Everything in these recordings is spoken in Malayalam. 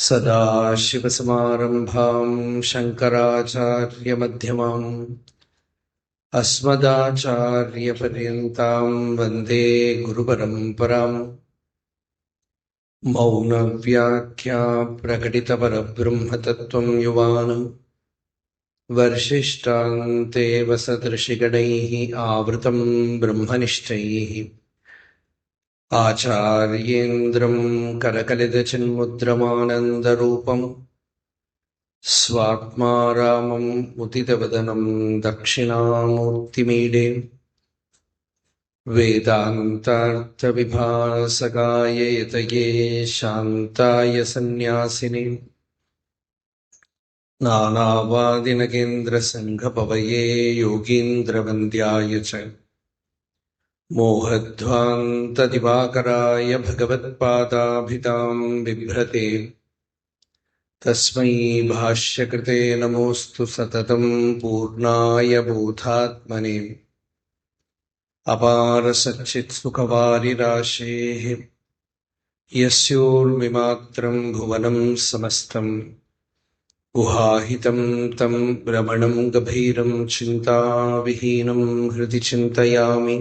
सदाशिवसमारम्भां शङ्कराचार्यमध्यमाम् अस्मदाचार्यपर्यन्तां वन्दे गुरुपरम्पराम्। मौनव्याख्या प्रकटितपरब्रह्मतत्त्वं युवान् वर्षिष्ठान्तेव सदृशिगणैः आवृतं ब्रह्मनिष्ठैः आचार्येन्द्रं करकलितचिन्मुद्रमानन्दरूपम् स्वात्मा रामम् उदितवदनं दक्षिणामूर्तिमीडे वेदान्तार्थविभासकाय यतये शान्ताय सन्न्यासिने नानावादिनकेन्द्रसङ्घपवये योगीन्द्रवन्द्याय च मोहध्वान्तदिवाकराय भगवत्पादाभिधां बिभ्रते तस्मै भाष्यकृते नमोऽस्तु सततं पूर्णाय बोधात्मने अपारसच्चित्सुखवारिराशेः यस्योर्मिमात्रं भुवनं समस्तं गुहाहितं तं भ्रमणं गभीरं चिन्ताविहीनं हृदि चिन्तयामि।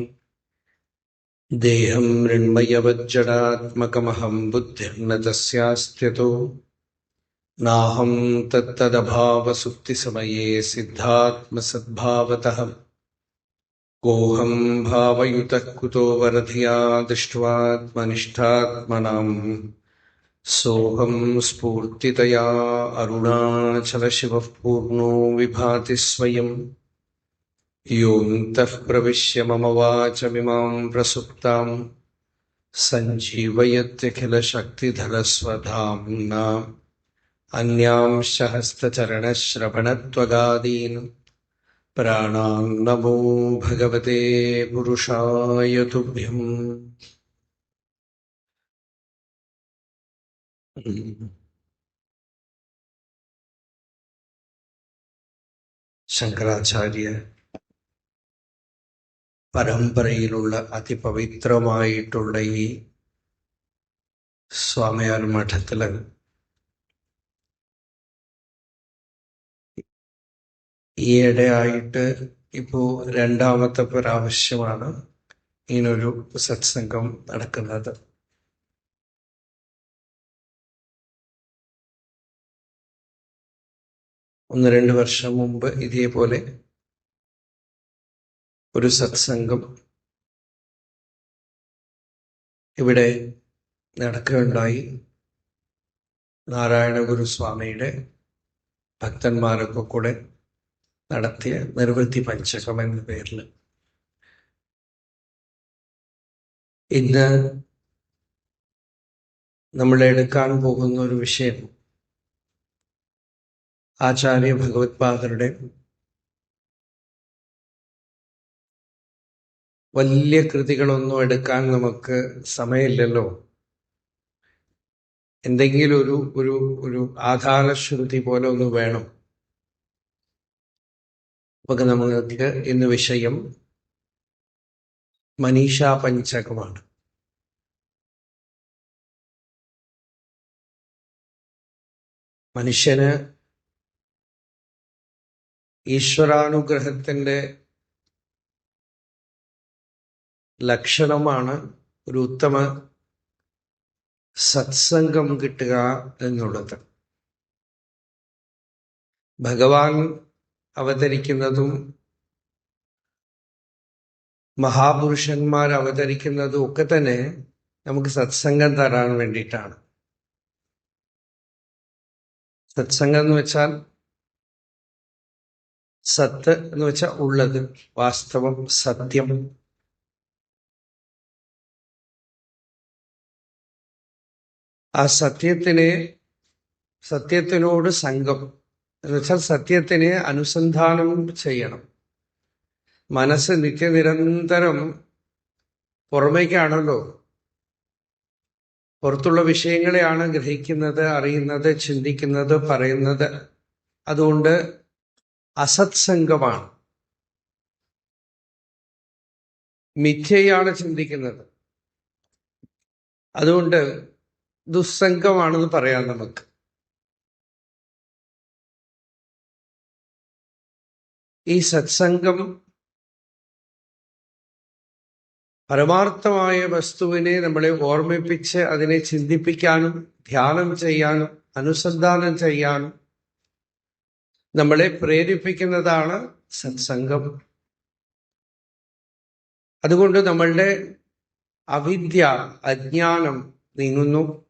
देहं मृण्मयवज्जडात्मकमहं बुद्धिर्न तस्यास्त्यतो नाहं तत्तदभावसुप्तिसमये सिद्धात्मसद्भावतः कोऽहं भावयुतः कुतो वरधिया दृष्ट्वात्मनिष्ठात्मनां सोऽहं स्फूर्तितया अरुणाचलशिवः पूर्णो विभाति स्वयं योऽन्तः प्रविश्य मम वाचमिमां प्रसुप्तां सञ्जीवयत्यखिलशक्तिधरस्वधाम्ना अन्यांश्च हस्तचरणश्रवणत्वगादीन् प्राणान् नमो भगवते पुरुषाय तुभ्यम्। ശങ്കരാചാര്യ പരമ്പരയിലുള്ള അതിപവിത്രമായിട്ടുള്ള ഈ സ്വാമിയാർ മഠത്തില് ഈയിടെയായിട്ട് ഇപ്പോ രണ്ടാമത്തെ പ്രാവശ്യമാണ് ഇങ്ങനൊരു സത്സംഗം നടക്കുന്നത്. ഒന്ന് രണ്ട് വർഷം മുമ്പ് ഇതേപോലെ ഒരു സത്സംഗം ഇവിടെ നടക്കുകയുണ്ടായി. നാരായണ ഗുരുസ്വാമിയുടെ ഭക്തന്മാരൊക്കെ കൂടെ നടത്തിയ നിർവൃത്തി പഞ്ചകം എന്ന പേരിൽ. ഇന്ന് നമ്മൾ എടുക്കാൻ പോകുന്ന ഒരു വിഷയം ആചാര്യ ഭഗവത്പാദരുടെ വലിയ കൃതികളൊന്നും എടുക്കാൻ നമുക്ക് സമയമില്ലല്ലോ. എന്തെങ്കിലും ഒരു ആധാരശ്രുതി പോലെ ഒന്ന് വേണം. അപ്പൊ നമ്മൾക്ക് ഇന്ന് വിഷയം മനീഷാ പഞ്ചകമാണ്. മനുഷ്യന് ഈശ്വരാനുഗ്രഹത്തിന്റെ ലക്ഷണമാണ് ഒരു ഉത്തമ സത്സംഗം കിട്ടുക എന്നുള്ളത്. ഭഗവാൻ അവതരിക്കുന്നതും മഹാപുരുഷന്മാർ അവതരിക്കുന്നതും ഒക്കെ തന്നെ നമുക്ക് സത്സംഗം തരാൻ വേണ്ടിയിട്ടാണ്. സത്സംഗം എന്ന് വെച്ചാൽ സത്ത് എന്ന് വെച്ചാൽ ഉള്ളത്, വാസ്തവം, സത്യം. ആ സത്യത്തിനോട് സംഘം എന്ന് വെച്ചാൽ സത്യത്തിനെ അനുസന്ധാനം ചെയ്യണം. മനസ്സ് നിത്യനിരന്തരം പുറമേക്കാണല്ലോ, പുറത്തുള്ള വിഷയങ്ങളെയാണ് ഗ്രഹിക്കുന്നത്, അറിയുന്നത്, ചിന്തിക്കുന്നത്, പറയുന്നത്. അതുകൊണ്ട് അസത്സംഗമാണ്, മിഥ്യയാണ് ചിന്തിക്കുന്നത്. അതുകൊണ്ട് ദുസ്സംഗമാണെന്ന് പറയാം നമുക്ക്. ഈ സത്സംഗം പരമാർത്ഥമായ വസ്തുവിനെ നമ്മളെ ഓർമ്മിപ്പിച്ച് അതിനെ ചിന്തിപ്പിക്കാനും ധ്യാനം ചെയ്യാനും അനുസന്ധാനം ചെയ്യാനും നമ്മളെ പ്രേരിപ്പിക്കുന്നതാണ് സത്സംഗം. അതുകൊണ്ട് നമ്മളുടെ അവിദ്യ, അജ്ഞാനം നീങ്ങുന്നു.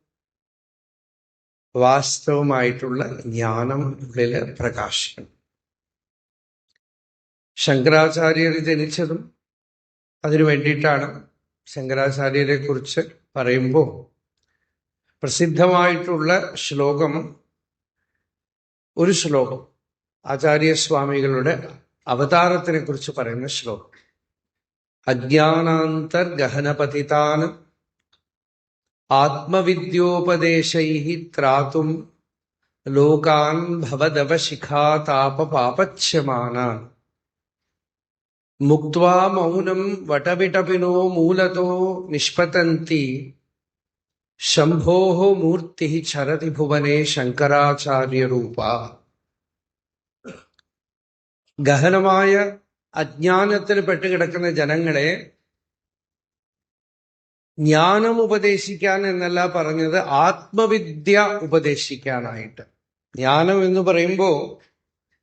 വാസ്തവമായിട്ടുള്ള ജ്ഞാനം ഉള്ളില് പ്രകാശിക്കണം. ശങ്കരാചാര്യർ ജനിച്ചതും അതിനു വേണ്ടിയിട്ടാണ്. ശങ്കരാചാര്യരെ കുറിച്ച് പറയുമ്പോൾ പ്രസിദ്ധമായിട്ടുള്ള ശ്ലോകം, ഒരു ശ്ലോകം ആചാര്യസ്വാമികളുടെ അവതാരത്തിനെ കുറിച്ച് പറയുന്ന ശ്ലോകം. അജ്ഞാനാന്തർഗഹനപതിതാൻ ആത്മവിദ്യോപദേശൈഃ ത്രാതും ലോകാൻ ഭവദവശിഖാതാപപാപച്യമാനാൻ മുക്ത്വാ മൗനം വടവിടപിനോ മൂലതോ നിഷ്പതന്തി ശംഭോഃ മൂർത്തിഃ ചരതി ഭുവനെ ശങ്കരാചാര്യരൂപ. ഗഹനമായ അജ്ഞാനത്തിൽ പെട്ടുകിടക്കുന്ന ജനങ്ങളെ ജ്ഞാനം ഉപദേശിക്കാൻ എന്നല്ല പറഞ്ഞത്, ആത്മവിദ്യ ഉപദേശിക്കാനായിട്ട്. ജ്ഞാനം എന്ന് പറയുമ്പോൾ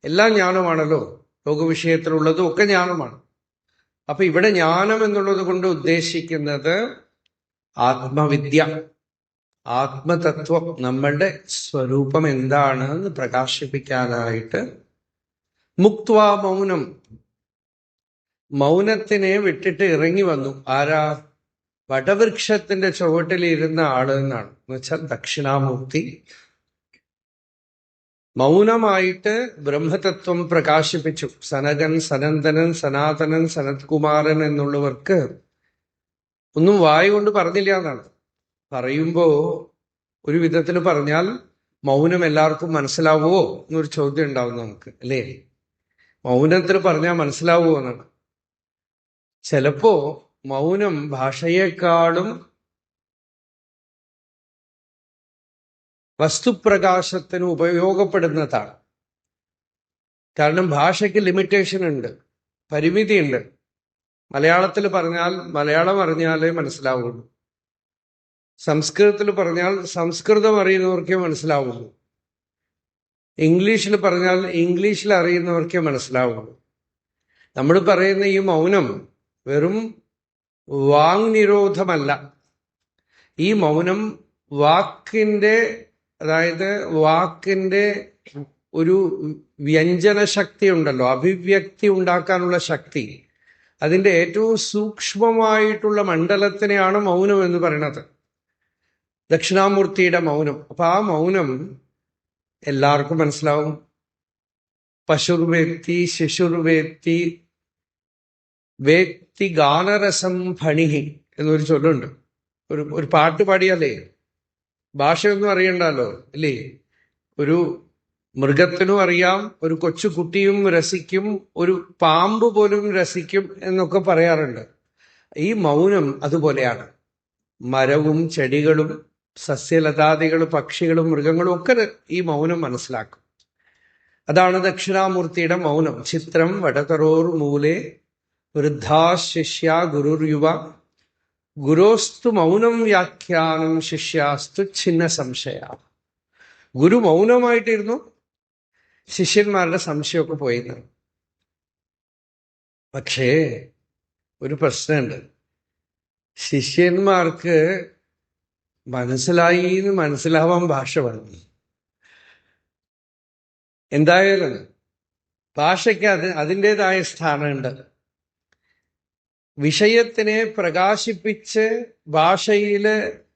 എല്ലാ ജ്ഞാനമാണല്ലോ, ലോകവിഷയത്തിലുള്ളതും ഒക്കെ ജ്ഞാനമാണ്. അപ്പൊ ഇവിടെ ജ്ഞാനം എന്നുള്ളത് കൊണ്ട് ഉദ്ദേശിക്കുന്നത് ആത്മവിദ്യ, ആത്മതത്വം, നമ്മളുടെ സ്വരൂപം എന്താണെന്ന് പ്രകാശിപ്പിക്കാനായിട്ട്. മുക്ത്വാ മൗനം, മൗനത്തിനെ വിട്ടിട്ട് ഇറങ്ങി വന്നു. ആരാ? വടവൃക്ഷത്തിന്റെ ചുവട്ടിലിരുന്ന ആള് എന്നാണ്. എന്നുവെച്ചാൽ ദക്ഷിണാമൂർത്തി മൗനമായിട്ട് ബ്രഹ്മതത്വം പ്രകാശിപ്പിച്ചു. സനകൻ, സനന്ദനൻ, സനാതനൻ, സനത്കുമാരൻ എന്നുള്ളവർക്ക് ഒന്നും വായ കൊണ്ട് പറഞ്ഞില്ല എന്നാണ്. പറയുമ്പോ ഒരു വിധത്തിൽ പറഞ്ഞാൽ മൗനം എല്ലാവർക്കും മനസ്സിലാവുമോ എന്നൊരു ചോദ്യം ഉണ്ടാവും നമുക്ക്, അല്ലേ? മൗനത്തിൽ പറഞ്ഞാൽ മനസ്സിലാവുമോ എന്നാണ്. ചിലപ്പോ മൗനം ഭാഷയെക്കാളും വസ്തുപ്രകാശത്തിന് ഉപയോഗപ്പെടുന്നതാണ്. കാരണം ഭാഷയ്ക്ക് ലിമിറ്റേഷൻ ഉണ്ട്, പരിമിതിയുണ്ട്. മലയാളത്തിൽ പറഞ്ഞാൽ മലയാളം അറിഞ്ഞാലേ മനസ്സിലാവുള്ളൂ. സംസ്കൃതത്തിൽ പറഞ്ഞാൽ സംസ്കൃതം അറിയുന്നവർക്കേ മനസ്സിലാവുള്ളൂ. ഇംഗ്ലീഷിൽ പറഞ്ഞാൽ ഇംഗ്ലീഷിൽ അറിയുന്നവർക്കേ മനസ്സിലാവുള്ളൂ. നമ്മൾ പറയുന്ന ഈ മൗനം വെറും വാങ്നിരോധമല്ല. ഈ മൗനം വാക്കിന്റെ, അതായത് വാക്കിന്റെ ഒരു വ്യഞ്ജന ശക്തി ഉണ്ടല്ലോ, അഭിവ്യക്തി ഉണ്ടാക്കാനുള്ള ശക്തി, അതിന്റെ ഏറ്റവും സൂക്ഷ്മമായിട്ടുള്ള മണ്ഡലത്തിനെയാണ് മൗനം എന്ന് പറയുന്നത്, ദക്ഷിണാമൂർത്തിയുടെ മൗനം. അപ്പൊ ആ മൗനം എല്ലാവർക്കും മനസ്സിലാവും. പശുർവേത്തി ശിശുർവേത്തി വേത്തി ഗാനരസം ഫണിഹി എന്നൊരു ചൊല്ലുണ്ട്. ഒരു പാട്ട് പാടിയാലേ ഭാഷയൊന്നും അറിയണ്ടല്ലോ, അല്ലേ? ഒരു മൃഗത്തിനും അറിയാം, ഒരു കൊച്ചു കുട്ടിയും രസിക്കും, ഒരു പാമ്പ് പോലും രസിക്കും എന്നൊക്കെ പറയാറുണ്ട്. ഈ മൗനം അതുപോലെയാണ്. മരവും ചെടികളും സസ്യലതാദികളും പക്ഷികളും മൃഗങ്ങളും ഒക്കെ ഈ മൗനം മനസ്സിലാക്കും. അതാണ് ദക്ഷിണാമൂർത്തിയുടെ മൗനം. ചിത്രം വടതരോർ മൂലേ വൃദ്ധാശിഷ്യ ഗുരുർയുവ ഗുരോസ്തു മൗനം വ്യാഖ്യാനം ശിഷ്യാസ്തു ഛിന്ന സംശയ. ഗുരു മൗനമായിട്ടിരുന്നു, ശിഷ്യന്മാരുടെ സംശയമൊക്കെ പോയിരുന്നു. പക്ഷേ ഒരു പ്രശ്നമുണ്ട്. ശിഷ്യന്മാർക്ക് മനസ്സിലാവാൻ ഭാഷ വന്നു. എന്തായാലും ഭാഷയ്ക്ക് അതിൻ്റെതായ സ്ഥാനമുണ്ട്. വിഷയത്തിനെ പ്രകാശിപ്പിച്ച് ഭാഷയിൽ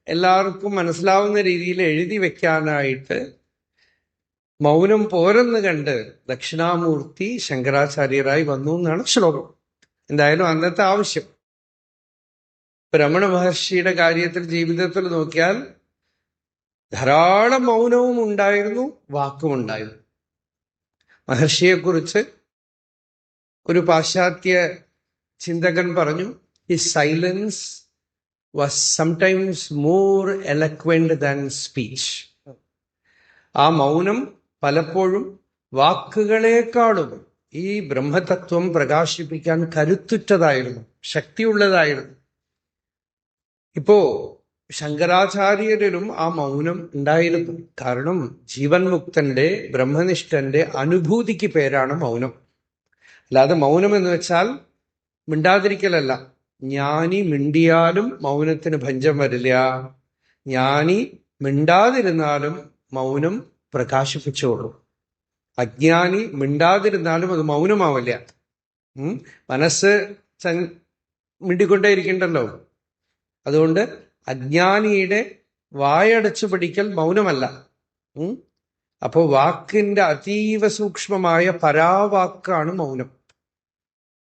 എല്ലാവർക്കും മനസ്സിലാവുന്ന രീതിയിൽ എഴുതി വെക്കാനായിട്ട് മൗനം പോരെന്ന് കണ്ട് ദക്ഷിണാമൂർത്തി ശങ്കരാചാര്യരായി വന്നു എന്നാണ് ശ്ലോകം. എന്തായാലും അന്നത്തെ ആവശ്യം. രമണ മഹർഷിയുടെ കാര്യത്തിൽ, ജീവിതത്തിൽ നോക്കിയാൽ ധാരാളം മൗനവും ഉണ്ടായിരുന്നു, വാക്കും ഉണ്ടായിരുന്നു. മഹർഷിയെക്കുറിച്ച് ഒരു പാശ്ചാത്യ ചിന്തകൻ പറഞ്ഞു, his silence was sometimes more eloquent than speech. ആ മൗനം പലപ്പോഴും വാക്കുകളെക്കാളും ഈ ബ്രഹ്മതത്വം പ്രകാശിപ്പിക്കാൻ കരുത്തുറ്റതായിരുന്നു, ശക്തിയുള്ളതായിരുന്നു. ഇപ്പോ ശങ്കരാചാര്യരിലും ആ മൗനം ഉണ്ടായിരുന്നു. കാരണം ജീവൻ മുക്തന്റെ, ബ്രഹ്മനിഷ്ഠന്റെ അനുഭൂതിക്ക് പേരാണ് മൗനം. അല്ലാതെ മൗനം എന്ന് വെച്ചാൽ മിണ്ടാതിരിക്കലല്ല. ജ്ഞാനി മിണ്ടിയാലും മൗനത്തിന് ഭഞ്ചം വരില്ല. ജ്ഞാനി മിണ്ടാതിരുന്നാലും മൗനം പ്രകാശിപ്പിച്ചോളൂ. അജ്ഞാനി മിണ്ടാതിരുന്നാലും അത് മൗനമാവില്ല. മനസ്സ് മിണ്ടിക്കൊണ്ടേയിരിക്കണ്ടല്ലോ. അതുകൊണ്ട് അജ്ഞാനിയുടെ വായടച്ചു പിടിക്കൽ മൗനമല്ല. അപ്പോ വാക്കിന്റെ അതീവ സൂക്ഷ്മമായ പരാവാക്കാണ് മൗനം.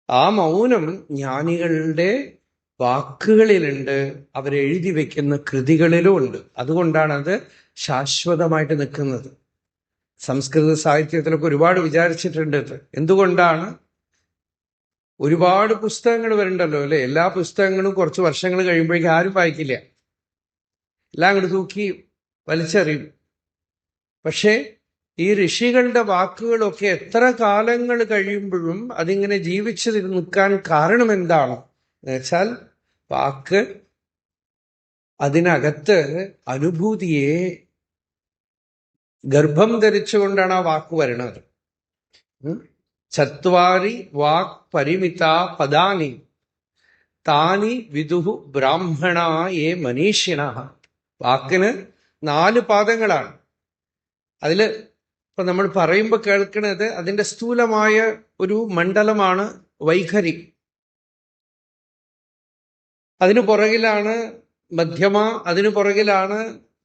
ആ മൗനം ജ്ഞാനികളുടെ വാക്കുകളിലുണ്ട്, അവരെഴുതി വെക്കുന്ന കൃതികളിലും ഉണ്ട്. അതുകൊണ്ടാണ് അത് ശാശ്വതമായിട്ട് നിൽക്കുന്നത്. സംസ്കൃത സാഹിത്യത്തിലൊക്കെ ഒരുപാട് വിചാരിച്ചിട്ടുണ്ട് എന്തുകൊണ്ടാണ്. ഒരുപാട് പുസ്തകങ്ങൾ വരുന്നുണ്ടല്ലോ അല്ലെ. എല്ലാ പുസ്തകങ്ങളും കുറച്ച് വർഷങ്ങൾ കഴിയുമ്പോഴേക്കും ആരും വായിക്കില്ല, എല്ലാം അങ്ങോട്ട് തൂക്കി വലിച്ചെറിയും. പക്ഷേ ഈ ഋഷികളുടെ വാക്കുകളൊക്കെ എത്ര കാലങ്ങൾ കഴിയുമ്പോഴും അതിങ്ങനെ ജീവിച്ചു നിൽക്കാൻ കാരണം എന്താണ് എന്ന് വെച്ചാൽ, വാക്ക് അതിനകത്ത് അനുഭൂതിയെ ഗർഭം ധരിച്ചുകൊണ്ടാണ് ആ വാക്ക് വരുന്നത്. ചത്വാരി വാക് പരിമിത പദാനി താനി വിദുഹു ബ്രാഹ്മണ യേ മനീഷിണ. വാക്കിന് 4 പാദങ്ങളാണ്. അതില് ഇപ്പൊ നമ്മൾ പറയുമ്പോൾ കേൾക്കുന്നത് അതിന്റെ സ്ഥൂലമായ ഒരു മണ്ഡലമാണ് വൈഖരി. അതിനു പുറകിലാണ് മധ്യമ, അതിനു പുറകിലാണ്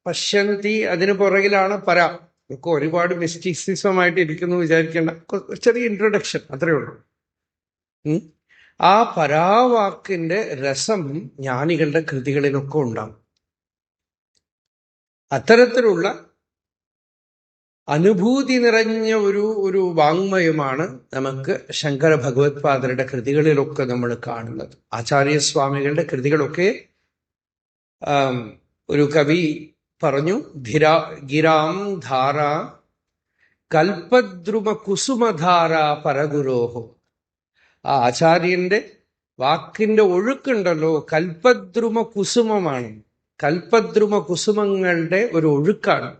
പശ്യന്തി, അതിനു പുറകിലാണ് പര. ഒക്കെ ഒരുപാട് മിസ്റ്റിസിസമായിട്ട് ഇരിക്കുന്നു വിചാരിക്കേണ്ട. ചെറിയ ഇൻട്രൊഡക്ഷൻ അത്രയേ ഉള്ളൂ. ആ പരാവാക്കിന്റെ രസം ജ്ഞാനികളുടെ കൃതികളിലൊക്കെ ഉണ്ടാവും. അത്തരത്തിലുള്ള അനുഭൂതി നിറഞ്ഞ ഒരു വാങ്മയമാണ് നമുക്ക് ശങ്കര ഭഗവത്പാദരുടെ കൃതികളിലൊക്കെ നമ്മൾ കാണുന്നത്. ആചാര്യസ്വാമികളുടെ കൃതികളൊക്കെ ഒരു കവി പറഞ്ഞു, ഗിരാം ധാര കൽപദ്രുമ കുസുമധാര പരഗുരോഹോ. ആ ആചാര്യന്റെ വാക്കിന്റെ ഒഴുക്കുണ്ടല്ലോ, കൽപദ്രുമ കുസുമമാണ്. കൽപദ്രുമ കുസുമങ്ങളുടെ ഒരു ഒഴുക്കാണ്.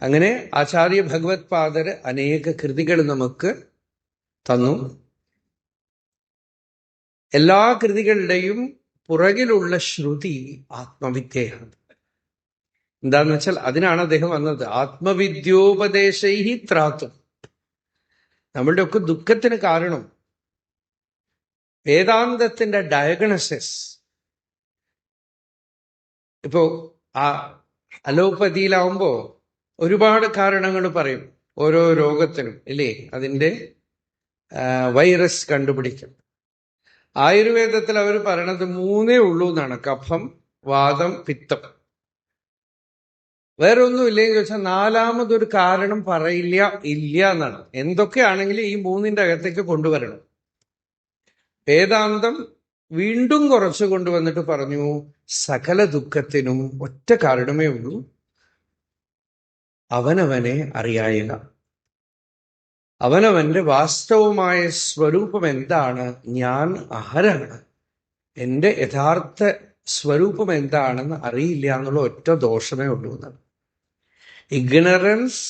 അങ്ങനെ ആചാര്യ ഭഗവത്പാദര് അനേക കൃതികൾ നമുക്ക് തന്നു. എല്ലാ കൃതികളുടെയും പുറകിലുള്ള ശ്രുതി ആത്മവിദ്യയാണ്. എന്താന്ന് വെച്ചാൽ അതിനാണ് അദ്ദേഹം വന്നത്. ആത്മവിദ്യോപദേശൈഹി ത്രാത്തും. നമ്മളുടെ ഒക്കെ ദുഃഖത്തിന് കാരണം വേദാന്തത്തിന്റെ ഡയഗ്നോസിസ്. ഇപ്പോ ആ അലോപ്പതിയിലാവുമ്പോ ഒരുപാട് കാരണങ്ങൾ പറയും ഓരോ രോഗത്തിനും, ഇല്ലേ? അതിന്റെ വൈറസ് കണ്ടുപിടിക്കും. ആയുർവേദത്തിൽ അവർ പറയണത് 3 ഉള്ളൂ എന്നാണ്: കഫം, വാതം, പിത്തം. വേറെ ഒന്നും ഇല്ലെങ്കിൽ ചോദിച്ചാൽ 4മതൊരു കാരണം പറയില്ല, ഇല്ല എന്നാണ്. എന്തൊക്കെയാണെങ്കിലും ഈ 3ന്റെ അകത്തേക്ക് കൊണ്ടുവരണം. വേദാന്തം വീണ്ടും കുറച്ചു കൊണ്ടുവന്നിട്ട് പറഞ്ഞു, സകല ദുഃഖത്തിനും ഒറ്റ കാരണമേ ഉള്ളൂ, അവനവനെ അറിയായിക. അവനവന്റെ വാസ്തവമായ സ്വരൂപം എന്താണ്, ഞാൻ ആരാണ്, എന്റെ യഥാർത്ഥ സ്വരൂപം എന്താണെന്ന് അറിയില്ല എന്നുള്ള ഒറ്റ ദോഷമേ ഉള്ളൂ എന്നാണ്. Ignorance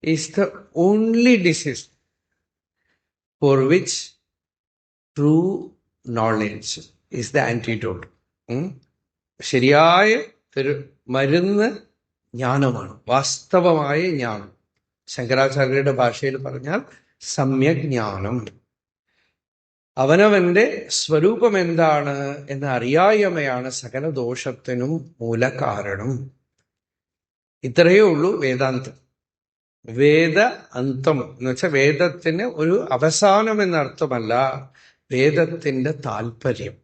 is the only disease for which true knowledge is the antidote. ശരിയായ ഒരു മരുന്ന് ജ്ഞാനമാണ്, വാസ്തവമായ ജ്ഞാനം. ശങ്കരാചാര്യരുടെ ഭാഷയിൽ പറഞ്ഞാൽ സമ്യക് ജ്ഞാനം. അവനവന്റെ സ്വരൂപം എന്താണ് എന്ന അറിയായ്മയാണ് സകല ദോഷത്തിനും മൂലകാരണം. ഇത്രയേ ഉള്ളൂ വേദാന്തം. വേദ അന്തം എന്ന് വെച്ചാൽ വേദത്തിന് ഒരു അവസാനം എന്നർത്ഥമല്ല, വേദത്തിന്റെ താല്പര്യം,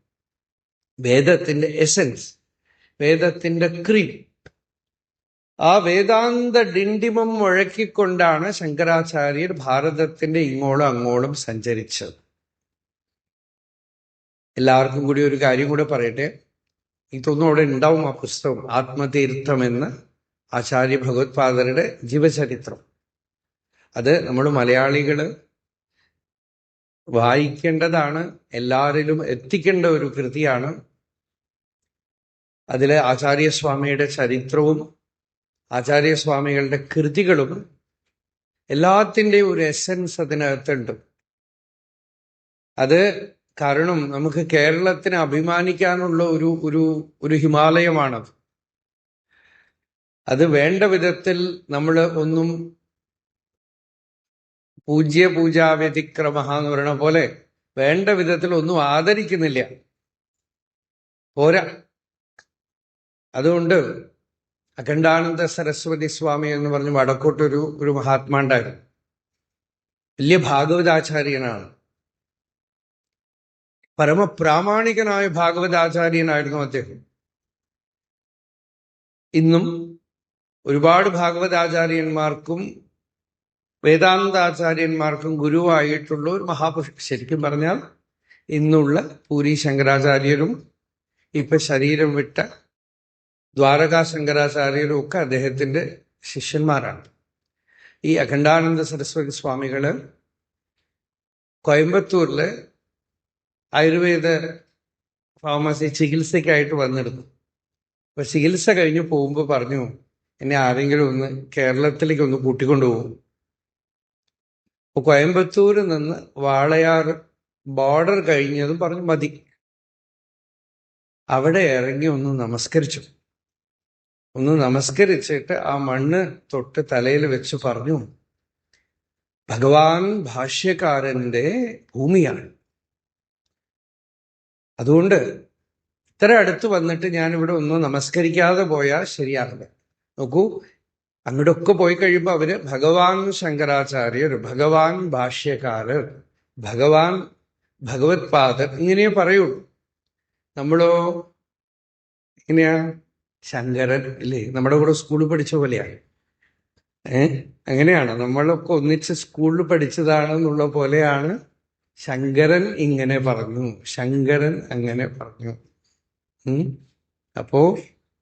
വേദത്തിന്റെ എസൻസ്, വേദത്തിന്റെ ക്രീം. ആ വേദാന്ത ഡിണ്ടിമം മുഴക്കിക്കൊണ്ടാണ് ശങ്കരാചാര്യർ ഭാരതത്തിന്റെ ഇങ്ങോളം അങ്ങോളം സഞ്ചരിച്ചത്. എല്ലാവർക്കും കൂടി ഒരു കാര്യം കൂടെ പറയട്ടെ. ഇതൊന്നും അവിടെ ഉണ്ടാവും ആ പുസ്തകം, ആത്മതീർത്ഥം എന്ന ആചാര്യ ഭഗവത്പാദരുടെ ജീവചരിത്രം. അത് നമ്മൾ മലയാളികള് വായിക്കേണ്ടതാണ്, എല്ലാവരിലും എത്തിക്കേണ്ട ഒരു കൃതിയാണ്. അതിലെ ആചാര്യസ്വാമിയുടെ ചരിത്രവും ആചാര്യസ്വാമികളുടെ കൃതികളും എല്ലാത്തിൻ്റെയും ഒരു എസൻസ് അതിനകത്തുണ്ട്. അത് കാരണം നമുക്ക് കേരളത്തിന് അഭിമാനിക്കാനുള്ള ഒരു ഒരു ഒരു ഹിമാലയമാണത്. അത് വേണ്ട വിധത്തിൽ നമ്മൾ ഒന്നും പൂജ്യ വ്യതിക്രമ എന്ന് പറയുന്ന പോലെ വേണ്ട വിധത്തിൽ ഒന്നും ആദരിക്കുന്നില്ല, പോരാ. അതുകൊണ്ട് അഖണ്ഡാനന്ദ സരസ്വതി സ്വാമി എന്ന് പറഞ്ഞ് വടക്കോട്ടൊരു മഹാത്മാണ്ടായിരുന്നു. വലിയ ഭാഗവതാചാര്യനാണ്, പരമപ്രാമാണികനായ ഭാഗവതാചാര്യനായിരുന്നു അദ്ദേഹം. ഇന്നും ഒരുപാട് ഭാഗവതാചാര്യന്മാർക്കും വേദാന്താചാര്യന്മാർക്കും ഗുരുവായിട്ടുള്ള ഒരു മഹാപുരുഷൻ. ശരിക്കും പറഞ്ഞാൽ ഇന്നുള്ള പൂരി ശങ്കരാചാര്യരും ഇപ്പൊ ശരീരം വിട്ട ദ്വാരകാ ശങ്കരാചാര്യരും ഒക്കെ അദ്ദേഹത്തിന്റെ ശിഷ്യന്മാരാണ്. ഈ അഖണ്ഡാനന്ദ സരസ്വതി സ്വാമികള് കോയമ്പത്തൂരില് ആയുർവേദ ഫാർമസി ചികിത്സയ്ക്കായിട്ട് വന്നിരുന്നു. അപ്പൊ ചികിത്സ കഴിഞ്ഞ് പോകുമ്പോൾ പറഞ്ഞു, എന്നെ ആരെങ്കിലും ഒന്ന് കേരളത്തിലേക്ക് ഒന്ന് കൂട്ടിക്കൊണ്ടുപോകും. അപ്പൊ കോയമ്പത്തൂരിൽ നിന്ന് വാളയാർ ബോർഡർ കഴിഞ്ഞതും പറഞ്ഞു മതി. അവിടെ ഇറങ്ങി ഒന്ന് നമസ്കരിച്ചു. ഒന്ന് നമസ്കരിച്ചിട്ട് ആ മണ്ണ് തൊട്ട് തലയിൽ വെച്ച് പറഞ്ഞു, ഭഗവാൻ ഭാഷ്യകാരന്റെ ഭൂമിയാണ്. അതുകൊണ്ട് ഇത്ര അടുത്ത് വന്നിട്ട് ഞാനിവിടെ ഒന്നും നമസ്കരിക്കാതെ പോയാൽ ശരിയാകില്ല. നോക്കൂ, അങ്ങോട്ടൊക്കെ പോയി കഴിയുമ്പോൾ അവര് ഭഗവാൻ ശങ്കരാചാര്യർ, ഭഗവാൻ ഭാഷ്യകാരർ, ഭഗവാൻ ഭഗവത് പാദർ ഇങ്ങനെ പറയുള്ളൂ. നമ്മളോ ഇങ്ങനെയാ ശങ്കരൻ ഇല്ലേ, നമ്മുടെ കൂടെ സ്കൂളിൽ പഠിച്ച പോലെയാണ്. അങ്ങനെയാണ്, നമ്മളൊക്കെ ഒന്നിച്ച് സ്കൂളിൽ പഠിച്ചതാണെന്നുള്ള പോലെയാണ്. ശങ്കരൻ ഇങ്ങനെ പറഞ്ഞു, ശങ്കരൻ അങ്ങനെ പറഞ്ഞു. അപ്പോ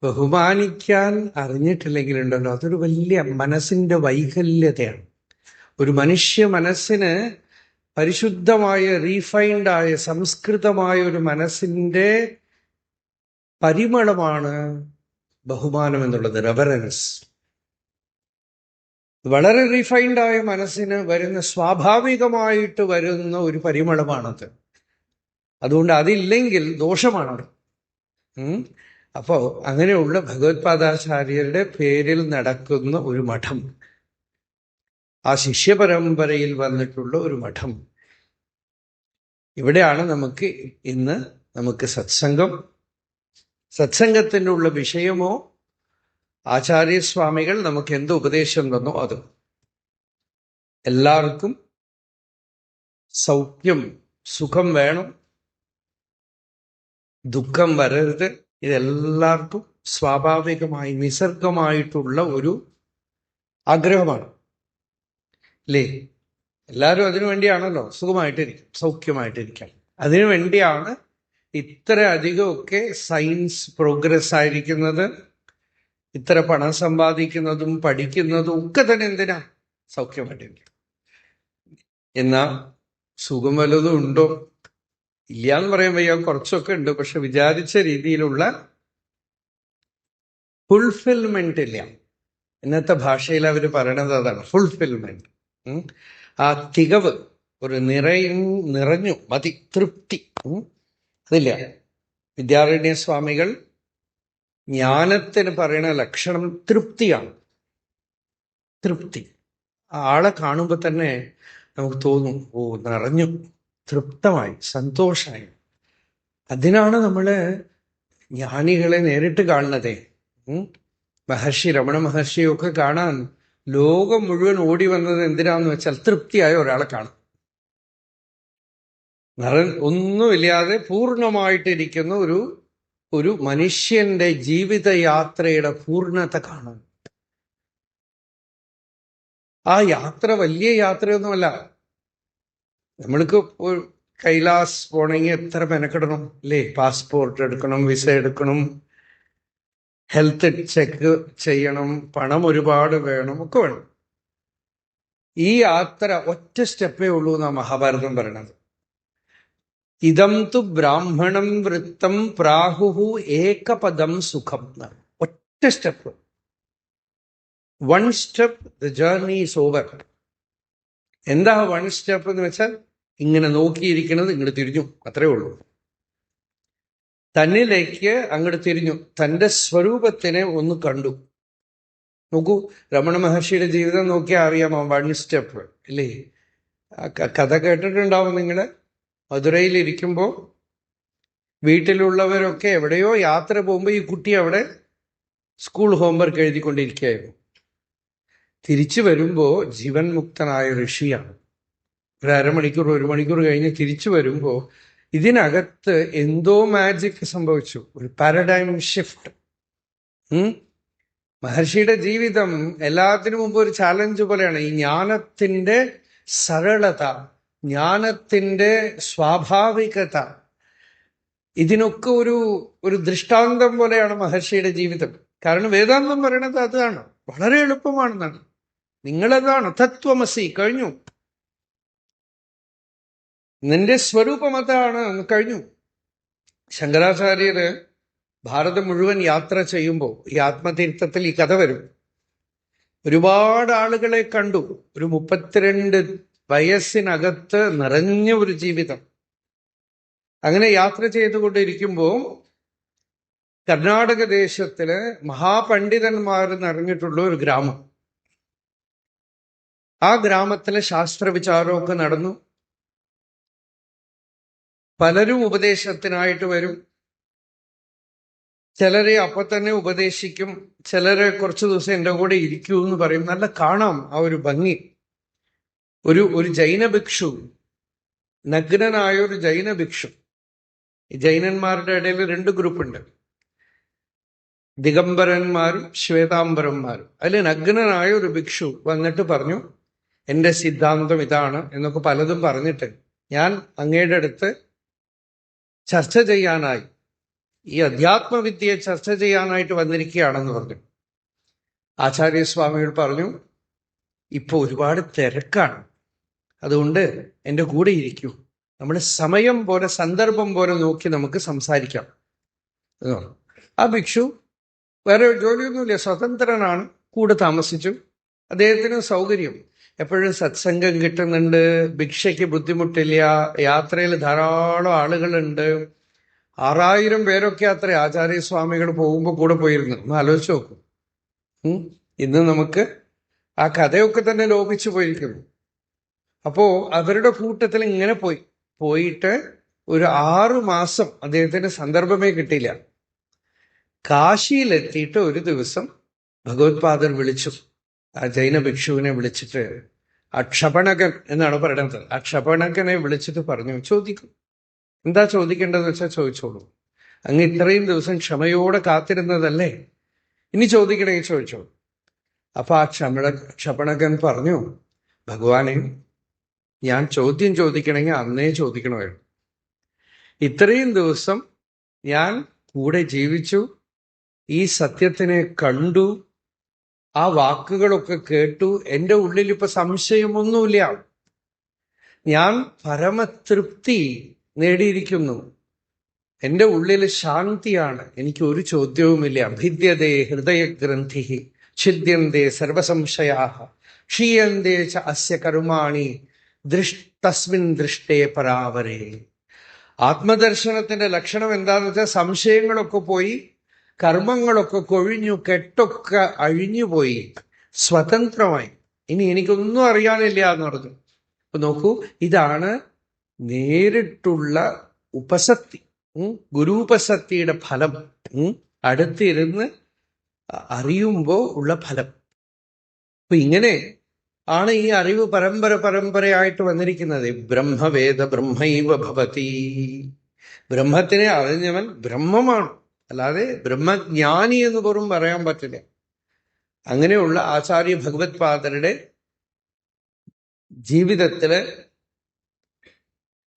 ബഹുമാനിക്കാൻ അറിഞ്ഞിട്ടില്ലെങ്കിലുണ്ടല്ലോ, അതൊരു വലിയ മനസ്സിന്റെ വൈകല്യതയാണ്. ഒരു മനുഷ്യ മനസ്സിന് പരിശുദ്ധമായ റീഫൈൻഡായ സംസ്കൃതമായ ഒരു മനസ്സിന്റെ പരിമളമാണ് ബഹുമാനം എന്നുള്ളത്, റെവറൻസ്. വളരെ റീഫൈൻഡായ മനസ്സിന് വരുന്ന സ്വാഭാവികമായിട്ട് വരുന്ന ഒരു പരിമളമാണത്. അതുകൊണ്ട് അതില്ലെങ്കിൽ ദോഷമാണത്. അപ്പോ അങ്ങനെയുള്ള ഭഗവത് പാദാചാര്യരുടെ പേരിൽ നടക്കുന്ന ഒരു മഠം, ആ ശിഷ്യപരമ്പരയിൽ വന്നിട്ടുള്ള ഒരു മഠം, ഇവിടെയാണ് നമുക്ക് ഇന്ന് സത്സംഗം. സത്സംഗത്തിനുള്ള വിഷയമോ ആചാര്യസ്വാമികൾ നമുക്ക് എന്ത് ഉപദേശം തന്നോ അത്. എല്ലാവർക്കും സൗഖ്യം സുഖം വേണം, ദുഃഖം വരരുത്. ഇതെല്ലാവർക്കും സ്വാഭാവികമായി നിസർഗമായിട്ടുള്ള ഒരു ആഗ്രഹമാണ് അല്ലേ? എല്ലാവരും അതിനു വേണ്ടിയാണല്ലോ സുഖമായിട്ടിരിക്കും, സൗഖ്യമായിട്ടിരിക്കാൻ. അതിനു വേണ്ടിയാണ് ഇത്ര അധികമൊക്കെ സയൻസ് പ്രോഗ്രസ് ആയിരിക്കുന്നത്, ഇത്ര പണം സമ്പാദിക്കുന്നതും പഠിക്കുന്നതും ഒക്കെ തന്നെ. എന്തിനാ? സൗഖ്യമായിട്ടിരിക്കും. എന്നാ സുഖം വല്ലതും ഉണ്ടോ? ഇല്ലാന്ന് പറയാൻ വയ്യ, കുറച്ചൊക്കെ ഉണ്ട്. പക്ഷെ വിചാരിച്ച രീതിയിലുള്ള ഫുൾഫിൽമെന്റ് ഇല്ല. ഇന്നത്തെ ഭാഷയിൽ അവർ പറയണത് അതാണ്, ഫുൾഫിൽമെന്റ്. ആ തികവ്, ഒരു നിറഞ്ഞു മതി, തൃപ്തി അതില്ല. വിദ്യാരണ്യ സ്വാമികൾ ജ്ഞാനത്തിന് പറയുന്ന ലക്ഷണം തൃപ്തിയാണ്. തൃപ്തി. ആളെ കാണുമ്പോൾ തന്നെ നമുക്ക് തോന്നും, ഓ നിറഞ്ഞു, തൃപ്തമായി, സന്തോഷമായി. അതിനാണ് നമ്മള് ജ്ഞാനികളെ നേരിട്ട് കാണുന്നതേ. രമണ മഹർഷിയൊക്കെ കാണാൻ ലോകം മുഴുവൻ ഓടി വന്നത് എന്തിനാന്ന് വെച്ചാൽ തൃപ്തിയായ ഒരാളെ കാണും. ഒന്നുമില്ലാതെ പൂർണ്ണമായിട്ടിരിക്കുന്ന ഒരു മനുഷ്യന്റെ ജീവിതയാത്രയുടെ പൂർണ്ണത കാണും. ആ യാത്ര വലിയ യാത്രയൊന്നുമല്ല. നമ്മൾക്ക് കൈലാസ് പോണെങ്കിൽ എത്ര മെനക്കെടണം അല്ലേ? പാസ്പോർട്ട് എടുക്കണം, വിസ എടുക്കണം, ഹെൽത്ത് ചെക്ക് ചെയ്യണം, പണം ഒരുപാട് വേണം, ഒക്കെ വേണം. ഈ യാത്ര ഒറ്റ സ്റ്റെപ്പേ ഉള്ളൂ എന്നാ മഹാഭാരതം പറയണത്. ഇതം തു ബ്രാഹ്മണം വൃത്തം പ്രാഹുഹു ഏകപദം സുഖം. ഒറ്റ step, one step, the journey is over. എന്താ വൺ സ്റ്റെപ്പ് എന്ന് വെച്ചാൽ ഇങ്ങനെ നോക്കിയിരിക്കുന്നത് ഇങ്ങോട്ട് തിരിഞ്ഞു, അത്രേ ഉള്ളൂ. തന്നിലേക്ക് അങ്ങോട്ട് തിരിഞ്ഞു, തന്റെ സ്വരൂപത്തിനെ ഒന്ന് കണ്ടു. നോക്കൂ, രമണ മഹർഷിയുടെ ജീവിതം നോക്കിയാൽ അറിയാമോ വൺ സ്റ്റെപ്പ് ഇല്ലേ? കഥ കേട്ടിട്ടുണ്ടാവും നിങ്ങള്. മധുരയിലിരിക്കുമ്പോൾ വീട്ടിലുള്ളവരൊക്കെ എവിടെയോ യാത്ര പോകുമ്പോൾ ഈ കുട്ടി അവിടെ സ്കൂൾ ഹോംവർക്ക് എഴുതിക്കൊണ്ടിരിക്കുകയായിരുന്നു. തിരിച്ചു വരുമ്പോൾ ജീവൻ മുക്തനായ ഋഷിയാണ്. ഒരു അരമണിക്കൂർ 1 മണിക്കൂർ കഴിഞ്ഞ് തിരിച്ചു വരുമ്പോൾ ഇതിനകത്ത് എന്തോ മാജിക് സംഭവിച്ചു, ഒരു പാരഡൈം ഷിഫ്റ്റ്. മഹർഷിയുടെ ജീവിതം എല്ലാത്തിനു മുമ്പ് ഒരു ചാലഞ്ച് പോലെയാണ്. ഈ ജ്ഞാനത്തിന്റെ സരളത, ജ്ഞാനത്തിന്റെ സ്വാഭാവികത, ഇതിനൊക്കെ ഒരു ദൃഷ്ടാന്തം പോലെയാണ് മഹർഷിയുടെ ജീവിതം. കാരണം വേദാന്തം പറയണത് അതാണ്, വളരെ എളുപ്പമാണെന്നാണ്. നിങ്ങളതാണ് തത്വമസി, കഴിഞ്ഞു. നിന്റെ സ്വരൂപം അതാണ്, കഴിഞ്ഞു. ശങ്കരാചാര്യര് ഭാരതം മുഴുവൻ യാത്ര ചെയ്യുമ്പോൾ ഈ ആത്മതീർത്ഥത്തിൽ ഈ കഥ വരും. ഒരുപാട് ആളുകളെ കണ്ടു. ഒരു 32 വയസ്സിനകത്ത് നിറഞ്ഞ ഒരു ജീവിതം. അങ്ങനെ യാത്ര ചെയ്തുകൊണ്ടിരിക്കുമ്പോൾ കർണാടക ദേശത്തില് മഹാപണ്ഡിതന്മാർ നിറഞ്ഞിട്ടുള്ള ഒരു ഗ്രാമം. ആ ഗ്രാമത്തിലെ ശാസ്ത്രവിചാരമൊക്കെ നടന്നു. പലരും ഉപദേശത്തിനായിട്ട് വരും. ചിലരെ അപ്പൊ തന്നെ ഉപദേശിക്കും, ചിലരെ കുറച്ചു ദിവസം എൻ്റെ കൂടെ ഇരിക്കൂ എന്ന് പറയും. നല്ല കാണാം ആ ഒരു ഭംഗി. ഒരു ജൈന ഭിക്ഷു, നഗ്നനായ ഒരു ജൈന ഭിക്ഷു. ഈ ജൈനന്മാരുടെ ഇടയിൽ 2 ഗ്രൂപ്പുണ്ട്, ദിഗംബരന്മാരും ശ്വേതാംബരന്മാരും. അതിൽ നഗ്നനായ ഒരു ഭിക്ഷു വന്നിട്ട് പറഞ്ഞു, എൻ്റെ സിദ്ധാന്തം ഇതാണ് എന്നൊക്കെ പലതും പറഞ്ഞിട്ട്, ഞാൻ അങ്ങയുടെ അടുത്ത് ചർച്ച ചെയ്യാനായി, ഈ അധ്യാത്മവിദ്യയെ ചർച്ച ചെയ്യാനായിട്ട് വന്നിരിക്കുകയാണെന്ന് പറഞ്ഞു. ആചാര്യസ്വാമിയോട് പറഞ്ഞു, ഇപ്പൊ ഒരുപാട് തിരക്കാണ്, അതുകൊണ്ട് എൻ്റെ കൂടെ ഇരിക്കൂ, നമ്മൾ സമയം പോലെ സന്ദർഭം പോലെ നോക്കി നമുക്ക് സംസാരിക്കാം എന്ന് പറഞ്ഞു. ആ ഭിക്ഷു വേറെ ജോലിയൊന്നുമില്ല, സ്വതന്ത്രനാണ്, കൂടെ താമസിച്ചു. അദ്ദേഹത്തിന് സൗകര്യം, എപ്പോഴും സത്സംഗം കിട്ടുന്നുണ്ട്, ഭിക്ഷയ്ക്ക് ബുദ്ധിമുട്ടില്ല, യാത്രയിൽ ധാരാളം ആളുകളുണ്ട്. 6000 പേരൊക്കെ അത്ര ആചാര്യസ്വാമികൾ പോകുമ്പോൾ കൂടെ പോയിരുന്നു. ഒന്ന് ആലോചിച്ച് നോക്കും. ഇന്ന് നമുക്ക് ആ കഥയൊക്കെ തന്നെ ലോപിച്ചു പോയിരിക്കുന്നു. അപ്പോ അവരുടെ കൂട്ടത്തിൽ ഇങ്ങനെ പോയിട്ട് ഒരു 6 മാസം അദ്ദേഹത്തിന് സന്ദർഭമേ കിട്ടിയില്ല. കാശിയിലെത്തിയിട്ട് ഒരു ദിവസം ഭഗവത്പാദർ വിളിച്ചു, ആ ജൈന ഭിക്ഷുവിനെ വിളിച്ചിട്ട്, ആ ക്ഷപണകൻ എന്നാണ് പറയുന്നത്, ആ ക്ഷപണകനെ വിളിച്ചിട്ട് പറഞ്ഞു, ചോദിക്കും, എന്താ ചോദിക്കേണ്ടതെന്ന് വെച്ചാൽ ചോദിച്ചോളൂ, അങ്ങ് ഇത്രയും ദിവസം ക്ഷമയോടെ കാത്തിരുന്നതല്ലേ, ഇനി ചോദിക്കണമെങ്കിൽ ചോദിച്ചോളൂ. അപ്പൊ ആ ക്ഷപണകൻ പറഞ്ഞു, ഭഗവാനെ, ഞാൻ ചോദ്യം ചോദിക്കണമെങ്കിൽ അന്നേ ചോദിക്കണമായിരുന്നു. ഇത്രയും ദിവസം ഞാൻ കൂടെ ജീവിച്ചു, ഈ സത്യത്തിനെ കണ്ടു, ആ വാക്കുകളൊക്കെ കേട്ടു, എൻ്റെ ഉള്ളിൽ ഇപ്പൊ സംശയമൊന്നുമില്ല, ഞാൻ പരമതൃപ്തി നേടിയിരിക്കുന്നു, എൻ്റെ ഉള്ളിൽ ശാന്തിയാണ്, എനിക്ക് ഒരു ചോദ്യവുമില്ല. ഭിദ്യതേ ഹൃദയഗ്രന്ഥി ഛിദ്യന്തേ സർവസംശയാഃ ക്ഷീയന്തേ ച അസ്യ കർമാണി തസ്മിൻ ദൃഷ്ടേ പരാവരേ. ആത്മദർശനത്തിന്റെ ലക്ഷണം എന്താന്ന് വെച്ചാൽ സംശയങ്ങളൊക്കെ പോയി, കർമ്മങ്ങളൊക്കെ കൊഴിഞ്ഞു, കെട്ടൊക്കെ അഴിഞ്ഞുപോയി, സ്വതന്ത്രമായി, ഇനി എനിക്കൊന്നും അറിയാനില്ല എന്ന് പറഞ്ഞു. അപ്പൊ നോക്കൂ, ഇതാണ് നേരിട്ടുള്ള ഉപസത്തി, ഗുരുപസത്തിയുടെ ഫലം. അടുത്തിരുന്ന് അറിയുമ്പോൾ ഉള്ള ഫലം. അപ്പൊ ഇങ്ങനെ ആണ് ഈ അറിവ് പരമ്പരയായിട്ട് വന്നിരിക്കുന്നത്. ബ്രഹ്മവേദ ബ്രഹ്മൈവ ഭവതി. ബ്രഹ്മത്തിനെ അറിഞ്ഞവൻ ബ്രഹ്മമാണ്, അല്ലാതെ ബ്രഹ്മജ്ഞാനി എന്ന് പോലും പറയാൻ പറ്റില്ല. അങ്ങനെയുള്ള ആചാര്യ ഭഗവത്പാദരുടെ ജീവിതത്തില്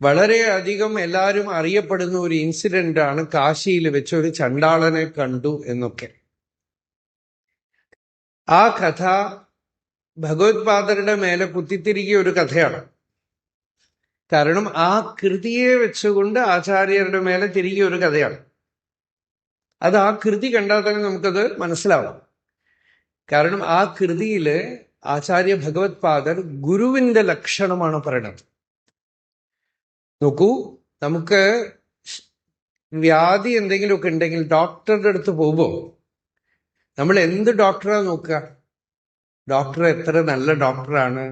വളരെയധികം എല്ലാവരും അറിയപ്പെടുന്ന ഒരു ഇൻസിഡന്റ് ആണ് കാശിയിൽ വെച്ച് ഒരു ചണ്ടാളനെ കണ്ടു എന്നൊക്കെ. ആ കഥ ഭഗവത്പാദരുടെ മേലെ കുത്തിത്തിരികിയ ഒരു കഥയാണ്. കാരണം ആ കൃതിയെ വെച്ചുകൊണ്ട് ആചാര്യരുടെ മേലെ തിരികെ ഒരു കഥയാണ്. അത് ആ കൃതി കണ്ടാൽ തന്നെ നമുക്കത് മനസ്സിലാവും. കാരണം ആ കൃതിയില് ആചാര്യ ഭഗവത് പാദർ ഗുരുവിന്റെ ലക്ഷണമാണ് പറയണത്. നോക്കൂ, നമുക്ക് വ്യാധി എന്തെങ്കിലുമൊക്കെ ഉണ്ടെങ്കിൽ ഡോക്ടറുടെ അടുത്ത് പോകുമ്പോൾ നമ്മൾ എന്ത് ഡോക്ടറാ നോക്കുക? ഡോക്ടർ എത്ര നല്ല ഡോക്ടറാണ്,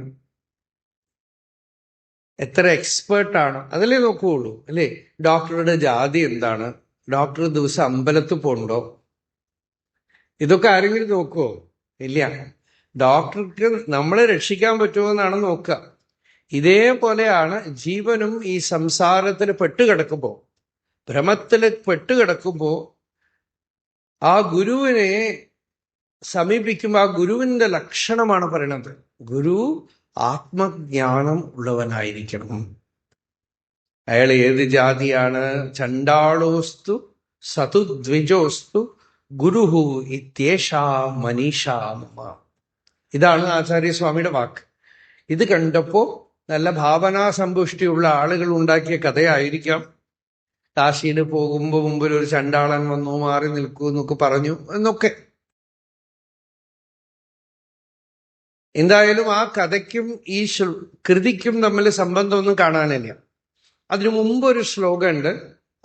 എത്ര എക്സ്പേർട്ടാണ്, അതല്ലേ നോക്കുകയുള്ളൂ അല്ലേ? ഡോക്ടറുടെ ജാതി എന്താണ്, ഡോക്ടർ ദിവസം അമ്പലത്തിൽ പോകണ്ടോ, ഇതൊക്കെ ആരെങ്കിലും നോക്കുവോ? ഇല്ല. ഡോക്ടർക്ക് നമ്മളെ രക്ഷിക്കാൻ പറ്റുമോ എന്നാണ് നോക്കുക. ഇതേപോലെയാണ് ജീവനും ഈ സംസാരത്തിൽ പെട്ടുകിടക്കുമ്പോ, ഭ്രമത്തിൽ പെട്ടുകിടക്കുമ്പോ ആ ഗുരുവിനെ സമീപിക്കുമ്പോൾ ആ ഗുരുവിന്റെ ലക്ഷണമാണ് പറയണത്. ഗുരു ആത്മജ്ഞാനം ഉള്ളവനായിരിക്കണം. അയാൾ ഏത് ജാതിയാണ്? ചണ്ടാളോസ്തു സതുദ്വിജോസ്തു ഗുരുഹു ഇത്യേഷാ മനീഷാ മമ. ഇതാണ് ആചാര്യസ്വാമിയുടെ വാക്ക്. ഇത് കണ്ടപ്പോ നല്ല ഭാവനാസമ്പുഷ്ടിയുള്ള ആളുകൾ ഉണ്ടാക്കിയ കഥയായിരിക്കാം. കാശിയിൽ പോകുമ്പോ മുമ്പിൽ ഒരു ചണ്ടാളൻ വന്നു, മാറി നിൽക്കൂ എന്നൊക്കെ പറഞ്ഞു എന്നൊക്കെ. എന്തായാലും ആ കഥയ്ക്കും ഈ കൃതിക്കും തമ്മിൽ സംബന്ധമൊന്നും കാണാനില്ല. അതിനു മുമ്പ് ഒരു ശ്ലോകമുണ്ട്.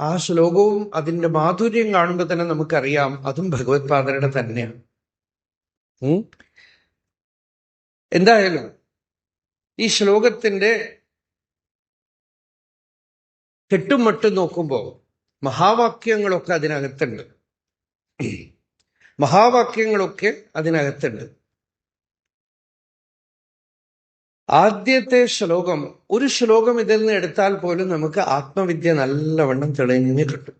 ആ ശ്ലോകവും അതിന്റെ മാധുര്യം കാണുമ്പോൾ തന്നെ നമുക്കറിയാം അതും ഭഗവത് പാദരുടെ തന്നെയാണ്. എന്തായാലും ഈ ശ്ലോകത്തിന്റെ കെട്ടും മട്ടും നോക്കുമ്പോൾ മഹാവാക്യങ്ങളൊക്കെ അതിനകത്തുണ്ട്. മഹാവാക്യങ്ങളൊക്കെ അതിനകത്തുണ്ട്. ആദ്യത്തെ ശ്ലോകം, ഒരു ശ്ലോകം ഇതിൽ നിന്ന് എടുത്താൽ പോലും നമുക്ക് ആത്മവിദ്യ നല്ലവണ്ണം തെളിഞ്ഞു കിട്ടും.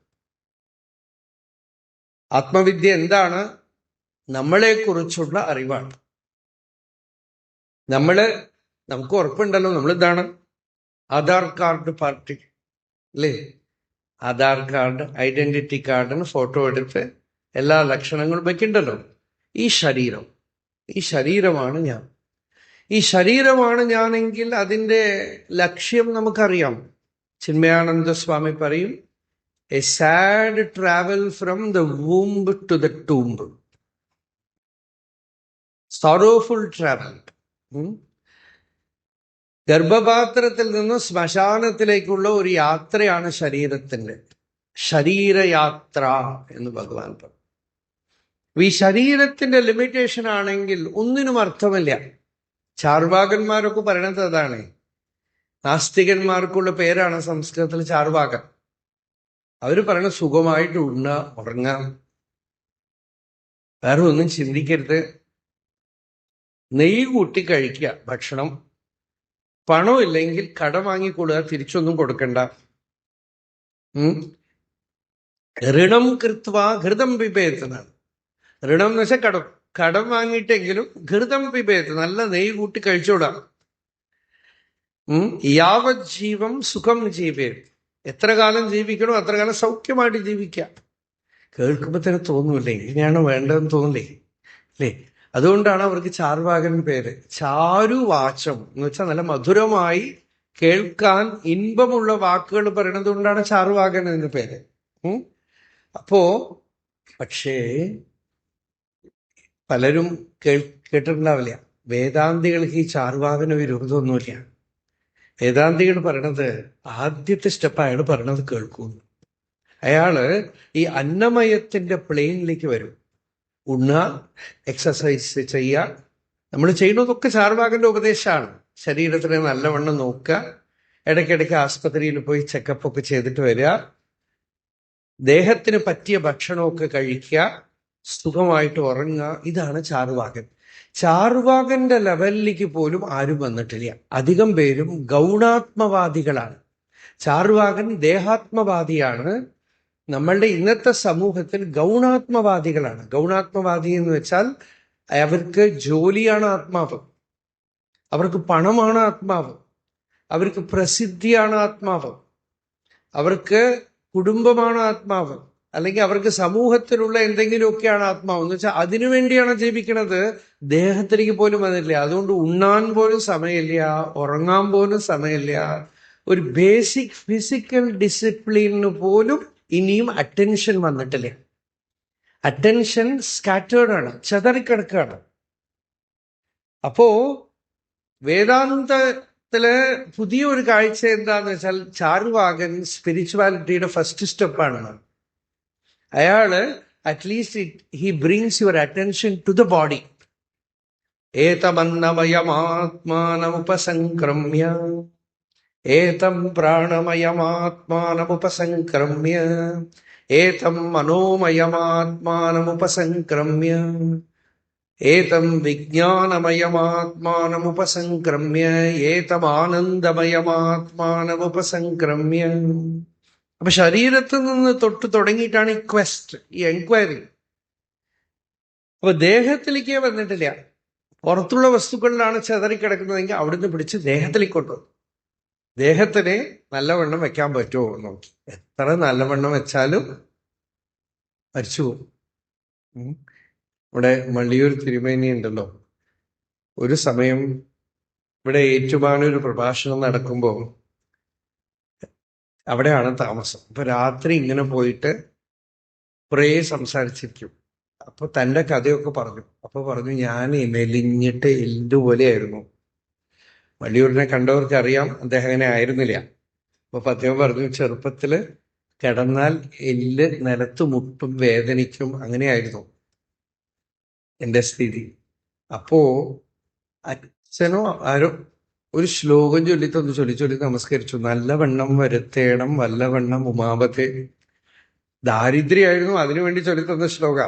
ആത്മവിദ്യ എന്താണ്? നമ്മളെക്കുറിച്ചുള്ള അറിവാണ്. നമുക്ക് ഉറപ്പുണ്ടല്ലോ നമ്മളിതാണ് ആധാർ കാർഡ് പാർട്ടി അല്ലേ? ആധാർ കാർഡ്, ഐഡന്റിറ്റി കാർഡിന് ഫോട്ടോ എടുത്ത് എല്ലാ ലക്ഷണങ്ങളും വെക്കണ്ടല്ലോ. ഈ ശരീരമാണ് ഞാൻ. ഈ ശരീരമാണ് ഞാനെങ്കിൽ അതിൻ്റെ ലക്ഷ്യം നമുക്കറിയാം. ചിന്മയാനന്ദ സ്വാമി പറയും, a sad travel from the womb to the tomb. Sorrowful travel. ഗർഭപാത്രത്തിൽ നിന്ന് ശ്മശാനത്തിലേക്കുള്ള ഒരു യാത്രയാണ് ശരീരയാത്ര എന്ന് ഭഗവാൻ പറഞ്ഞു. ഈ ശരീരത്തിന്റെ ലിമിറ്റേഷൻ ആണെങ്കിൽ ഒന്നിനും അർത്ഥമില്ല. ചാർവാകന്മാരൊക്കെ പറയണത് അതാണ്. നാസ്തികന്മാർക്കുള്ള പേരാണ് സംസ്കൃതത്തിൽ ചാർവാകൻ. അവര് പറയണ സുഖമായിട്ട് ഉറങ്ങാം, വേറെ ഒന്നും ചിന്തിക്കരുത്, നെയ്യ് കൂട്ടി കഴിക്കുക ഭക്ഷണം, പണമില്ലെങ്കിൽ കടം വാങ്ങിക്കൊള്ളുക, തിരിച്ചൊന്നും കൊടുക്കണ്ട, ഋണം കൃത്വ ഘൃതം പിബേത്തനാണ്. ഋണം എന്ന് വെച്ചാൽ കടം വാങ്ങിയിട്ടെങ്കിലും ഘൃതം പിബേത്ത്, നല്ല നെയ്യ് കൂട്ടി കഴിച്ചോടാം. യാവത് ജീവം സുഖം ജീവേത്, എത്ര കാലം ജീവിക്കണോ അത്ര കാലം സൗഖ്യമായിട്ട് ജീവിക്കാം. കേൾക്കുമ്പോ തന്നെ തോന്നൂല്ലേ ഇങ്ങനെയാണോ വേണ്ടതെന്ന് തോന്നില്ലേ അല്ലേ? അതുകൊണ്ടാണ് അവർക്ക് ചാർവാകൻ പേര്. ചാരുവാചം എന്ന് വെച്ചാൽ നല്ല മധുരമായി കേൾക്കാൻ ഇൻപമുള്ള വാക്കുകൾ പറയണത് കൊണ്ടാണ് ചാർവാകൻ എന്ന പേര്. അപ്പോ പക്ഷേ പലരും കേട്ടിട്ടുണ്ടാവില്ല, വേദാന്തികൾക്ക് ഈ ചാർവാകന് വിരോധമൊന്നുമില്ല. വേദാന്തികൾ പറയണത് ആദ്യത്തെ സ്റ്റെപ്പ് അയാൾ പറയണത് കേൾക്കുന്നു. അയാള് ഈ അന്നമയത്തിന്റെ പ്ലെയിനിലേക്ക് വരും. ഉണ്ണുക, എക്സസൈസ് ചെയ്യുക, നമ്മൾ ചെയ്യുന്നതൊക്കെ ചാർവാകന്റെ ഉപദേശമാണ്. ശരീരത്തിനെ നല്ലവണ്ണം നോക്കുക, ഇടയ്ക്കിടയ്ക്ക് ആസ്പത്രിയിൽ പോയി ചെക്കപ്പ് ഒക്കെ ചെയ്തിട്ട് വരിക, ദേഹത്തിന് പറ്റിയ ഭക്ഷണമൊക്കെ കഴിക്കുക, സുഖമായിട്ട് ഉറങ്ങുക. ഇതാണ് ചാർവാകൻ. ചാർവാകന്റെ ലെവലിലേക്ക് പോലും ആരും വന്നിട്ടില്ല. അധികം പേരും ഗൗണാത്മവാദികളാണ്. ചാർവാകൻ ദേഹാത്മവാദിയാണ്. നമ്മളുടെ ഇന്നത്തെ സമൂഹത്തിൽ ഗൗണാത്മവാദികളാണ്. ഗൗണാത്മവാദി എന്ന് വെച്ചാൽ അവർക്ക് ജോലിയാണ് ആത്മാവ്, അവർക്ക് പണമാണ് ആത്മാവ്, അവർക്ക് പ്രസിദ്ധിയാണ് ആത്മാവ്, അവർക്ക് കുടുംബമാണ് ആത്മാവ്, അല്ലെങ്കിൽ അവർക്ക് സമൂഹത്തിലുള്ള എന്തെങ്കിലുമൊക്കെയാണ് ആത്മാവ്. എന്ന് വെച്ചാൽ അതിനുവേണ്ടിയാണ് ജീവിക്കുന്നത്, ദേഹത്തിലേക്ക് പോലും വന്നില്ല. അതുകൊണ്ട് ഉണ്ണാൻ പോലും സമയമില്ല, ഉറങ്ങാൻ പോലും സമയമില്ല, ഒരു ബേസിക് ഫിസിക്കൽ ഡിസിപ്ലിന് പോലും ഇനിയും അറ്റൻഷൻ വന്നിട്ടില്ല. അറ്റൻഷൻ സ്കാറ്റേർഡ് ആണ്, ചിതറിക്കിടക്കാണ്. അപ്പോ വേദാന്തത്തില് പുതിയ ഒരു കാഴ്ച എന്താന്ന് വെച്ചാൽ, ചാരുവാകൻ സ്പിരിച്വാലിറ്റിയുടെ ഫസ്റ്റ് സ്റ്റെപ്പാണ്. അയാള് at least he brings your attention to the body. ഏതമന്നമയമാത്മാനമുപസംക്രമ്യ ഏതം പ്രാണമയമാത്മാനമുപസംക്രമ്യ ഏതം മനോമയമാത്മാനമുപസംക്രമ്യ ഏതം വിജ്ഞാനമയമാത്മാനമുപസംക്രമ്യ ഏതമാനന്ദമയമാത്മാനമുപസംക്രമ്യ. അപ്പൊ ശരീരത്തിൽ നിന്ന് തൊട്ട് തുടങ്ങിയിട്ടാണ് ഈ ക്വസ്റ്റ്, ഈ എൻക്വയറി. അപ്പൊ ദേഹത്തിലേക്ക് വന്നിട്ടില്ല. പുറത്തുള്ള വസ്തുക്കളിലാണ് ചെതറിക്കിടക്കുന്നതെങ്കിൽ അവിടുന്ന് പിടിച്ച് ദേഹത്തിലേക്ക് കൊണ്ടുവന്നു. ദേഹത്തിനെ നല്ലവണ്ണം വെക്കാൻ പറ്റുമോ നോക്കി. എത്ര നല്ലവണ്ണം വെച്ചാലും മരിച്ചു പോകും. ഇവിടെ മള്ളിയൂർ തിരുമേനി ഉണ്ടല്ലോ, ഒരു സമയം ഇവിടെ ഏറ്റുമാനൂർ പ്രഭാഷണം നടക്കുമ്പോൾ അവിടെയാണ് താമസം. അപ്പൊ രാത്രി ഇങ്ങനെ പോയിട്ട് കുറേ സംസാരിച്ചിരിക്കും. അപ്പൊ തൻ്റെ കഥയൊക്കെ പറഞ്ഞു. അപ്പൊ പറഞ്ഞു, ഞാൻ മെലിഞ്ഞിട്ട് എല്ലുപോലെയായിരുന്നു. മള്ളിയൂരിനെ കണ്ടവർക്ക് അറിയാം അദ്ദേഹം അങ്ങനെ ആയിരുന്നില്ല. അപ്പൊ അദ്ദേഹം പറഞ്ഞു, ചെറുപ്പത്തില് കിടന്നാൽ എല്ല് നിലത്ത് മുട്ടും, വേദനിക്കും, അങ്ങനെയായിരുന്നു എൻ്റെ സ്ഥിതി. അപ്പോ അച്ഛനോ ആരോ ഒരു ശ്ലോകം ചൊല്ലി നമസ്കരിച്ചു. നല്ലവണ്ണം വരുത്തേണം വല്ലവണ്ണം ഉമാപത്തെ. ദാരിദ്ര്യായിരുന്നു, അതിനുവേണ്ടി ചൊല്ലിത്തന്ന ശ്ലോക.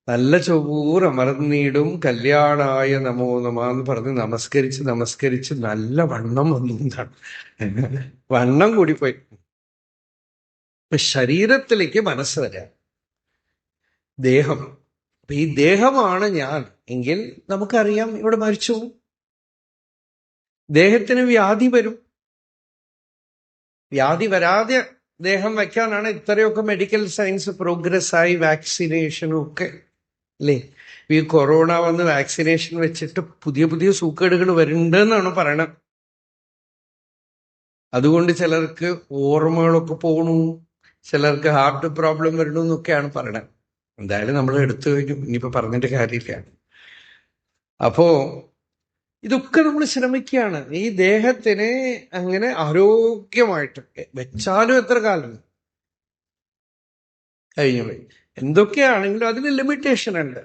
നല്ല ചൊവ്വൂർ അമർന്നീടും കല്യാണായ നമോ നമ എന്ന് പറഞ്ഞ് നമസ്കരിച്ച് നല്ല വണ്ണം വന്നു എന്നാണ്. വണ്ണം കൂടിപ്പോയി. ശരീരത്തിലേക്ക് മനസ്സ് വരാം, ദേഹം. അപ്പൊ ഈ ദേഹമാണ് ഞാൻ എങ്കിൽ നമുക്കറിയാം ഇവിടെ മരിച്ചു. ദേഹത്തിന് വ്യാധി വരും. വ്യാധി വരാതെ ദേഹം വയ്ക്കാനാണ് ഇത്രയൊക്കെ മെഡിക്കൽ സയൻസ് പ്രോഗ്രസ് ആയി, വാക്സിനേഷനും ഒക്കെ അല്ലേ. ഈ കൊറോണ വന്ന് വാക്സിനേഷൻ വെച്ചിട്ട് പുതിയ പുതിയ സൂക്കേടുകൾ വരുന്നുണ്ടെന്നാണ് പറയണത്. അതുകൊണ്ട് ചിലർക്ക് ഓർമ്മകളൊക്കെ പോണു, ചിലർക്ക് ഹാർട്ട് പ്രോബ്ലം വരണു എന്നൊക്കെയാണ് പറയണത്. എന്തായാലും നമ്മൾ എടുത്തു കഴിഞ്ഞു, ഇനിയിപ്പോ പറഞ്ഞിട്ട് കാര്യമില്ല. അപ്പോ ഇതൊക്കെ നമ്മൾ ശ്രമിക്കുകയാണ് ഈ ദേഹത്തിനെ അങ്ങനെ ആരോഗ്യമായിട്ട് വെച്ചാലും എത്ര കാലം കഴിഞ്ഞു പോയി. എന്തൊക്കെയാണെങ്കിലും അതിന് ലിമിറ്റേഷൻ ഉണ്ട്.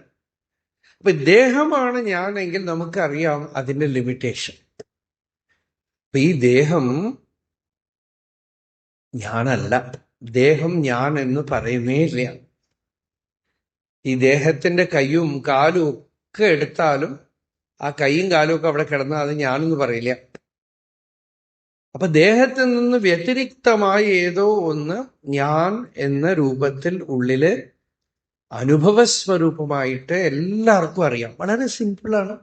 അപ്പൊ ദേഹമാണ് ഞാനെങ്കിൽ നമുക്കറിയാം അതിന്റെ ലിമിറ്റേഷൻ. അപ്പൊ ഈ ദേഹം ഞാനല്ല, ദേഹം ഞാൻ എന്ന് പറയുന്നേ ഇല്ല. ഈ ദേഹത്തിന്റെ കൈയും കാലും ഒക്കെ എടുത്താലും ആ കൈയും കാലും ഒക്കെ അവിടെ കിടന്നാൽ അത് ഞാനെന്ന് പറയില്ല. അപ്പൊ ദേഹത്തിൽ നിന്ന് വ്യതിരിക്തമായി ഏതോ ഒന്ന് ഞാൻ എന്ന രൂപത്തിൽ ഉള്ളില് അനുഭവസ്വരൂപമായിട്ട് എല്ലാവർക്കും അറിയാം. വളരെ സിമ്പിളാണ്,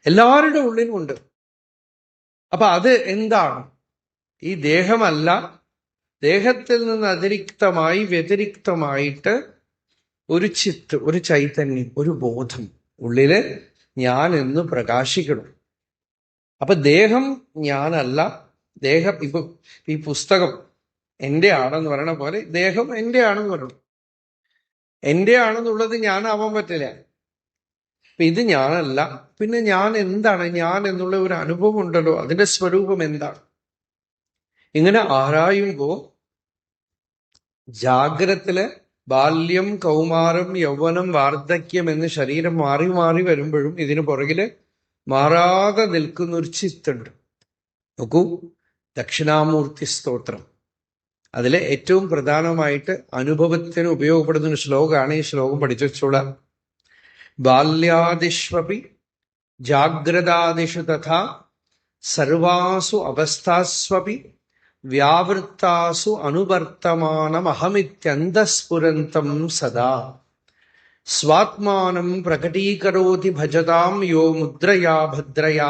എല്ലാവരുടെ ഉള്ളിലും ഉണ്ട്. അപ്പൊ അത് എന്താണ്? ഈ ദേഹമല്ല, ദേഹത്തിൽ നിന്ന് അതിരിക്തമായി വ്യതിരിക്തമായിട്ട് ഒരു ചിത്ത്, ഒരു ചൈതന്യം, ഒരു ബോധം ഉള്ളില് ഞാൻ എന്ന് പ്രകാശിക്കണം. അപ്പൊ ദേഹം ഞാനല്ല. ദേഹം ഇപ്പൊ ഈ പുസ്തകം എൻ്റെ ആണെന്ന് പറയണ പോലെ ദേഹം എൻ്റെ ആണെന്ന് പറയണം. എൻ്റെ ആണെന്നുള്ളത് ഞാനാവാൻ പറ്റില്ല. അപ്പൊ ഇത് ഞാനല്ല. പിന്നെ ഞാൻ എന്താണ്? ഞാൻ എന്നുള്ള ഒരു അനുഭവം ഉണ്ടല്ലോ, അതിന്റെ സ്വരൂപം എന്താണ്? ഇങ്ങനെ ആരായുമ്പോ ജാഗ്രത്തില് ബാല്യം, കൗമാരം, യൗവനം, വാർദ്ധക്യം എന്ന് ശരീരം മാറി മാറി വരുമ്പോഴും ഇതിന് പുറകില് മാറാതെ നിൽക്കുന്ന ഒരു ചിത്തുണ്ട്. നോക്കൂ, ദക്ഷിണാമൂർത്തി സ്തോത്രം, അതിലെ ഏറ്റവും പ്രധാനമായിട്ട് അനുഭവത്തിന് ഉപയോഗപ്പെടുന്ന ഒരു ശ്ലോകമാണ്. ഈ ശ്ലോകം പഠിച്ചു വെച്ചോളാം. ബാല്യാദിഷ്വപി ജാഗ്രതാദിഷു തഥാ സർവാസു അവസ്ഥാസ്വപി വ്യാവൃത്താസു അനുവർത്തമാനമഹമിത്യന്തസ്ഫുരന്തം സദാ സ്വാത്മാനം പ്രകടീകരോതി ഭജതാം യോ മുദ്രയാ ഭദ്രയാ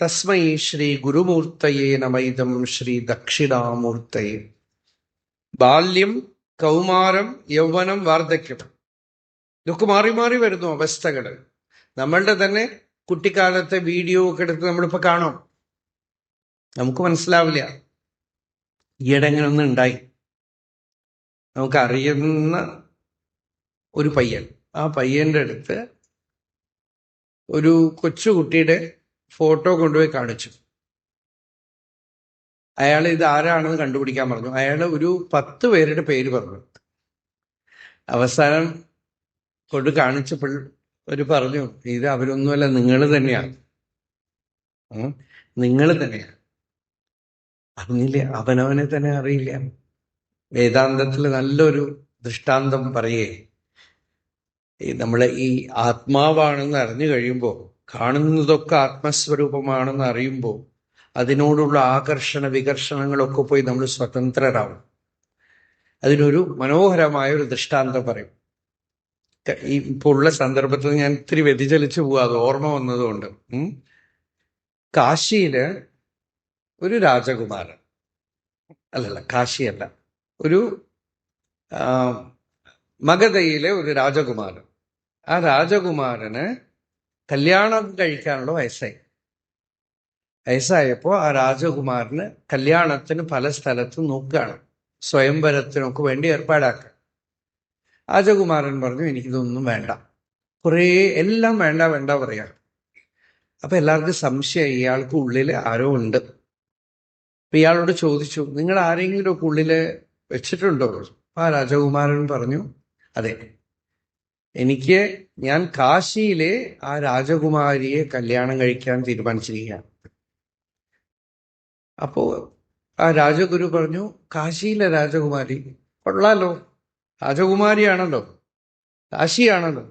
തസ്മൈ ശ്രീ ഗുരുമൂർത്തയേ നമൈദം ശ്രീ ദക്ഷിണാമൂർത്തയേ. ബാല്യം, കൗമാരം, യൗവനം, വാർദ്ധക്യം, ഇതൊക്കെ മാറി മാറി വരുന്നു അവസ്ഥകൾ. നമ്മളുടെ തന്നെ കുട്ടിക്കാലത്തെ വീഡിയോ ഒക്കെ എടുത്ത് നമ്മളിപ്പോ കാണാം. നമുക്ക് മനസ്സിലാവില്ല. ഈയിടെ ഇങ്ങനെ ഒന്നും ഉണ്ടായി. നമുക്കറിയുന്ന ഒരു പയ്യൻ, ആ പയ്യന്റെ അടുത്ത് ഒരു കൊച്ചുകുട്ടിയുടെ ഫോട്ടോ കൊണ്ടുപോയി കാണിച്ചു. അയാൾ ഇത് ആരാണെന്ന് കണ്ടുപിടിക്കാൻ പറഞ്ഞു. അയാൾ ഒരു 10 പേരുടെ പേര് പറഞ്ഞു. അവസാനം കൊണ്ട് കാണിച്ചപ്പോൾ ഒരു പറഞ്ഞു, ഇത് അവരൊന്നുമല്ല, നിങ്ങൾ തന്നെയാണ്, നിങ്ങൾ തന്നെയാണ്. അറിഞ്ഞില്ല, അവനവനെ തന്നെ അറിയില്ല. വേദാന്തത്തിൽ നല്ലൊരു ദൃഷ്ടാന്തം പറയേ, നമ്മളെ ഈ ആത്മാവാണെന്ന് അറിഞ്ഞു കഴിയുമ്പോൾ, കാണുന്നതൊക്കെ ആത്മസ്വരൂപമാണെന്ന് അറിയുമ്പോൾ അതിനോടുള്ള ആകർഷണ വികർഷണങ്ങളൊക്കെ പോയി നമ്മൾ സ്വതന്ത്രരാകും. അതിനൊരു മനോഹരമായ ഒരു ദൃഷ്ടാന്തം പറയും. ഈ ഇപ്പോൾ ഉള്ള സന്ദർഭത്തിൽ ഞാൻ ഇത്തിരി വ്യതിചലിച്ചു പോവാ, അത് ഓർമ്മ വന്നതുകൊണ്ട്. കാശിയില് ഒരു രാജകുമാരൻ, അല്ലല്ല കാശിയല്ല, ഒരു മഗധയിലെ ഒരു രാജകുമാരൻ. ആ രാജകുമാരന് കല്യാണം കഴിക്കാനുള്ള വയസ്സായപ്പോ ആ രാജകുമാരന് കല്യാണത്തിന് പല സ്ഥലത്തും നോക്കുകയാണ്, സ്വയംവരത്തിനൊക്കെ വേണ്ടി ഏർപ്പാടാക്കുക. രാജകുമാരൻ പറഞ്ഞു, എനിക്കിതൊന്നും വേണ്ട, എല്ലാം വേണ്ട വേണ്ട പറയാം. അപ്പൊ എല്ലാവർക്കും സംശയം, ഇയാൾക്ക് ഉള്ളിൽ ആരോ ഉണ്ട്. അപ്പൊ ഇയാളോട് ചോദിച്ചു, നിങ്ങൾ ആരെങ്കിലും ഒക്കെ ഉള്ളില് വെച്ചിട്ടുണ്ടോ? അപ്പൊ ആ രാജകുമാരൻ പറഞ്ഞു, അതെ, ഞാൻ കാശിയിലെ ആ രാജകുമാരിയെ കല്യാണം കഴിക്കാൻ തീരുമാനിച്ചിരിക്കുകയാണ്. അപ്പോ ആ രാജഗുരു പറഞ്ഞു, കാശിയിലെ രാജകുമാരി കൊള്ളാലോ, രാജകുമാരിയാണല്ലോ, കാശിയാണല്ലോ,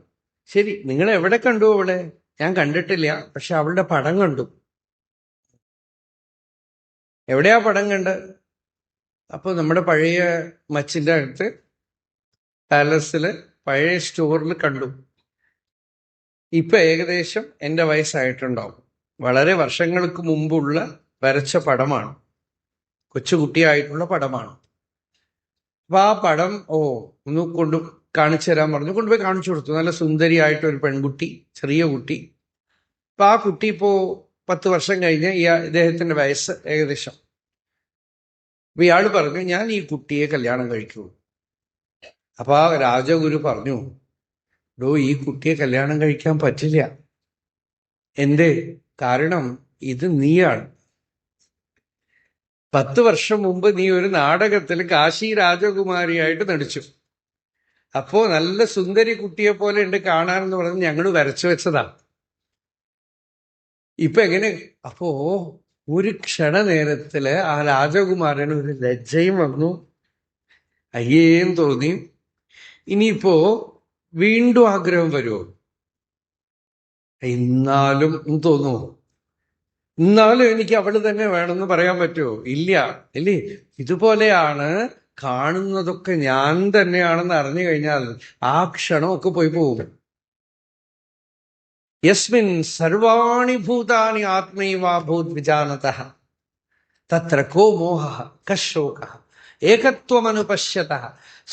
ശരി, നിങ്ങൾ എവിടെ കണ്ടു അവളെ? ഞാൻ കണ്ടിട്ടില്ല, പക്ഷെ അവളുടെ പടം കണ്ടു. എവിടെയാ പടം കണ്ട്? അപ്പൊ നമ്മുടെ പഴയ മച്ചിന്റെ അടുത്ത് പാലസില് പഴയ സ്റ്റോറിൽ കണ്ടു. ഇപ്പൊ ഏകദേശം എൻ്റെ വയസ്സായിട്ടുണ്ടാവും. വളരെ വർഷങ്ങൾക്ക് മുമ്പുള്ള വരച്ച പടമാണ്, കൊച്ചുകുട്ടിയായിട്ടുള്ള പടമാണ്. അപ്പൊ ആ പടം ഒന്ന് കാണിച്ചു തരാൻ പറഞ്ഞു. കൊണ്ടുപോയി കാണിച്ചു കൊടുത്തു. നല്ല സുന്ദരിയായിട്ടൊരു പെൺകുട്ടി, ചെറിയ കുട്ടി. അപ്പൊ ആ കുട്ടി ഇപ്പോ 10 വർഷം കഴിഞ്ഞ് ഇദ്ദേഹത്തിന്റെ വയസ്സ് ഏകദേശം. അപ്പൊ ഇയാള് പറഞ്ഞു, ഞാൻ ഈ കുട്ടിയെ കല്യാണം കഴിക്കൂ. അപ്പൊ ആ രാജഗുരു പറഞ്ഞു, ഈ കുട്ടിയെ കല്യാണം കഴിക്കാൻ പറ്റില്ല. എന്തേ? കാരണം ഇത് നീയാണ്. 10 വർഷം മുമ്പ് നീ ഒരു നാടകത്തിൽ കാശി രാജകുമാരിയായിട്ട് നടിച്ചു. അപ്പോ നല്ല സുന്ദരി കുട്ടിയെ പോലെ ഉണ്ട് കാണാനെന്ന് പറഞ്ഞ് ഞങ്ങൾ വരച്ചു വെച്ചതാ. ഇപ്പൊ എങ്ങനെ? അപ്പോ ഒരു ക്ഷണനേരത്തില് ആ രാജകുമാരന് ഒരു ലജ്ജയും വന്നു, അയ്യേം തോന്നി. ഇനിയിപ്പോ വീണ്ടും ആഗ്രഹം വരുമോ? എന്നാലും തോന്നുമോ? എന്നാലും എനിക്ക് അവള് തന്നെ വേണമെന്ന് പറയാൻ പറ്റുമോ? ഇല്ല, അല്ലേ? ഇതുപോലെയാണ്, കാണുന്നതൊക്കെ ഞാൻ തന്നെയാണെന്ന് അറിഞ്ഞു കഴിഞ്ഞാൽ ആ ക്ഷണമൊക്കെ പോയി പോകും. യസ്മിൻ സർവാണി ഭൂതാനി ആത്മൈവാഭൂത് വിജാനതഃ തത്ര കോ മോഹഃ കശോകഃ ഏകത്വമനുപശ്യതഃ.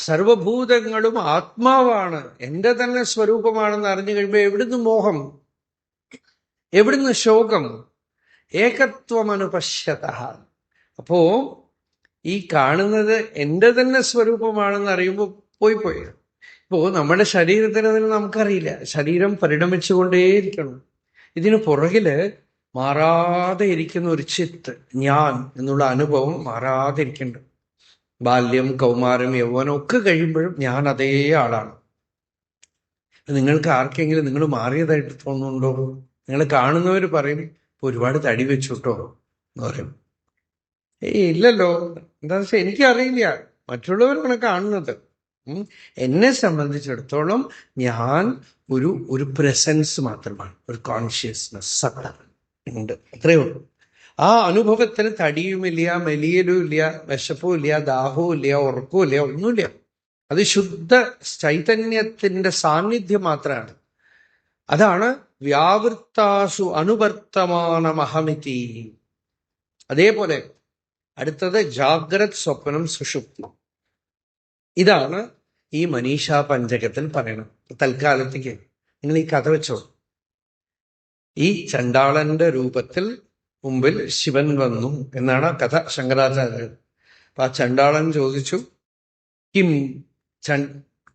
സർവഭൂതങ്ങളും ആത്മാവാണ്, എന്റെ തന്നെ സ്വരൂപമാണെന്ന് അറിഞ്ഞു കഴിയുമ്പോൾ എവിടുന്ന് മോഹം, എവിടുന്ന് ശോകം? ഏകത്വമനുപശ്യതഃ. അപ്പോ ഈ കാണുന്നത് എന്റെ തന്നെ സ്വരൂപമാണെന്ന് അറിയുമ്പോൾ പോയി. ഇപ്പോ നമ്മുടെ ശരീരത്തിന് അതിന് നമുക്കറിയില്ല. ശരീരം പരിണമിച്ചുകൊണ്ടേയിരിക്കണം. ഇതിന് പുറകില് മാറാതെ ഇരിക്കുന്ന ഒരു ചിത്ത്, ഞാൻ എന്നുള്ള അനുഭവം മാറാതെ ഇരിക്കുന്നുണ്ട്. ബാല്യം, കൗമാരം, യൗവനം ഒക്കെ കഴിയുമ്പോഴും ഞാൻ അതേ ആളാണ്. നിങ്ങൾക്ക് ആർക്കെങ്കിലും നിങ്ങൾ മാറിയതായിട്ട് തോന്നുന്നുണ്ടോ? നിങ്ങൾ കാണുന്നവർ പറയും, ഒരുപാട് തടി വെച്ചുട്ടോ എന്ന് പറയും. ഇല്ലല്ലോ. എന്താ വെച്ചാൽ എനിക്കറിയില്ല, മറ്റുള്ളവരാണ് കാണുന്നത്. എന്നെ സംബന്ധിച്ചിടത്തോളം ഞാൻ ഒരു പ്രസൻസ് മാത്രമാണ്, ഒരു കോൺഷ്യസ്നസ്, സത്ത ഉണ്ട്, അത്രയേ ഉള്ളൂ. ആ അനുഭവത്തിന് തടിയുമില്ല, മെലിയലും ഇല്ല, വിശപ്പും ഇല്ല, ദാഹവും ഇല്ല, ഉറക്കവും ഇല്ല, ഒന്നുമില്ല. അത് ശുദ്ധ ചൈതന്യത്തിന്റെ സാന്നിധ്യം മാത്രമാണ്. അതാണ് വ്യാവൃത്താസു അനുവർത്തമാനമഹമിതി. അതേപോലെ അടുത്തത് ജാഗ്രത്, സ്വപ്നം, സുഷുപ്തി. ഇതാണ് ഈ മനീഷാ പഞ്ചകത്തിൽ പറയണം. തൽക്കാലത്തേക്ക് നിങ്ങൾ ഈ കഥ വെച്ചോ. ഈ ചണ്ടാളന്റെ രൂപത്തിൽ മുമ്പിൽ ശിവൻ വന്നു എന്നാണ് ആ കഥ ശങ്കരാചാര്യർ. അപ്പൊ ആ ചണ്ടാളൻ ചോദിച്ചു, കിം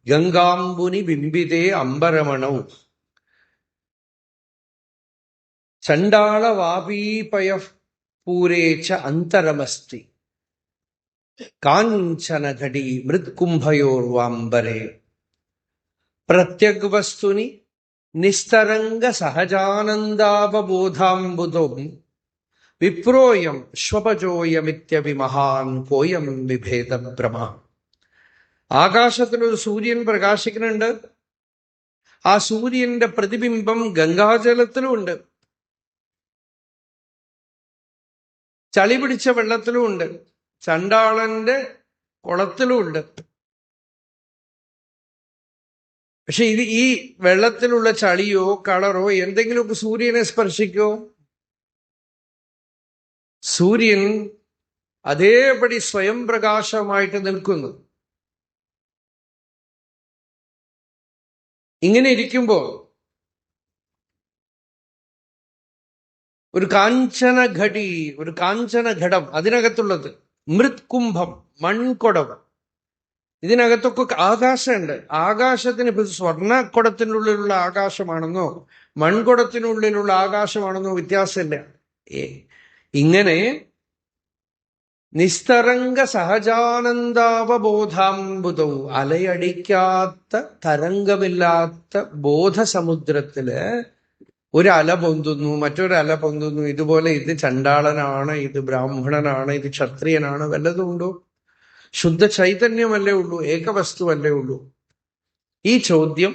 ഗംഗാംബുനി ബിംബിതേ അംബരമണൗ ചണ്ടാളവാപീപയ പൂരേച്ച അന്തരമസ്തി കാഞ്ചനഘടി മൃത്കുംഭയോർവാംബരേ പ്രത്യഗ്വസ്തുനി നിസ്തരംഗ സഹജാനന്ദാവബോധാംബുദം വിപ്രോയം ശ്വപജോയമിത്യവിമഹാൻ കോയം വിഭേദ ഭ്രമ. ആകാശത്തിലൊരു സൂര്യൻ പ്രകാശിക്കുന്നുണ്ട്. ആ സൂര്യന്റെ പ്രതിബിംബം ഗംഗാജലത്തിലും ഉണ്ട്, ചളി പിടിച്ച വെള്ളത്തിലും ഉണ്ട്, ചണ്ടാളന്റെ കുളത്തിലും ഉണ്ട്. പക്ഷെ ഈ വെള്ളത്തിലുള്ള ചളിയോ കളറോ എന്തെങ്കിലുമൊക്കെ സൂര്യനെ സ്പർശിക്കോ? സൂര്യൻ അതേപടി സ്വയം പ്രകാശമായിട്ട് നിൽക്കുന്നു. ഇങ്ങനെ ഇരിക്കുമ്പോ ഒരു കാഞ്ചനഘടി, ഒരു കാഞ്ചനഘടം, അതിനകത്തുള്ളത് മൃത്കുംഭം, മൺകുടം, ഇതിനകത്തൊക്കെ ആകാശമുണ്ട്. ആകാശത്തിന് ഇപ്പൊ സ്വർണ്ണക്കുടത്തിനുള്ളിലുള്ള ആകാശമാണെന്നോ മൺകുടത്തിനുള്ളിലുള്ള ആകാശമാണെന്നോ വ്യത്യാസമില്ല. ഇങ്ങനെ നിസ്തരംഗ സഹജാനന്ദാവബോധാംബുദൗ, അലയടിക്കാത്ത തരംഗമില്ലാത്ത ബോധസമുദ്രത്തില് ഒരു അല പൊന്തുന്നു, മറ്റൊരല പൊന്തുന്നു. ഇതുപോലെ ഇത് ചണ്ടാളനാണ്, ഇത് ബ്രാഹ്മണനാണ്, ഇത് ക്ഷത്രിയനാണ്, വല്ലതും ഉണ്ടോ? ശുദ്ധ ചൈതന്യമല്ലേ ഉള്ളൂ, ഏകവസ്തുവല്ലേ ഉള്ളൂ. ഈ ചോദ്യം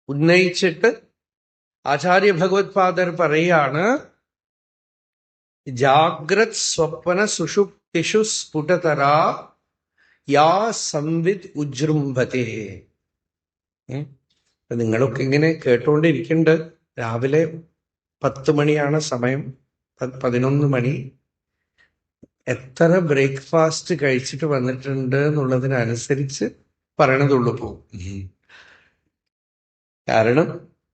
ഉന്നയിച്ചിട്ട് ആചാര്യ ഭഗവത്പാദർ പറയാണ്, ജാഗ്രത് സ്വപ്ന സുഷുപ്തിഷു സ്ഫുടതരാ യാ സംവിത് ഉജൃംഭതേ. നിങ്ങളൊക്കെ ഇങ്ങനെ കേട്ടുകൊണ്ടിരിക്കുന്നുണ്ട്. രാവിലെ 10 മണിയാണ് സമയം, 11 മണി. എത്ര ബ്രേക്ക്ഫാസ്റ്റ് കഴിച്ചിട്ട് വന്നിട്ടുണ്ട് എന്നുള്ളതിനനുസരിച്ച് പറയണതുള്ളൂ പോകും. കാരണം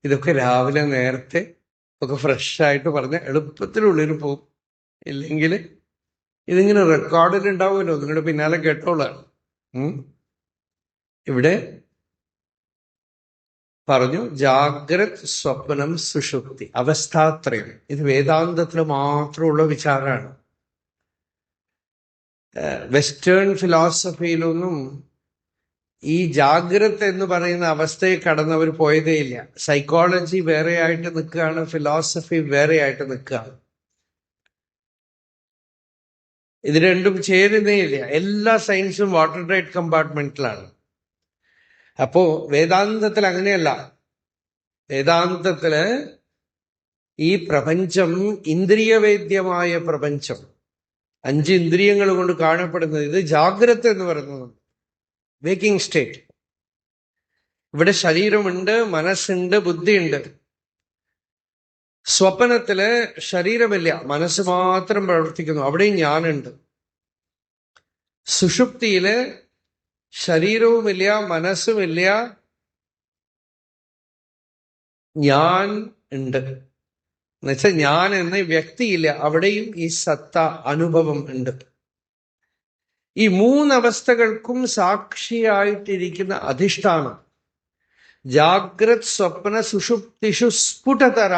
ഇതൊക്കെ രാവിലെ നേരത്തെ ഒക്കെ ഫ്രഷായിട്ട് പറഞ്ഞ എളുപ്പത്തിനുള്ളിൽ പോകും. ഇല്ലെങ്കിൽ ഇതിങ്ങനെ റെക്കോർഡിൽ ഉണ്ടാവുമല്ലോ, നിങ്ങളുടെ പിന്നാലെ കേട്ടോളാണ്. ഇവിടെ പറഞ്ഞു ജാഗ്രത് സ്വപ്നം സുഷുപ്തി അവസ്ഥാത്രയം. ഇത് വേദാന്തത്തിൽ മാത്രമുള്ള വിചാരമാണ്. വെസ്റ്റേൺ ഫിലോസഫിയിലൊന്നും ഈ ജാഗ്രത എന്ന് പറയുന്ന അവസ്ഥയെ കടന്നവർ പോയതേ ഇല്ല. സൈക്കോളജി വേറെ ആയിട്ട് നിൽക്കുകയാണ്, ഫിലോസഫി വേറെ ആയിട്ട് നിൽക്കുകയാണ്. ഇത് രണ്ടും ചേരുന്നേ ഇല്ല. എല്ലാ സയൻസും വാട്ടർ ടൈറ്റ് കമ്പാർട്ട്മെന്റിലാണ്. അപ്പോ വേദാന്തത്തിൽ അങ്ങനെയല്ല. വേദാന്തത്തില് ഈ പ്രപഞ്ചം ഇന്ദ്രിയവേദ്യമായ പ്രപഞ്ചം, 5 ഇന്ദ്രിയങ്ങൾ കൊണ്ട് കാണപ്പെടുന്നത്, ഇത് ജാഗ്രത എന്ന് പറയുന്നത് വേക്കിംഗ് സ്റ്റേറ്റ്. ഇവിടെ ശരീരമുണ്ട്, മനസ്സുണ്ട്, ബുദ്ധിയുണ്ട്. സ്വപ്നത്തില് ശരീരമില്ല, മനസ്സ് മാത്രം പ്രവർത്തിക്കുന്നു, അവിടെയും ഞാനുണ്ട്. സുഷുപ്തിയില് ശരീരവുമില്ല, മനസ്സുമില്ല, ഞാൻ ഉണ്ട്. എന്നുവെച്ചാൽ ഞാൻ എന്ന വ്യക്തിയില്ല, അവിടെയും ഈ സത്ത അനുഭവം ഉണ്ട്. ഈ 3 അവസ്ഥകൾക്കും സാക്ഷിയായിട്ടിരിക്കുന്ന അധിഷ്ഠാനം ജാഗ്രത് സ്വപ്ന സുഷുപ്തിഷു സ്ഫുടതര,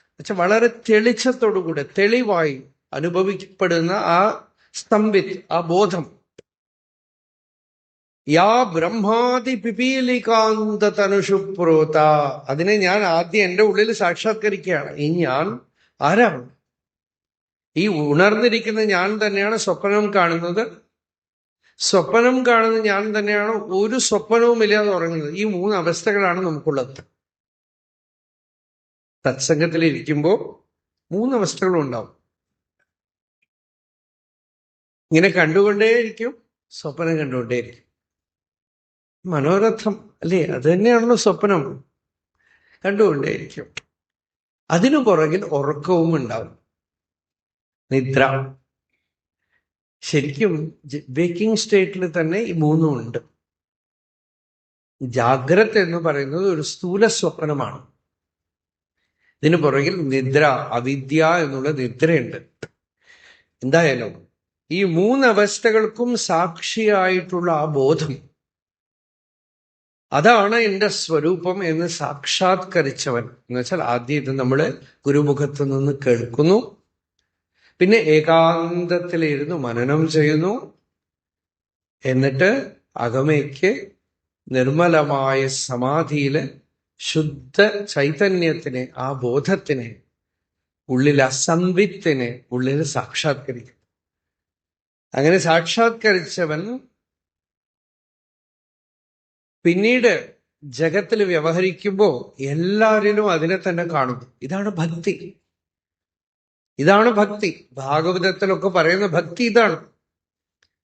എന്നുവെച്ചാൽ വളരെ തെളിച്ചത്തോടുകൂടെ തെളിവായി അനുഭവിക്കപ്പെടുന്ന ആ സ്തംഭിത്, ആ ബോധം. യാ ബ്രഹ്മാതി പിപീലികാന്ത തനുഷുപ്രോത, അതിനെ ഞാൻ ആദ്യം എൻ്റെ ഉള്ളിൽ സാക്ഷാത്കരിക്കുകയാണ്. ഈ ഞാൻ ആരാണ്? ഈ ഉണർന്നിരിക്കുന്ന ഞാൻ തന്നെയാണ് സ്വപ്നം കാണുന്നത്. സ്വപ്നം കാണുന്ന ഞാൻ തന്നെയാണ് ഒരു സ്വപ്നവും ഇല്ലാതെ ഉറങ്ങുന്നത്. ഈ 3 അവസ്ഥകളാണ് നമുക്കുള്ളത്. സത്സംഗത്തിലിരിക്കുമ്പോൾ 3 അവസ്ഥകളും ഉണ്ടാവും. ഇങ്ങനെ കണ്ടുകൊണ്ടേയിരിക്കും, സ്വപ്നം കണ്ടുകൊണ്ടേയിരിക്കും. മനോരഥം അല്ലേ? അത് തന്നെയാണല്ലോ സ്വപ്നം, കണ്ടുകൊണ്ടേയിരിക്കും. അതിനു പുറകിൽ ഉറക്കവും ഉണ്ടാവും, നിദ്ര. ശരിക്കും വേക്കിംഗ് സ്റ്റേറ്റിൽ തന്നെ ഈ 3 ഉണ്ട്. ജാഗ്രത എന്ന് പറയുന്നത് ഒരു സ്ഥൂല സ്വപ്നമാണ്. ഇതിന് പുറകിൽ നിദ്ര, അവിദ്യ എന്നുള്ള നിദ്രയുണ്ട്. എന്തായാലും ഈ മൂന്നവസ്ഥകൾക്കും സാക്ഷിയായിട്ടുള്ള ആ ബോധം, അതാണ് എന്റെ സ്വരൂപം എന്ന് സാക്ഷാത്കരിച്ചവൻ എന്ന് വെച്ചാൽ ആദ്യം ഇത് നമ്മള് ഗുരുമുഖത്ത് നിന്ന് കേൾക്കുന്നു, പിന്നെ ഏകാന്തത്തിലിരുന്ന് മനനം ചെയ്യുന്നു, എന്നിട്ട് അകമയ്ക്ക് നിർമ്മലമായ സമാധിയില് ശുദ്ധ ചൈതന്യത്തിനെ, ആ ബോധത്തിനെ, ഉള്ളിൽ അസംവിത്തിനെ ഉള്ളിൽ സാക്ഷാത്കരിക്കും. അങ്ങനെ സാക്ഷാത്കരിച്ചവൻ പിന്നീട് ജഗത്തിൽ വ്യവഹരിക്കുമ്പോ എല്ലാവരിലും അതിനെ തന്നെ കാണുന്നു. ഇതാണ് ഭക്തി. ഇതാണ് ഭക്തി. ഭാഗവതത്തിലൊക്കെ പറയുന്ന ഭക്തി ഇതാണ്.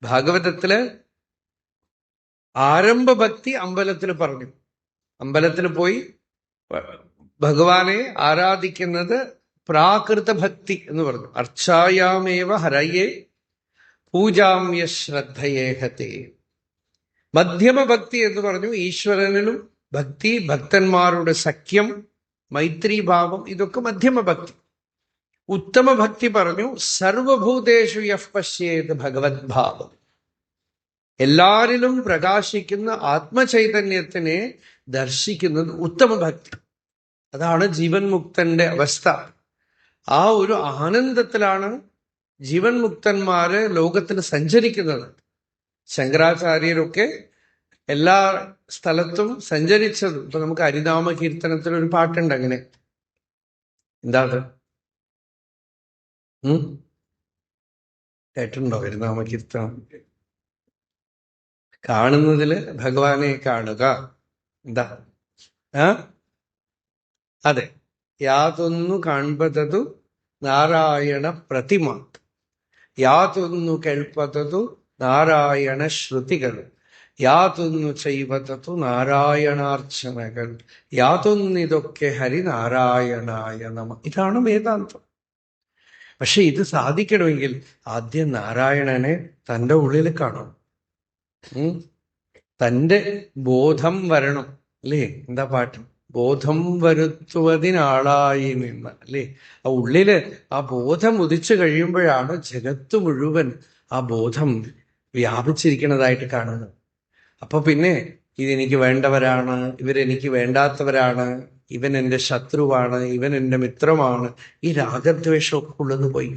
ഭാഗവതത്തില് ആരംഭ ഭക്തി അമ്പലത്തിൽ പറഞ്ഞു. അമ്പലത്തിൽ പോയി ഭഗവാനെ ആരാധിക്കുന്നത് പ്രാകൃത ഭക്തി എന്ന് പറഞ്ഞു. അർച്ചായാമേവ ഹരയേ പൂജാമ്യ ശ്രദ്ധയേഹത്തെ. മധ്യമ ഭക്തി എന്ന് പറഞ്ഞു. ഈശ്വരനിലും ഭക്തി, ഭക്തന്മാരുടെ സഖ്യം, മൈത്രീഭാവം, ഇതൊക്കെ മധ്യമ ഭക്തി. ഉത്തമ ഭക്തി പറഞ്ഞു സർവഭൂതേഷു യഃ പശ്യേത് ഭഗവത് ഭാവം. എല്ലാരിലും പ്രകാശിക്കുന്ന ആത്മചൈതന്യത്തിനെ ദർശിക്കുന്നത് ഉത്തമ ഭക്തി. അതാണ് ജീവൻ മുക്തന്റെ അവസ്ഥ. ആ ഒരു ആനന്ദത്തിലാണ് ജീവൻ മുക്തന്മാര് ലോകത്തിൽ സഞ്ചരിക്കുന്നത്. ശങ്കരാചാര്യരൊക്കെ എല്ലാ സ്ഥലത്തും സഞ്ചരിച്ചത്. ഇപ്പൊ നമുക്ക് ഹരിനാമ കീർത്തനത്തിൽ ഒരു പാട്ടുണ്ട് അങ്ങനെ. എന്താ അത്? കേട്ടിട്ടുണ്ടോ ഹരിനാമ കീർത്തനം? കാണുന്നതില് ഭഗവാനെ കാണുക. എന്താ? അതെ, യാതൊന്നു കാൺപതതു നാരായണ പ്രതിമ, യാതൊന്നു കേൾപ്പതതു നാരായണ ശ്രുതികൾ, യാതൊന്നു ചെയ്വതതു നാരായണാർച്ചനകൾ, യാതൊന്നിതൊക്കെ ഹരിനാരായണായ നമ. ഇതാണ് വേദാന്തം. പക്ഷെ ഇത് സാധിക്കണമെങ്കിൽ ആദ്യം നാരായണനെ തൻ്റെ ഉള്ളിൽ കാണണം. തൻ്റെ ബോധം വരണം. അല്ലേ? എന്താ പാട്ട്? ബോധം വരുത്തുവതിനാളായി നിന്ന്. അല്ലേ? ആ ഉള്ളില് ആ ബോധം ഉദിച്ചു കഴിയുമ്പോഴാണ് ജഗത്ത് മുഴുവൻ ആ ബോധം വ്യാപിച്ചിരിക്കുന്നതായിട്ട് കാണുന്നത്. അപ്പൊ പിന്നെ ഇതെനിക്ക് വേണ്ടവരാണ്, ഇവരെനിക്ക് വേണ്ടാത്തവരാണ്, ഇവൻ എൻ്റെ ശത്രുവാണ്, ഇവൻ എൻ്റെ മിത്രമാണ്, ഈ രാഗദ്വേഷമൊക്കെ ഉള്ളത് പോയി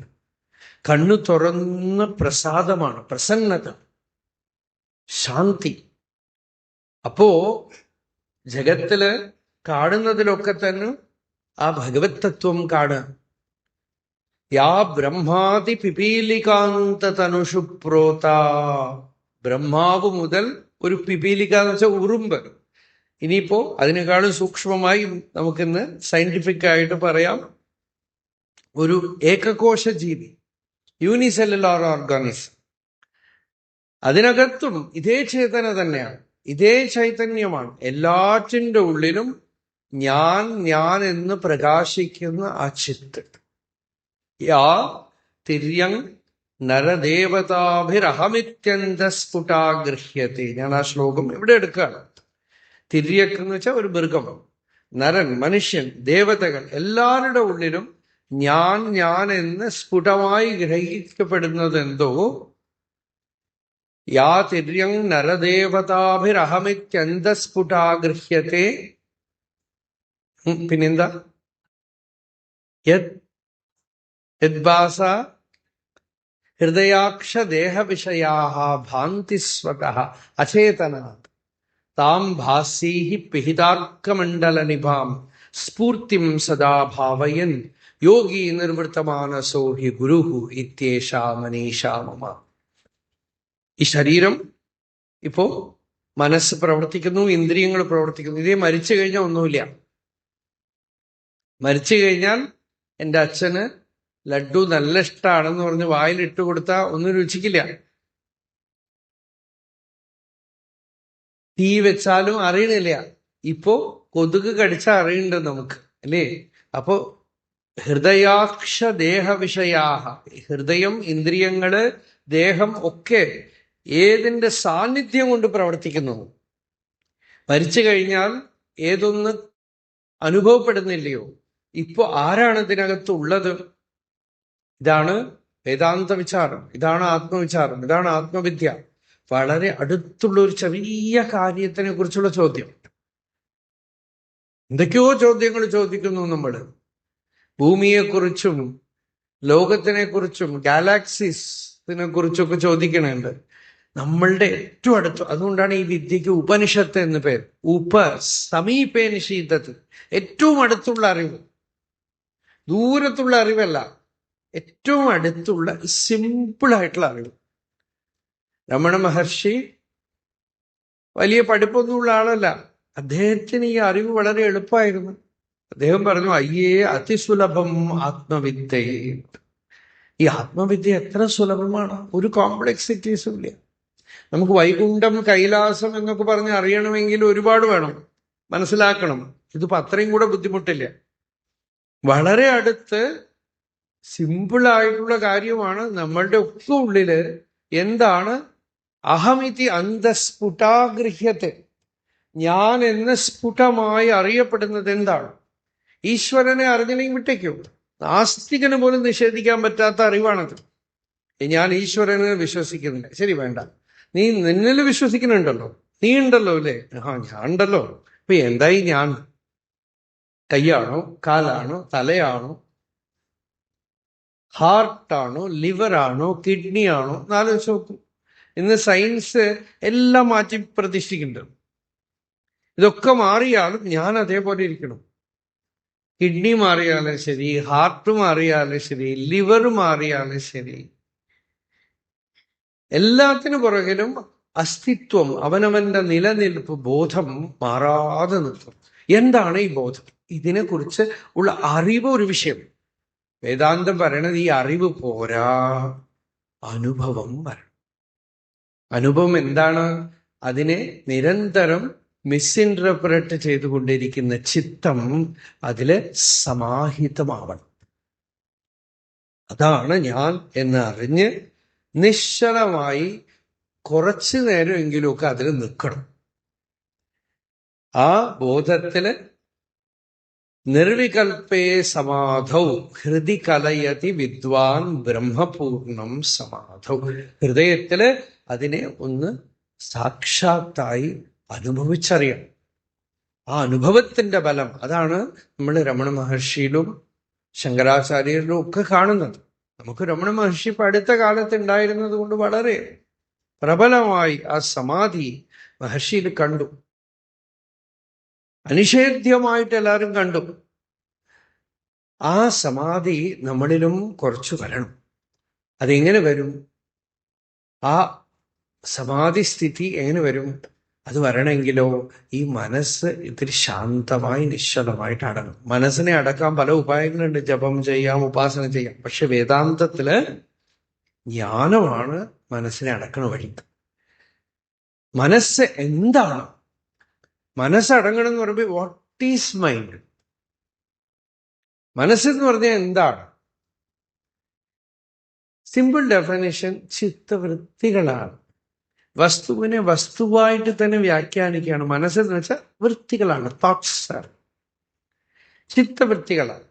കണ്ണു തുറന്ന പ്രസാദമാണ്, പ്രസന്നത, ശാന്തി. അപ്പോ ജഗത്തില് കാണുന്നതിലൊക്കെ തന്നെ ആ ഭഗവത് തത്വം കാണുക. യാ ബ്രഹ്മാതി പിപീലികാന്ത തനുഷു പ്രോത. ബ്രഹ്മാവ് മുതൽ ഒരു പിപീലിക എന്ന് വെച്ചാൽ ഉറുമ്പ്. ഇനിയിപ്പോ അതിനേക്കാളും സൂക്ഷ്മമായി നമുക്കിന്ന് സയന്റിഫിക് ആയിട്ട് പറയാം, ഒരു ഏകകോശ ജീവി, യൂണിസെല്ലുലാർ ഓർഗാനിസം. അതിനകത്തും ഇതേ ചേതന തന്നെയാണ്, ഇതേ ചൈതന്യമാണ്. എല്ലാറ്റിൻ്റെ ഉള്ളിലും ഞാൻ ഞാൻ എന്ന് പ്രകാശിക്കുന്ന ആ ചിത്ത്. യാ തിര്യങ് നരദേവതാഭിരഹമിത്യന്തസ്ഫുടാഗൃഹ്യത്തെ. ഞാൻ ആ ശ്ലോകം ഇവിടെ എടുക്കുകയാണ്. തിര്യക്ക് എന്ന് വെച്ചാൽ ഒരു മൃഗം, നരൻ, മനുഷ്യൻ, ദേവതകൾ, എല്ലാവരുടെ ഉള്ളിലും ഞാൻ ഞാൻ എന്ന് സ്ഫുടമായി ഗ്രഹിക്കപ്പെടുന്നത് എന്തോ. യാ തിര്യങ് നരദേവതാഭിരഹമിത്യന്തസ്ഫുടാഗൃഹ്യത്തെ. പിന്നെന്താ? യദ്ഭാസ ഹൃദയാക്ഷ ദേഹവിഷയാഃ ഭാന്തി സ്വതഃ അചേതനാത് താം ഭാസീഹി പിഹിതാർക്കമണ്ഡലനിഭാം സ്ഫൂർത്തിം സദാ ഭാവയൻ യോഗി നിർവൃത്തമാനസോ ഹി ഗുരുഹു ഇത്യേഷാ മനീഷാ മമ. ഈ ശരീരം ഇപ്പോ മനസ്സ് പ്രവർത്തിക്കുന്നു, ഇന്ദ്രിയങ്ങൾ പ്രവർത്തിക്കുന്നു. ഇതേ മരിച്ചു കഴിഞ്ഞാൽ ഒന്നുമില്ല. മരിച്ചു കഴിഞ്ഞാൽ എൻ്റെ അച്ഛന് ലഡ്ഡു നല്ല ഇഷ്ടമാണെന്ന് പറഞ്ഞ് വായിലിട്ട് കൊടുത്താൽ ഒന്നും രുചിക്കില്ല. തീ വെച്ചാലും അറിയണില്ല. ഇപ്പോ കൊതുക് കടിച്ചാൽ അറിയണ്ട് നമുക്ക്, അല്ലേ? അപ്പോ ഹൃദയാക്ഷ ദേഹവിഷയാഹ, ഹൃദയം, ഇന്ദ്രിയങ്ങള്, ദേഹം ഒക്കെ ഏതിന്റെ സാന്നിധ്യം കൊണ്ട് പ്രവർത്തിക്കുന്നു. മരിച്ചു കഴിഞ്ഞാൽ ഏതൊന്ന് അനുഭവപ്പെടുന്നില്ലയോ? ഇപ്പൊ ആരാണ് ഇതിനകത്തുള്ളത്? ഇതാണ് വേദാന്ത വിചാരം, ഇതാണ് ആത്മവിചാരം, ഇതാണ് ആത്മവിദ്യ. വളരെ അടുത്തുള്ള ഒരു ചെറിയ കാര്യത്തിനെ കുറിച്ചുള്ള ചോദ്യം. എന്തൊക്കെയോ ചോദ്യങ്ങൾ ചോദിക്കുന്നു നമ്മൾ. ഭൂമിയെക്കുറിച്ചും ലോകത്തിനെ കുറിച്ചും ഗാലാക്സീസിനെ കുറിച്ചൊക്കെ ചോദിക്കണുണ്ട്. നമ്മളുടെ ഏറ്റവും അടുത്ത്, അതുകൊണ്ടാണ് ഈ വിദ്യക്ക് ഉപനിഷത്ത് എന്ന് പേര്. സമീപേ നിഷീധത്ത്, ഏറ്റവും അടുത്തുള്ള അറിവ്, ദൂരത്തുള്ള അറിവല്ല, ഏറ്റവും അടുത്തുള്ള സിമ്പിളായിട്ടുള്ള അറിവ്. രമണ മഹർഷി വലിയ പഠിപ്പൊന്നുമുള്ള ആളല്ല. അദ്ദേഹത്തിന് ഈ അറിവ് വളരെ എളുപ്പമായിരുന്നു. അദ്ദേഹം പറഞ്ഞു, അയ്യേ അതിസുലഭം ആത്മവിദ്യ. ഈ ആത്മവിദ്യ എത്ര സുലഭമാണ്, ഒരു കോംപ്ലക്സിറ്റീസും ഇല്ല. നമുക്ക് വൈകുണ്ഠം, കൈലാസം എന്നൊക്കെ പറഞ്ഞ് അറിയണമെങ്കിൽ ഒരുപാട് വേണം, മനസ്സിലാക്കണം. ഇതിപ്പോ അത്രയും കൂടെ ബുദ്ധിമുട്ടില്ല. വളരെ അടുത്ത് സിമ്പിളായിട്ടുള്ള കാര്യമാണ്. നമ്മളുടെ ഒക്കെ ഉള്ളില് എന്താണ് അഹമിതി അന്തസ്ഫുടാഗൃഹ്യത്തെ, ഞാൻ എന്ന് സ്ഫുടമായി അറിയപ്പെടുന്നത് എന്താണ്? ഈശ്വരനെ അറിഞ്ഞില്ലെങ്കിൽ വിട്ടേക്കോ. നാസ്തികന് പോലും നിഷേധിക്കാൻ പറ്റാത്ത അറിവാണത്. ഞാൻ ഈശ്വരനെ വിശ്വസിക്കുന്നില്ല, ശരി, വേണ്ട. നീ നിന്നിൽ വിശ്വസിക്കുന്നുണ്ടല്ലോ, നീ ഉണ്ടല്ലോ അല്ലേ? ഞാൻ ഉണ്ടല്ലോ. അപ്പൊ എന്തായി ഞാൻ? കൈയാണോ, കാലാണോ, തലയാണോ, ഹാർട്ടാണോ, ലിവറാണോ, കിഡ്നി ആണോ? എന്നാലോചിച്ച് നോക്കൂ. ഇന്ന് സയൻസ് എല്ലാം മാറ്റി പ്രതിഷ്ഠിക്കുന്നുണ്ട്. ഇതൊക്കെ മാറിയാലും ഞാൻ അതേപോലെ ഇരിക്കണം. കിഡ്നി മാറിയാലും ശരി, ഹാർട്ട് മാറിയാലും ശരി, ലിവർ മാറിയാലും ശരി, എല്ലാത്തിനു പുറകിലും അസ്തിത്വം, അവനവന്റെ നിലനിൽപ്പ്, ബോധം മാറാതെ നിർത്തും. എന്താണ് ഈ ബോധം? ഇതിനെക്കുറിച്ച് ഉള്ള അറിവ് ഒരു വിഷയം. വേദാന്തം പറയണത് ഈ അറിവ് പോരാ, അനുഭവം വരണം. അനുഭവം എന്താണ്? അതിനെ നിരന്തരം മിസ്ഇൻറ്റർപ്രറ്റ് ചെയ്തുകൊണ്ടിരിക്കുന്ന ചിത്തം അതില് സമാഹിതമാവണം. അതാണ് ഞാൻ എന്ന് അറിഞ്ഞ് നിശ്ചലമായി കുറച്ചു നേരമെങ്കിലുമൊക്കെ അതിൽ നിൽക്കണം. ആ ബോധത്തില് നിർവികൽപ്പേ സമാധൗ ഹൃദി കലയതി വിദ്വാൻ ബ്രഹ്മപൂർണം സമാധൗ. ഹൃദയത്തില് അതിനെ ഒന്ന് സാക്ഷാത്തായി അനുഭവിച്ചറിയണം. ആ അനുഭവത്തിന്റെ ബലം, അതാണ് നമ്മൾ രമണ മഹർഷിയിലും ശങ്കരാചാര്യരിലും ഒക്കെ കാണുന്നത്. നമുക്ക് രമണ മഹർഷി ഇപ്പൊ അടുത്ത കാലത്ത് ഉണ്ടായിരുന്നത് കൊണ്ട് വളരെ പ്രബലമായി ആ സമാധി മഹർഷിയിൽ കണ്ടു. അനിഷേധ്യമായിട്ട് എല്ലാവരും കണ്ടു. ആ സമാധി നമ്മളിലും കുറച്ചു വരണം. അതെങ്ങനെ വരും? ആ സമാധി സ്ഥിതി എങ്ങനെ വരും? അത് വരണമെങ്കിലോ ഈ മനസ്സ് ഇത്തിരി ശാന്തമായി നിശ്ചലമായിട്ട് അടങ്ങും. മനസ്സിനെ അടക്കാൻ പല ഉപായങ്ങളുണ്ട്. ജപം ചെയ്യാം, ഉപാസന ചെയ്യാം. പക്ഷെ വേദാന്തത്തില് ജ്ഞാനമാണ് മനസ്സിനെ അടക്കണ വഴി. മനസ്സ് എന്താണ്? മനസ്സടങ്ങണം എന്ന് പറയുമ്പോൾ വാട്ട് ഈസ് മൈൻഡ്? മനസ്സെന്ന് പറഞ്ഞാൽ എന്താണ്? സിമ്പിൾ ഡെഫിനേഷൻ, ചിത്തവൃത്തികളാണ്. വസ്തുവിനെ വസ്തുവായിട്ട് തന്നെ വ്യാഖ്യാനിക്കുകയാണ്. മനസ്സെന്ന് വെച്ചാൽ വൃത്തികളാണ്, തോട്ട്സ് ആണ്, ചിത്തവൃത്തികളാണ്.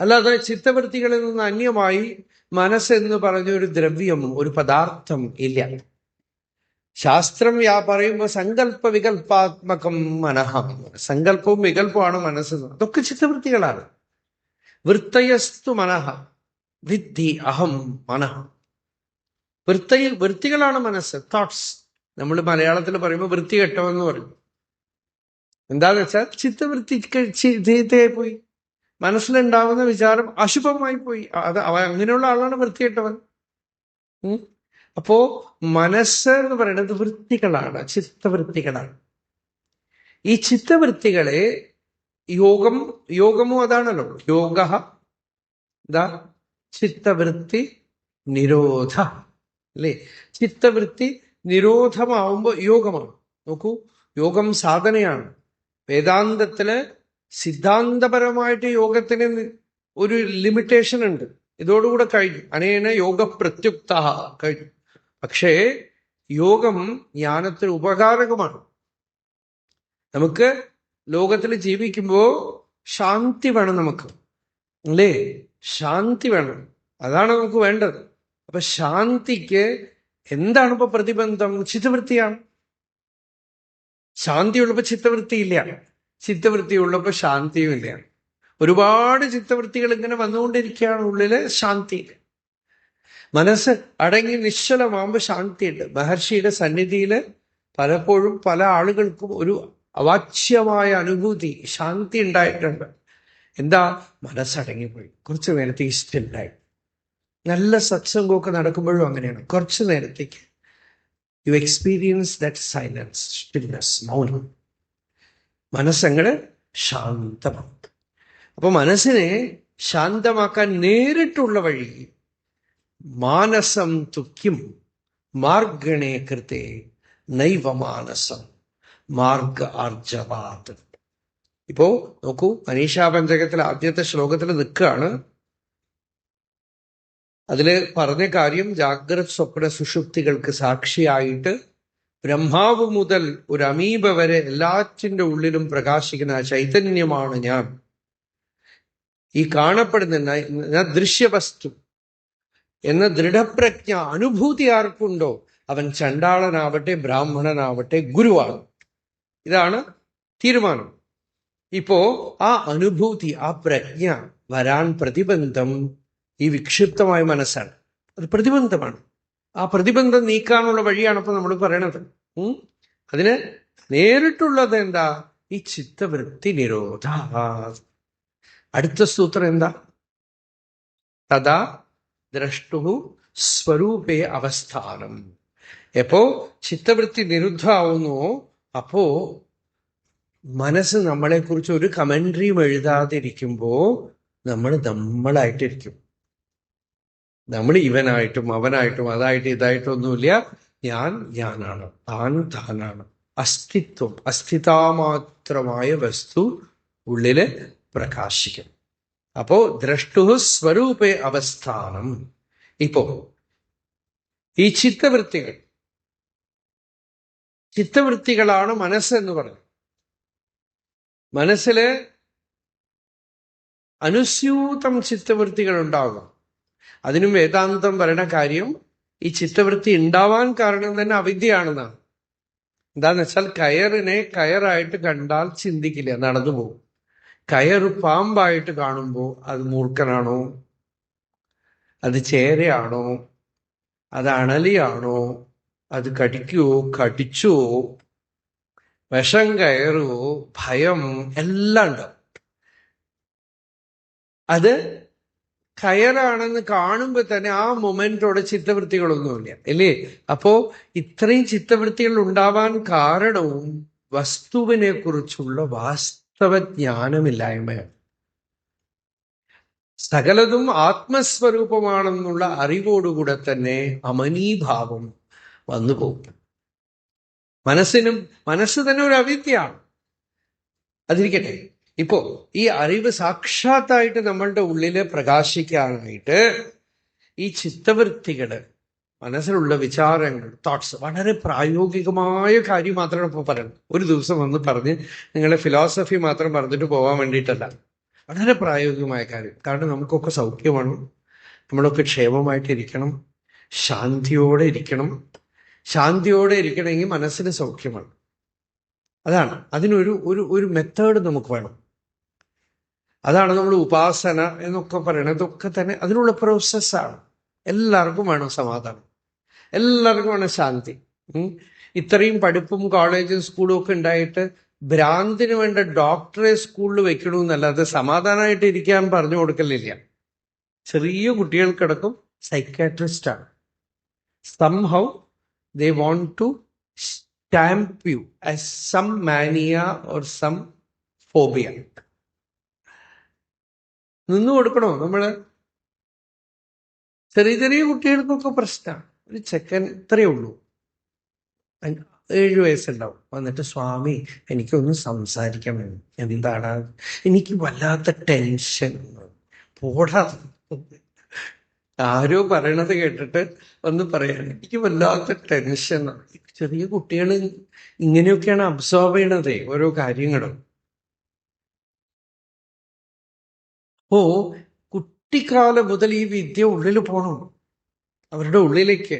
അല്ലാതെ ചിത്തവൃത്തികളിൽ നിന്ന് അന്യമായി മനസ്സെന്ന് പറഞ്ഞൊരു ദ്രവ്യം, ഒരു പദാർത്ഥം ഇല്ല. ശാസ്ത്രം പറയുമ്പോൾ സങ്കല്പ വികല്പാത്മകം മനഃ, സങ്കല്പവും വികല്പമാണ് മനസ്സ്. അതൊക്കെ ചിത്തവൃത്തികളാണ്. വൃത്തയസ്തു മനഃ വിദ്ധി അഹം മനഃ. വൃത്തികളാണ് മനസ്സ്, തോട്ട്സ്. നമ്മൾ മലയാളത്തിൽ പറയുമ്പോൾ വൃത്തികെട്ടവെന്ന് പറയും. എന്താന്ന് വെച്ചാൽ ചീത്തയായി പോയി, മനസ്സിലുണ്ടാവുന്ന വിചാരം അശുഭമായി പോയി. അങ്ങനെയുള്ള ആളാണ് വൃത്തികെട്ടവൻ. അപ്പോ മനസ്സ് എന്ന് പറയുന്നത് വൃത്തികളാണ്, ചിത്തവൃത്തികളാണ്. ഈ ചിത്തവൃത്തികളെ യോഗമോ അതാണല്ലോ. യോഗ ചിത്തവൃത്തി നിരോധ അല്ലേ? ചിത്തവൃത്തി നിരോധമാവുമ്പോൾ യോഗമാണ്. നോക്കൂ, യോഗം സാധനയാണ്. വേദാന്തത്തില് സിദ്ധാന്തപരമായിട്ട് യോഗത്തിന് ഒരു ലിമിറ്റേഷൻ ഉണ്ട്. ഇതോടുകൂടെ കഴിഞ്ഞു. അനേന യോഗ പ്രത്യുക്ത കഴിഞ്ഞു. പക്ഷേ യോഗം ജ്ഞാനത്തിന് ഉപകാരകമാണ്. നമുക്ക് ലോകത്തിൽ ജീവിക്കുമ്പോൾ ശാന്തി വേണം നമുക്ക്, അല്ലേ? ശാന്തി വേണം, അതാണ് നമുക്ക് വേണ്ടത്. അപ്പൊ ശാന്തിക്ക് എന്താണ് ഇപ്പൊ പ്രതിബന്ധം? ചിത്തവൃത്തിയാണ്. ശാന്തി ഉള്ളപ്പോ ചിത്തവൃത്തി ഇല്ല, ചിത്തവൃത്തി ഉള്ളപ്പോ ശാന്തിയും ഇല്ല. ഒരുപാട് ചിത്തവൃത്തികൾ ഇങ്ങനെ വന്നുകൊണ്ടിരിക്കുകയാണ് ഉള്ളില്, ശാന്തി. മനസ്സ് അടങ്ങി നിശ്ചലമാകുമ്പോൾ ശാന്തിയുണ്ട്. മഹർഷിയുടെ സന്നിധിയില് പലപ്പോഴും പല ആളുകൾക്കും ഒരു അവാച്യമായ അനുഭൂതി, ശാന്തി ഉണ്ടായിട്ടുണ്ട്. എന്താ? മനസ്സടങ്ങിപ്പോയി, കുറച്ചു നേരത്തേക്ക് സ്റ്റില്ലായി. നല്ല സത്സംഗമൊക്കെ നടക്കുമ്പോഴും അങ്ങനെയാണ്. കുറച്ചു നേരത്തേക്ക് U experience that silence, stillness, മൗനം. മനസ്സങ്ങനെ ശാന്തമാക്കും. അപ്പൊ മനസ്സിനെ ശാന്തമാക്കാൻ നേരിട്ടുള്ള വഴി മാനസം തുക്യം മാർഗണേ കൃതേ നൈവ മാനസം മാർഗ ആർജവാത്. ഇപ്പോ നോക്കൂ, മനീഷാപഞ്ചകത്തിലെ ആദ്യത്തെ ശ്ലോകത്തിൽ നിൽക്കുകയാണ്. അതില് പറഞ്ഞ കാര്യം, ജാഗ്രത് സ്വപ്ന സുഷുപ്തികൾക്ക് സാക്ഷിയായിട്ട് ബ്രഹ്മാവ് മുതൽ ഒരു അമീബ വരെ എല്ലാറ്റിൻ്റെ ഉള്ളിലും പ്രകാശിക്കുന്ന ചൈതന്യമാണ് ഞാൻ. ഈ കാണപ്പെടുന്ന ദൃശ്യവസ്തു എന്ന ദൃഢപ്രജ്ഞ അനുഭൂതി ആർക്കുണ്ടോ അവൻ ചണ്ടാളനാവട്ടെ ബ്രാഹ്മണനാവട്ടെ ഗുരുവാണ്. ഇതാണ് തീരുമാനം. ഇപ്പോ ആ അനുഭൂതി, ആ പ്രജ്ഞ വരാൻ പ്രതിബന്ധം ഈ വിക്ഷിപ്തമായ മനസ്സാണ്. അത് പ്രതിബന്ധമാണ്. ആ പ്രതിബന്ധം നീക്കാനുള്ള വഴിയാണ് ഇപ്പൊ നമ്മൾ പറയണത്. അതിന് നേരിട്ടുള്ളത് എന്താ? ഈ ചിത്തവൃത്തി നിരോധ. അടുത്ത സൂത്രം എന്താ? തഥാ ദ്രഷ്ടു സ്വരൂപേ അവസ്ഥാനം. എപ്പോ ചിത്തവൃത്തി നിരുദ്ധമാവുന്നു, അപ്പോ മനസ്സ് നമ്മളെക്കുറിച്ച് ഒരു കമന്ററിയും എഴുതാതിരിക്കുമ്പോ നമ്മളായിട്ടിരിക്കും. നമ്മൾ ഇവനായിട്ടും അവനായിട്ടും അതായിട്ട് ഇതായിട്ടൊന്നുമില്ല. ഞാനാണ്, താനാണ്. അസ്തിത്വം, അസ്ഥിതാമാത്രമായ വസ്തു ഉള്ളില് പ്രകാശിക്കും. അപ്പോ ദ്രഷ്ടു സ്വരൂപേ അവസ്ഥാനം. ഇപ്പോ ഈ ചിത്തവൃത്തികളാണ് മനസ്സെന്ന് പറയുന്നത്. മനസ്സില് അനുസ്യൂതം ചിത്തവൃത്തികൾ ഉണ്ടാകും. അതിനും വേദാന്തം പറയുന്ന കാര്യം, ഈ ചിത്തവൃത്തി ഉണ്ടാവാൻ കാരണം തന്നെ അവിദ്യയാണെന്നാണ്. എന്താന്ന് വെച്ചാൽ കയറിനെ കയറായിട്ട് കണ്ടാൽ ചിന്തിക്കില്ല, നടന്നു പോകും. കയറ് പാമ്പായിട്ട് കാണുമ്പോൾ അത് മൂർഖനാണോ, അത് ചേരയാണോ, അത് അണലിയാണോ, അത് കടിക്കുവോ, കടിച്ചുവോ, വിഷം കയറുവോ, ഭയം എല്ലാം ഉണ്ടാവും. അത് കയറാണെന്ന് കാണുമ്പോൾ തന്നെ ആ മൊമെന്റോടെ ചിത്തവൃത്തികളൊന്നുമില്ല, അല്ലേ? അപ്പോ ഇത്രയും ചിത്തവൃത്തികൾ ഉണ്ടാവാൻ കാരണവും വസ്തുവിനെ കുറിച്ചുള്ള വാസ്തവജ്ഞാനമില്ലായ്മയാണ്. സകലതും ആത്മസ്വരൂപമാണെന്നുള്ള അറിവോടുകൂടെ തന്നെ അമനീഭാവം വന്നു പോകും. മനസ്സ് തന്നെ ഒരു അവിദ്യയാണ്. അതിരിക്കട്ടെ, ഇപ്പോ ഈ അറിവ് സാക്ഷാത്തായിട്ട് നമ്മളുടെ ഉള്ളില് പ്രകാശിക്കാനായിട്ട് ഈ ചിത്തവൃത്തികള്, മനസ്സിലുള്ള വിചാരങ്ങൾ, തോട്ട്സ്, വളരെ പ്രായോഗികമായ കാര്യം മാത്രമാണ് ഇപ്പോൾ പറയുന്നത്. ഒരു ദിവസം വന്ന് പറഞ്ഞ് നിങ്ങളെ ഫിലോസഫി മാത്രം പറഞ്ഞിട്ട് പോകാൻ വേണ്ടിയിട്ടല്ല, വളരെ പ്രായോഗികമായ കാര്യം. കാരണം നമുക്കൊക്കെ സൗഖ്യമാണ്, നമ്മളൊക്കെ ക്ഷേമമായിട്ടിരിക്കണം, ശാന്തിയോടെ ഇരിക്കണം. ശാന്തിയോടെ ഇരിക്കണമെങ്കിൽ മനസ്സിന് സൗഖ്യമാണ്. അതാണ് അതിനൊരു ഒരു ഒരു മെത്തേഡ് നമുക്ക് വേണം. അതാണ് നമ്മൾ ഉപാസന എന്നൊക്കെ പറയണത്. ഇതൊക്കെ തന്നെ അതിനുള്ള പ്രോസസ്സാണ്. എല്ലാവർക്കും വേണം സമാധാനം, എല്ലാവർക്കും വേണം ശാന്തി. ഇത്രയും പഠിപ്പും കോളേജും സ്കൂളും ഒക്കെ ഉണ്ടായിട്ട് ഭ്രാന്തിന് വേണ്ട ഡോക്ടറെ സ്കൂളിൽ വെക്കണമെന്നല്ലാതെ സമാധാനമായിട്ട് ഇരിക്കാൻ പറഞ്ഞു കൊടുക്കലില്ല. ചെറിയ കുട്ടികൾക്കടക്കം സൈക്കാട്രിസ്റ്റാണ്. Somehow they want to stamp you as some mania or some phobia. നിന്നു കൊടുക്കണോ നമ്മള്? ചെറിയ ചെറിയ കുട്ടികൾക്കൊക്കെ പ്രശ്നമാണ്. ഒരു ചെക്കൻ ഇത്രയേ ഉള്ളൂ, 7 വയസ്സുണ്ടാവും, വന്നിട്ട് സ്വാമി എനിക്കൊന്ന് സംസാരിക്കണം. എന്താണ്? എനിക്ക് വല്ലാത്ത ടെൻഷൻ. പോടാ, ആരോ പറയണത് കേട്ടിട്ട് ഒന്ന് പറയാണ്, എനിക്ക് വല്ലാത്ത ടെൻഷൻ. ചെറിയ കുട്ടികൾ ഇങ്ങനെയൊക്കെയാണ് അബ്സോർവ് ചെയ്യണതേ ഓരോ കാര്യങ്ങളും. അപ്പോ കുട്ടിക്കാലം മുതൽ ഈ വിദ്യ ഉള്ളിൽ പോകണം, അവരുടെ ഉള്ളിലേക്ക്.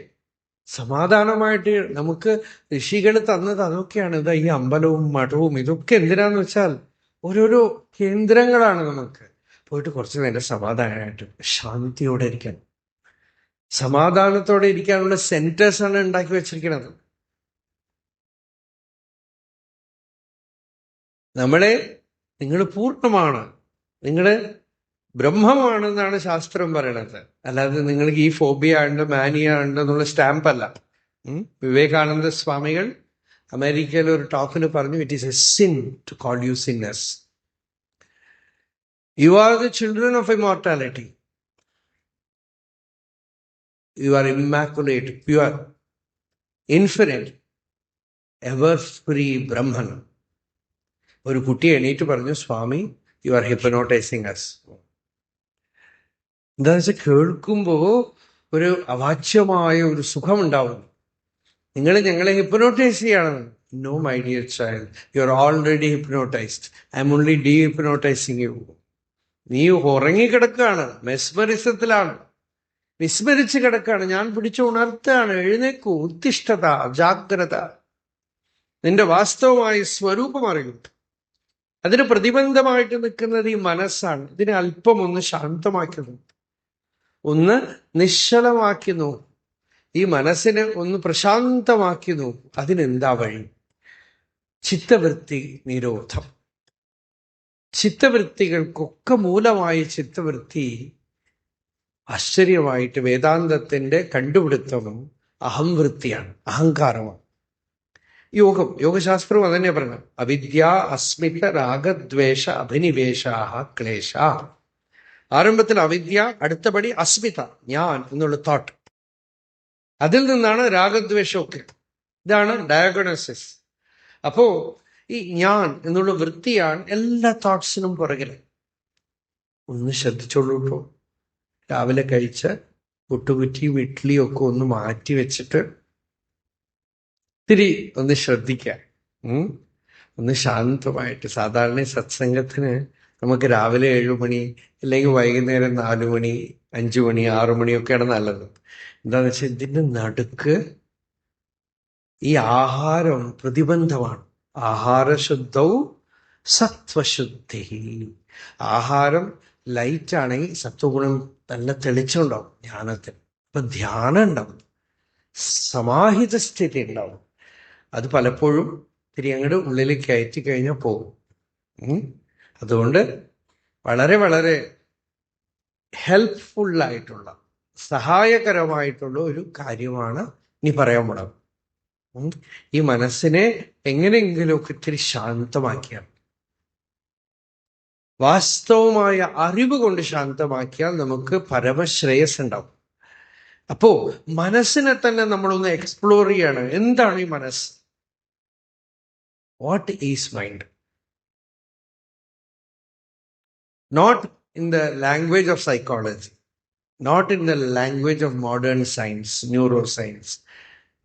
സമാധാനമായിട്ട് നമുക്ക് ഋഷികൾ തന്നത് അതൊക്കെയാണ്. ഇതാ ഈ അമ്പലവും മഠവും ഇതൊക്കെ എന്തിനാന്ന് വെച്ചാൽ ഓരോരോ കേന്ദ്രങ്ങളാണ്. നമുക്ക് പോയിട്ട് കുറച്ച് നേരം സമാധാനമായിട്ട് ശാന്തിയോടെ ഇരിക്കാൻ, സമാധാനത്തോടെ ഇരിക്കാനുള്ള സെന്റേഴ്സ് ആണ് ഉണ്ടാക്കി വെച്ചിരിക്കുന്നത്. നമ്മളെ നിങ്ങൾ പൂർണ്ണമാണ്, നിങ്ങൾ ബ്രഹ്മമാണെന്നാണ് ശാസ്ത്രം പറയണത്. അല്ലാതെ നിങ്ങൾക്ക് ഈ ഫോബിയ ഉണ്ട് മാനിയ ഉണ്ട് എന്നുള്ള സ്റ്റാമ്പ് അല്ല. വിവേകാനന്ദ സ്വാമികൾ അമേരിക്കയിൽ ഒരു ടോക്കിൽ പറഞ്ഞു, it is a sin to call you sinners. You are the children of immortality. You are immaculate, pure, infinite, ever free Brahman. ഒരു കുട്ടി എണീറ്റ് പറഞ്ഞു, Swami you are hypnotising us. എന്താണെന്ന് വെച്ചാൽ കേൾക്കുമ്പോ ഒരു അവാച്യമായ ഒരു സുഖമുണ്ടാവും. നിങ്ങൾ ഞങ്ങളെ ഹിപ്നോട്ടൈസ് ചെയ്യണം. No my dear child, you are already hypnotised. I am only dehypnotising you. നീ ഉറങ്ങിക്കിടക്കുകയാണ്, മെസ്മറിസത്തിലാണ്, വിസ്മരിച്ച് കിടക്കുകയാണ്. ഞാൻ പിടിച്ചു ഉണർത്തുകയാണ്. എഴുന്നേക്കൂ, ഉത്തിഷ്ഠത, ജാഗ്രത, നിന്റെ വാസ്തവമായ സ്വരൂപം അറിയൂ. അതിന് പ്രതിബന്ധമായിട്ട് നിൽക്കുന്നത് ഈ മനസ്സാണ്. ഇതിനെ അല്പം ഒന്ന് ശാന്തമാക്കുന്നു, ഒന്ന് നിശ്ചലമാക്കുന്നു, ഈ മനസ്സിനെ ഒന്ന് പ്രശാന്തമാക്കുന്നു. അതിനെന്താ വഴി? ചിത്തവൃത്തി നിരോധം. ചിത്തവൃത്തികൾക്കൊക്കെ മൂലമായ ചിത്തവൃത്തി ആശ്ചര്യമായിട്ട് വേദാന്തത്തിന്റെ കണ്ടുപിടുത്തവും അഹംവൃത്തിയാണ്, അഹങ്കാരമാണ്. യോഗശാസ്ത്രവും അതന്നെ പറഞ്ഞു. അവിദ്യ അസ്മിത രാഗദ്വേഷ അഭിനിവേശാഹ ക്ലേശ. ആരംഭത്തിൽ അവിദ്യ, അടുത്തപടി അസ്മിത, ഞാൻ എന്നുള്ള തോട്ട്. അതിൽ നിന്നാണ് രാഗദ്വേഷമൊക്കെ. ഇതാണ് ഡയഗ്നോസിസ്. അപ്പോ ഈ ഞാൻ എന്നുള്ള വൃത്തിയാണ് എല്ലാ തോട്ട്സിനും പുറകിൽ. ഒന്ന് ശ്രദ്ധിച്ചോളൂ കേട്ടോ. രാവിലെ കഴിച്ച പുട്ടുകുറ്റിയും ഇഡ്ഡലിയും ഒക്കെ ഒന്ന് മാറ്റി വെച്ചിട്ട് ഇത്തിരി ഒന്ന് ശ്രദ്ധിക്കാം, ഒന്ന് ശാന്തമായിട്ട്. സാധാരണ സത്സംഗത്തിന് നമുക്ക് രാവിലെ 7 മണി അല്ലെങ്കിൽ വൈകുന്നേരം 4 മണി 5 മണി 6 മണിയൊക്കെയാണ് നല്ലത്. എന്താന്ന് വെച്ചാൽ ഇതിന്റെ നടുക്ക് ഈ ആഹാരം പ്രതിബന്ധമാണ്. ആഹാരശുദ്ധവും സത്വശുദ്ധി. ആഹാരം ലൈറ്റ് ആണെങ്കിൽ സത്വഗുണം നല്ല തെളിച്ചുണ്ടാവും ധ്യാനത്തിന്. അപ്പൊ ധ്യാനം ഉണ്ടാവും, സമാഹിത സ്ഥിതി ഉണ്ടാവും. അത് പലപ്പോഴും തിരി അങ്ങോട്ട് ഉള്ളിൽ കയറ്റി കഴിഞ്ഞാൽ പോകും. അതുകൊണ്ട് വളരെ വളരെ ഹെൽപ്ഫുള്ളായിട്ടുള്ള, സഹായകരമായിട്ടുള്ള ഒരു കാര്യമാണ് ഇനി പറയാൻ പോണത്. ഈ മനസ്സിനെ എങ്ങനെയെങ്കിലുമൊക്കെ ഇത്തിരി ശാന്തമാക്കിയാൽ, വാസ്തവമായ അറിവ് കൊണ്ട് ശാന്തമാക്കിയാൽ നമുക്ക് പരമശ്രേയസ് ഉണ്ടാവും. അപ്പോ മനസ്സിനെ തന്നെ നമ്മളൊന്ന് എക്സ്പ്ലോർ ചെയ്യാണ്. എന്താണ് ഈ മനസ്സ്? What is mind? Not in the language of psychology, not in the language of modern science, neuro science.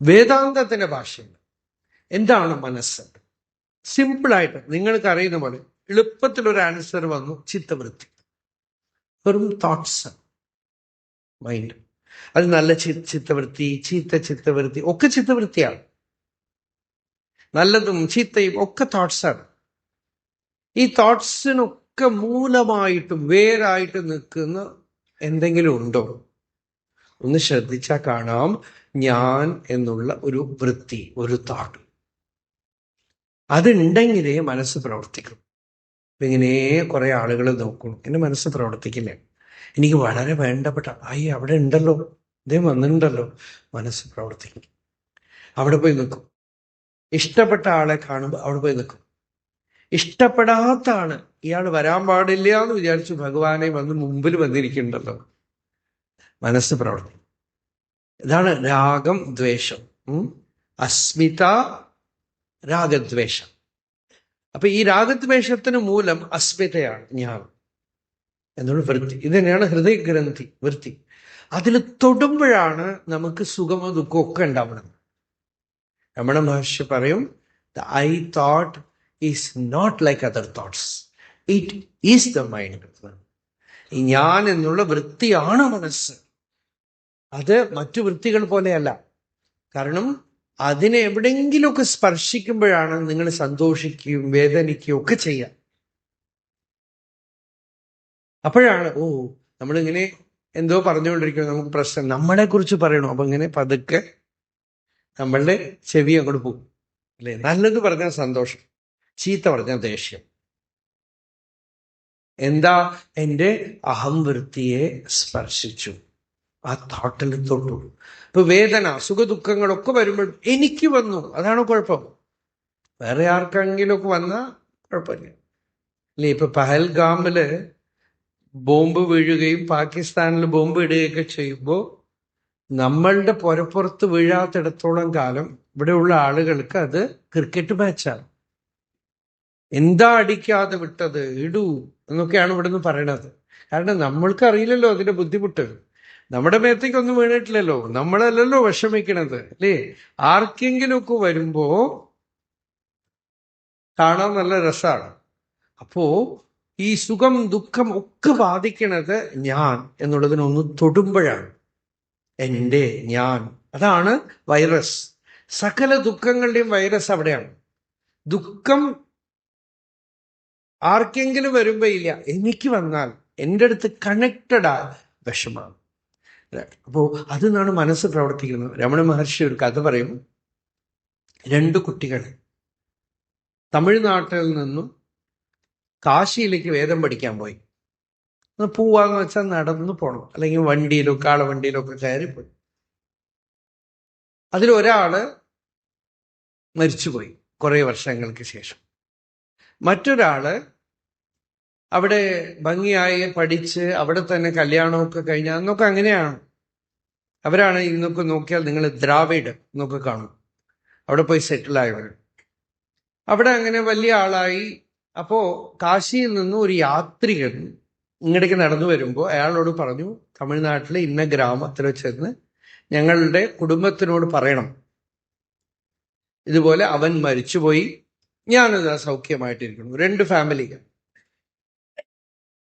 വേദാന്തത്തിന്റെ ഭാഷയിൽ എന്താണ് മനസ്സ്? സിമ്പിളായിട്ട് നിങ്ങൾക്ക് അറിയുന്ന പോലെ എളുപ്പത്തിലൊരു ആൻസർ വന്നു. ചിത്തവൃത്തി, വെറും തോട്ട്സ്, മൈൻഡ്. അത് നല്ല ചിത്തവൃത്തി, ചീത്ത ചിത്തവൃത്തി, ഒക്കെ ചിത്തവൃത്തിയാണ്. നല്ലതും ചീത്തയും ഒക്കെ തോട്ട്സാണ്. ഈ തോട്ട്സിനൊക്കെ മൂലമായിട്ടും വേരായിട്ട് നിൽക്കുന്ന എന്തെങ്കിലും ഉണ്ടോ? ഒന്ന് ശ്രദ്ധിച്ചാൽ കാണാം. ഞാൻ എന്നുള്ള ഒരു വൃത്തി, ഒരു തോട്ട്, അതുണ്ടെങ്കിലേ മനസ്സ് പ്രവർത്തിക്കും. അപ്പൊ ഇങ്ങനെ കുറെ ആളുകൾ നോക്കണം, എന്റെ മനസ്സ് പ്രവർത്തിക്കില്ല. എനിക്ക് വളരെ വേണ്ടപ്പെട്ട അവിടെ ഉണ്ടല്ലോ, ഇദ്ദേഹം വന്നിട്ടുണ്ടല്ലോ, മനസ്സ് പ്രവർത്തിക്കും. അവിടെ പോയി നിൽക്കും. ഇഷ്ടപ്പെട്ട ആളെ കാണുമ്പോൾ അവിടെ പോയി നിൽക്കും. ഇഷ്ടപ്പെടാത്ത ആള്, ഇയാൾ വരാൻ പാടില്ല എന്ന് വിചാരിച്ചു ഭഗവാനെ വന്ന് മുമ്പിൽ വന്നിരിക്കുന്നുണ്ടല്ലോ, മനസ്സ് പ്രവർത്തിക്കും. ഇതാണ് രാഗം ദ്വേഷം. അസ്മിത, രാഗദ്വേഷം. അപ്പൊ ഈ രാഗദ്വേഷത്തിന് മൂലം അസ്മിതയാണ്, ഞാൻ എന്നുള്ള വൃത്തി. ഇത് തന്നെയാണ് ഹൃദയഗ്രന്ഥി, വൃത്തി. അതിൽ തൊടുമ്പോഴാണ് നമുക്ക് സുഖമോ ദുഃഖമോ ഒക്കെ ഉണ്ടാവണം. രമണ മഹർഷി പറയും, the I thought is not like other thoughts, it is the mind. ഈ ഞാൻ എന്നുള്ള വൃത്തിയാണ് മനസ്സ്. അത് മറ്റു വൃത്തികൾ പോലെയല്ല. കാരണം അതിനെ എവിടെയെങ്കിലുമൊക്കെ സ്പർശിക്കുമ്പോഴാണ് നിങ്ങൾ സന്തോഷിക്കുകയും വേദനിക്കുകയും ഒക്കെ ചെയ്യുക. അപ്പോഴാണ് നമ്മളിങ്ങനെ എന്തോ പറഞ്ഞുകൊണ്ടിരിക്കുന്നത്, നമുക്ക് പ്രശ്നം നമ്മളെ കുറിച്ച് പറയണു. അപ്പൊ ഇങ്ങനെ പതുക്കെ നമ്മളുടെ ചെവി അങ്ങോട്ട് പോകും അല്ലേ. നല്ലത് പറഞ്ഞാൽ സന്തോഷം, ചീത്ത പറഞ്ഞാൽ ദേഷ്യം. എന്താ? എൻ്റെ അഹംവൃത്തിയെ സ്പർശിച്ചു, ആ തോട്ടിൽ തൊട്ടു. ഇപ്പൊ വേദന സുഖദുഃഖങ്ങളൊക്കെ വരുമ്പോഴും എനിക്ക് വന്നു, അതാണ് കുഴപ്പം. വേറെ ആർക്കെങ്കിലും ഒക്കെ വന്നാൽ കുഴപ്പമില്ല അല്ലേ. ഇപ്പൊ പഹൽഗാമില് ബോംബ് വീഴുകയും പാകിസ്ഥാനിൽ ബോംബ് ഇടുകയൊക്കെ ചെയ്യുമ്പോൾ നമ്മളുടെ പുരപ്പുറത്ത് വീഴാത്തിടത്തോളം കാലം ഇവിടെയുള്ള ആളുകൾക്ക് അത് ക്രിക്കറ്റ് മാച്ചാണ്. എന്താ അടിക്കാതെ വിട്ടത്, ഇടൂ എന്നൊക്കെയാണ് ഇവിടെ നിന്ന് പറയണത്. കാരണം നമ്മൾക്ക് അറിയില്ലല്ലോ അതിന്റെ ബുദ്ധിമുട്ട്. നമ്മുടെ മേത്തേക്കൊന്നും വീണിട്ടില്ലല്ലോ, നമ്മളല്ലല്ലോ വിഷമിക്കണത് അല്ലേ. ആർക്കെങ്കിലുമൊക്കെ വരുമ്പോ കാണാൻ നല്ല രസമാണ്. അപ്പോ ഈ സുഖം ദുഃഖം ഒക്കെ ബാധിക്കണത് ഞാൻ എന്നുള്ളതിനൊന്ന് തൊടുമ്പോഴാണ്. എൻ്റെ ഞാൻ, അതാണ് വൈറസ്. സകല ദുഃഖങ്ങളുടെയും വൈറസ് അവിടെയാണ്. ദുഃഖം ആർക്കെങ്കിലും വരുമ്പോ ഇല്ല, എനിക്ക് വന്നാൽ എൻ്റെ അടുത്ത് കണക്റ്റഡാ വിഷമാണ്. അപ്പോ അതിനാണ് മനസ്സ് പ്രവർത്തിക്കുന്നത്. രമണ മഹർഷി ഒരു കഥ പറയും. 2 കുട്ടികൾ തമിഴ്നാട്ടിൽ നിന്നും കാശിയിലേക്ക് വേദം പഠിക്കാൻ പോയി. പോവാന്ന് വെച്ചാൽ നടന്നു പോകണം, അല്ലെങ്കിൽ വണ്ടിയിലോ കാളവണ്ടിയിലോ ഒക്കെ കയറിപ്പോയി. അതിലൊരാള് മരിച്ചുപോയി കുറെ വർഷങ്ങൾക്ക് ശേഷം. മറ്റൊരാള് അവിടെ ഭംഗിയായി പഠിച്ച് അവിടെ തന്നെ കല്യാണമൊക്കെ കഴിഞ്ഞ, അന്നൊക്കെ അങ്ങനെയാണ്. അവരാണ് ഇന്നൊക്കെ നോക്കിയാൽ നിങ്ങൾ ദ്രാവിഡ് എന്നൊക്കെ കാണും, അവിടെ പോയി സെറ്റിലായവർ. അവിടെ അങ്ങനെ വലിയ ആളായി. അപ്പോ കാശിയിൽ നിന്നും ഒരു യാത്രികൻ ഇങ്ങടേക്ക് നടന്നു വരുമ്പോൾ അയാളോട് പറഞ്ഞു, തമിഴ്നാട്ടിലെ ഇന്ന ഗ്രാമത്തിൽ ചെന്ന് ഞങ്ങളുടെ കുടുംബത്തിനോട് പറയണം, ഇതുപോലെ അവൻ മരിച്ചുപോയി, ഞാനത് സൗഖ്യമായിട്ടിരിക്കുന്നു. 2 ഫാമിലികൾ.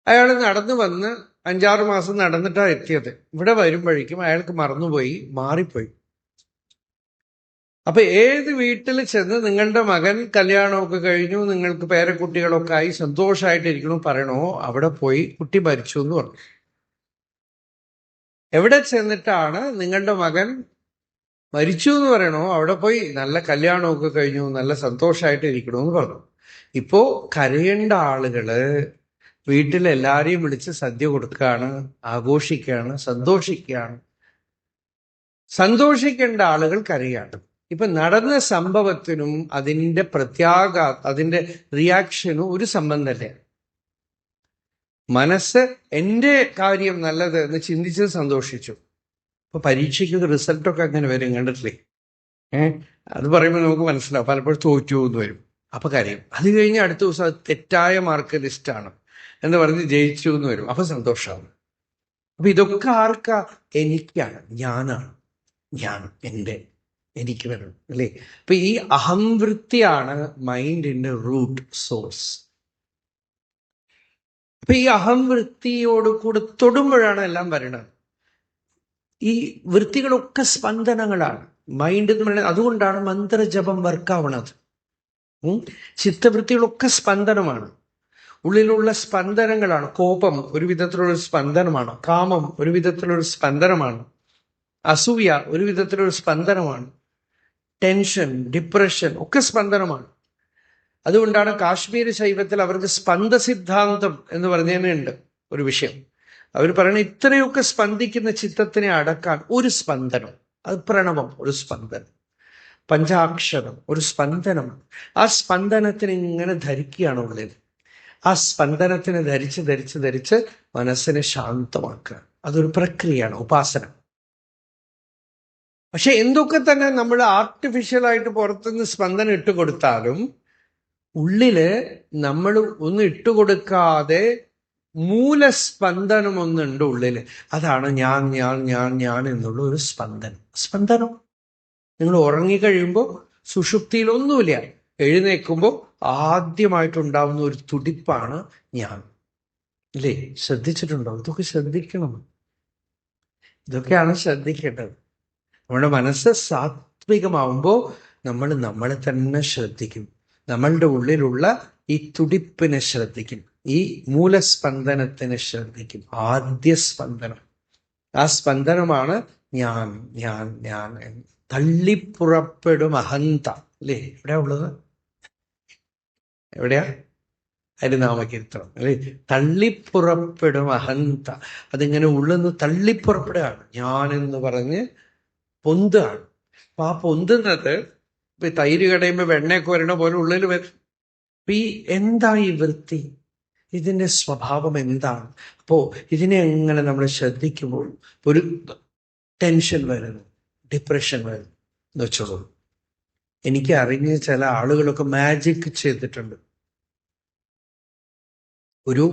അയാൾ നടന്നു വന്ന് 5-6 മാസം നടന്നിട്ടാണ് എത്തിയത്. ഇവിടെ വരുമ്പോഴേക്കും അയാൾക്ക് മറന്നുപോയി, മാറിപ്പോയി. അപ്പൊ ഏത് വീട്ടിൽ ചെന്ന് നിങ്ങളുടെ മകൻ കല്യാണമൊക്കെ കഴിഞ്ഞു, നിങ്ങൾക്ക് പേരക്കുട്ടികളൊക്കെ ആയി സന്തോഷമായിട്ടിരിക്കണു പറയണോ, അവിടെ പോയി കുട്ടി മരിച്ചു എന്ന് പറഞ്ഞു. എവിടെ ചെന്നിട്ടാണ് നിങ്ങളുടെ മകൻ മരിച്ചു എന്ന് പറയണോ, അവിടെ പോയി നല്ല കല്യാണമൊക്കെ കഴിഞ്ഞു, നല്ല സന്തോഷമായിട്ടിരിക്കണമെന്ന് പറഞ്ഞു. ഇപ്പോ കരയേണ്ട ആളുകള് വീട്ടിലെല്ലാരെയും വിളിച്ച് സദ്യ കൊടുക്കുകയാണ്, ആഘോഷിക്കുകയാണ്, സന്തോഷിക്കുകയാണ്. സന്തോഷിക്കേണ്ട ആളുകൾ കരയാണ്. ഇപ്പൊ നടന്ന സംഭവത്തിനും അതിന്റെ അതിന്റെ റിയാക്ഷനും ഒരു സംബന്ധമില്ല. മനസ്സ് എൻ്റെ കാര്യം നല്ലത് എന്ന് ചിന്തിച്ച് സന്തോഷിച്ചു. ഇപ്പൊ പരീക്ഷയ്ക്ക് റിസൾട്ടൊക്കെ അങ്ങനെ വരും, കണ്ടിട്ടില്ലേ? അത് പറയുമ്പോൾ നമുക്ക് മനസ്സിലാവും. പലപ്പോഴും തോറ്റു എന്ന് വരും, അപ്പൊ കരയും. അത് കഴിഞ്ഞ് അടുത്ത ദിവസം അത് തെറ്റായ മാർക്ക് ലിസ്റ്റാണ് എന്ന് പറഞ്ഞ് ജയിച്ചു എന്ന് വരും, അപ്പൊ സന്തോഷമാണ്. അപ്പൊ ഇതൊക്കെ ആർക്കാ? എനിക്കാണ്, ഞാനാണ്. ഞാൻ എൻ്റെ എനിക്ക് വരണം അല്ലേ. അപ്പൊ ഈ അഹംവൃത്തിയാണ് മൈൻഡിന്റെ റൂട്ട് സോഴ്സ്. അപ്പൊ ഈ അഹംവൃത്തിയോട് കൂടെ തൊടുമ്പോഴാണ് എല്ലാം വരണത്. ഈ വൃത്തികളൊക്കെ സ്പന്ദനങ്ങളാണ് മൈൻഡ് എന്ന് പറയുന്നത്. അതുകൊണ്ടാണ് മന്ത്രജപം വർക്കാവണത്. ചിത്തവൃത്തികളൊക്കെ സ്പന്ദനമാണ്, ഉള്ളിലുള്ള സ്പന്ദനങ്ങളാണ്. കോപം ഒരു വിധത്തിലുള്ള സ്പന്ദനമാണ്, കാമം ഒരു വിധത്തിലുള്ള സ്പന്ദനമാണ്, അസൂയ ഒരു വിധത്തിലൊരു സ്പന്ദനമാണ്, ടെൻഷൻ, ഡിപ്രഷൻ ഒക്കെ സ്പന്ദനമാണ്. അതുകൊണ്ടാണ് കാശ്മീർ ശൈവത്തിൽ അവർക്ക് സ്പന്ദ സിദ്ധാന്തം എന്ന് പറഞ്ഞതന്നെയുണ്ട് ഒരു വിഷയം. അവർ പറയുന്നത് ഇത്രയൊക്കെ സ്പന്ദിക്കുന്ന ചിത്തത്തിനെ അടക്കാൻ ഒരു സ്പന്ദനം, അത് പ്രണവം ഒരു സ്പന്ദനം, പഞ്ചാക്ഷരം ഒരു സ്പന്ദനമാണ്. ആ സ്പന്ദനത്തിന് ഇങ്ങനെ ധരിക്കുകയാണ് ഉള്ളിൽ. ആ സ്പന്ദനത്തിന് ധരിച്ച് ധരിച്ച് ധരിച്ച് മനസ്സിനെ ശാന്തമാക്കുക. അതൊരു പ്രക്രിയയാണ്, ഉപാസന. പക്ഷെ എന്തൊക്കെ തന്നെ നമ്മൾ ആർട്ടിഫിഷ്യലായിട്ട് പുറത്തുനിന്ന് സ്പന്ദനം ഇട്ടുകൊടുത്താലും ഉള്ളില് നമ്മൾ ഒന്നും ഇട്ടുകൊടുക്കാതെ മൂലസ്പന്ദനം ഒന്നുണ്ട് ഉള്ളില്. അതാണ് ഞാൻ ഞാൻ ഞാൻ ഞാൻ എന്നുള്ള ഒരു സ്പന്ദനം. നിങ്ങൾ ഉറങ്ങിക്കഴിയുമ്പോൾ സുഷുപ്തിയിലൊന്നുമില്ല, എഴുന്നേൽക്കുമ്പോൾ ആദ്യമായിട്ടുണ്ടാവുന്ന ഒരു തുടിപ്പാണ് ഞാൻ. ഇല്ലേ? ശ്രദ്ധിച്ചിട്ടുണ്ടോ? ഇതൊക്കെ ശ്രദ്ധിക്കണം. ഇതൊക്കെയാണ് ശ്രദ്ധിക്കേണ്ടത്. നമ്മുടെ മനസ്സ് സാത്വികമാവുമ്പോൾ നമ്മൾ നമ്മളെ തന്നെ ശ്രദ്ധിക്കും. നമ്മളുടെ ഉള്ളിലുള്ള ഈ തുടിപ്പിനെ ശ്രദ്ധിക്കും, ഈ മൂലസ്പന്ദനത്തിനെ ശ്രദ്ധിക്കും. ആദ്യ സ്പന്ദനം, ആ സ്പന്ദനമാണ് ഞാൻ ഞാൻ ഞാൻ എന്ന്. തള്ളിപ്പുറപ്പെടും അഹന്ത. അല്ലേ? എവിടെയാ ഉള്ളത്? എവിടെയാ? ഹരിനാമകീർത്തനം അല്ലേ? തള്ളിപ്പുറപ്പെടും അഹന്ത. അതിങ്ങനെ ഉള്ളിന്ന് തള്ളിപ്പുറപ്പെടുകയാണ്. ഞാനെന്ന് പറഞ്ഞ് പൊന്താണ്. അപ്പൊ ആ പൊന്തുന്നത് ഇപ്പൊ തൈര് കടയുമ്പോ വെണ്ണയൊക്കെ വരണ പോലെ ഉള്ളിൽ വരും. അപ്പൊ ഈ എന്താ ഈ വൃത്തി? ഇതിന്റെ സ്വഭാവം എന്താണ്? അപ്പോ ഇതിനെ എങ്ങനെ നമ്മൾ ശ്രദ്ധിക്കുമ്പോൾ ഒരു ടെൻഷൻ വരുന്നു, ഡിപ്രഷൻ വരുന്നു എന്ന് വെച്ചോളൂ. എനിക്ക് അറിഞ്ഞ ചില ആളുകളൊക്കെ മാജിക് ചെയ്തിട്ടുണ്ട്. ഒരു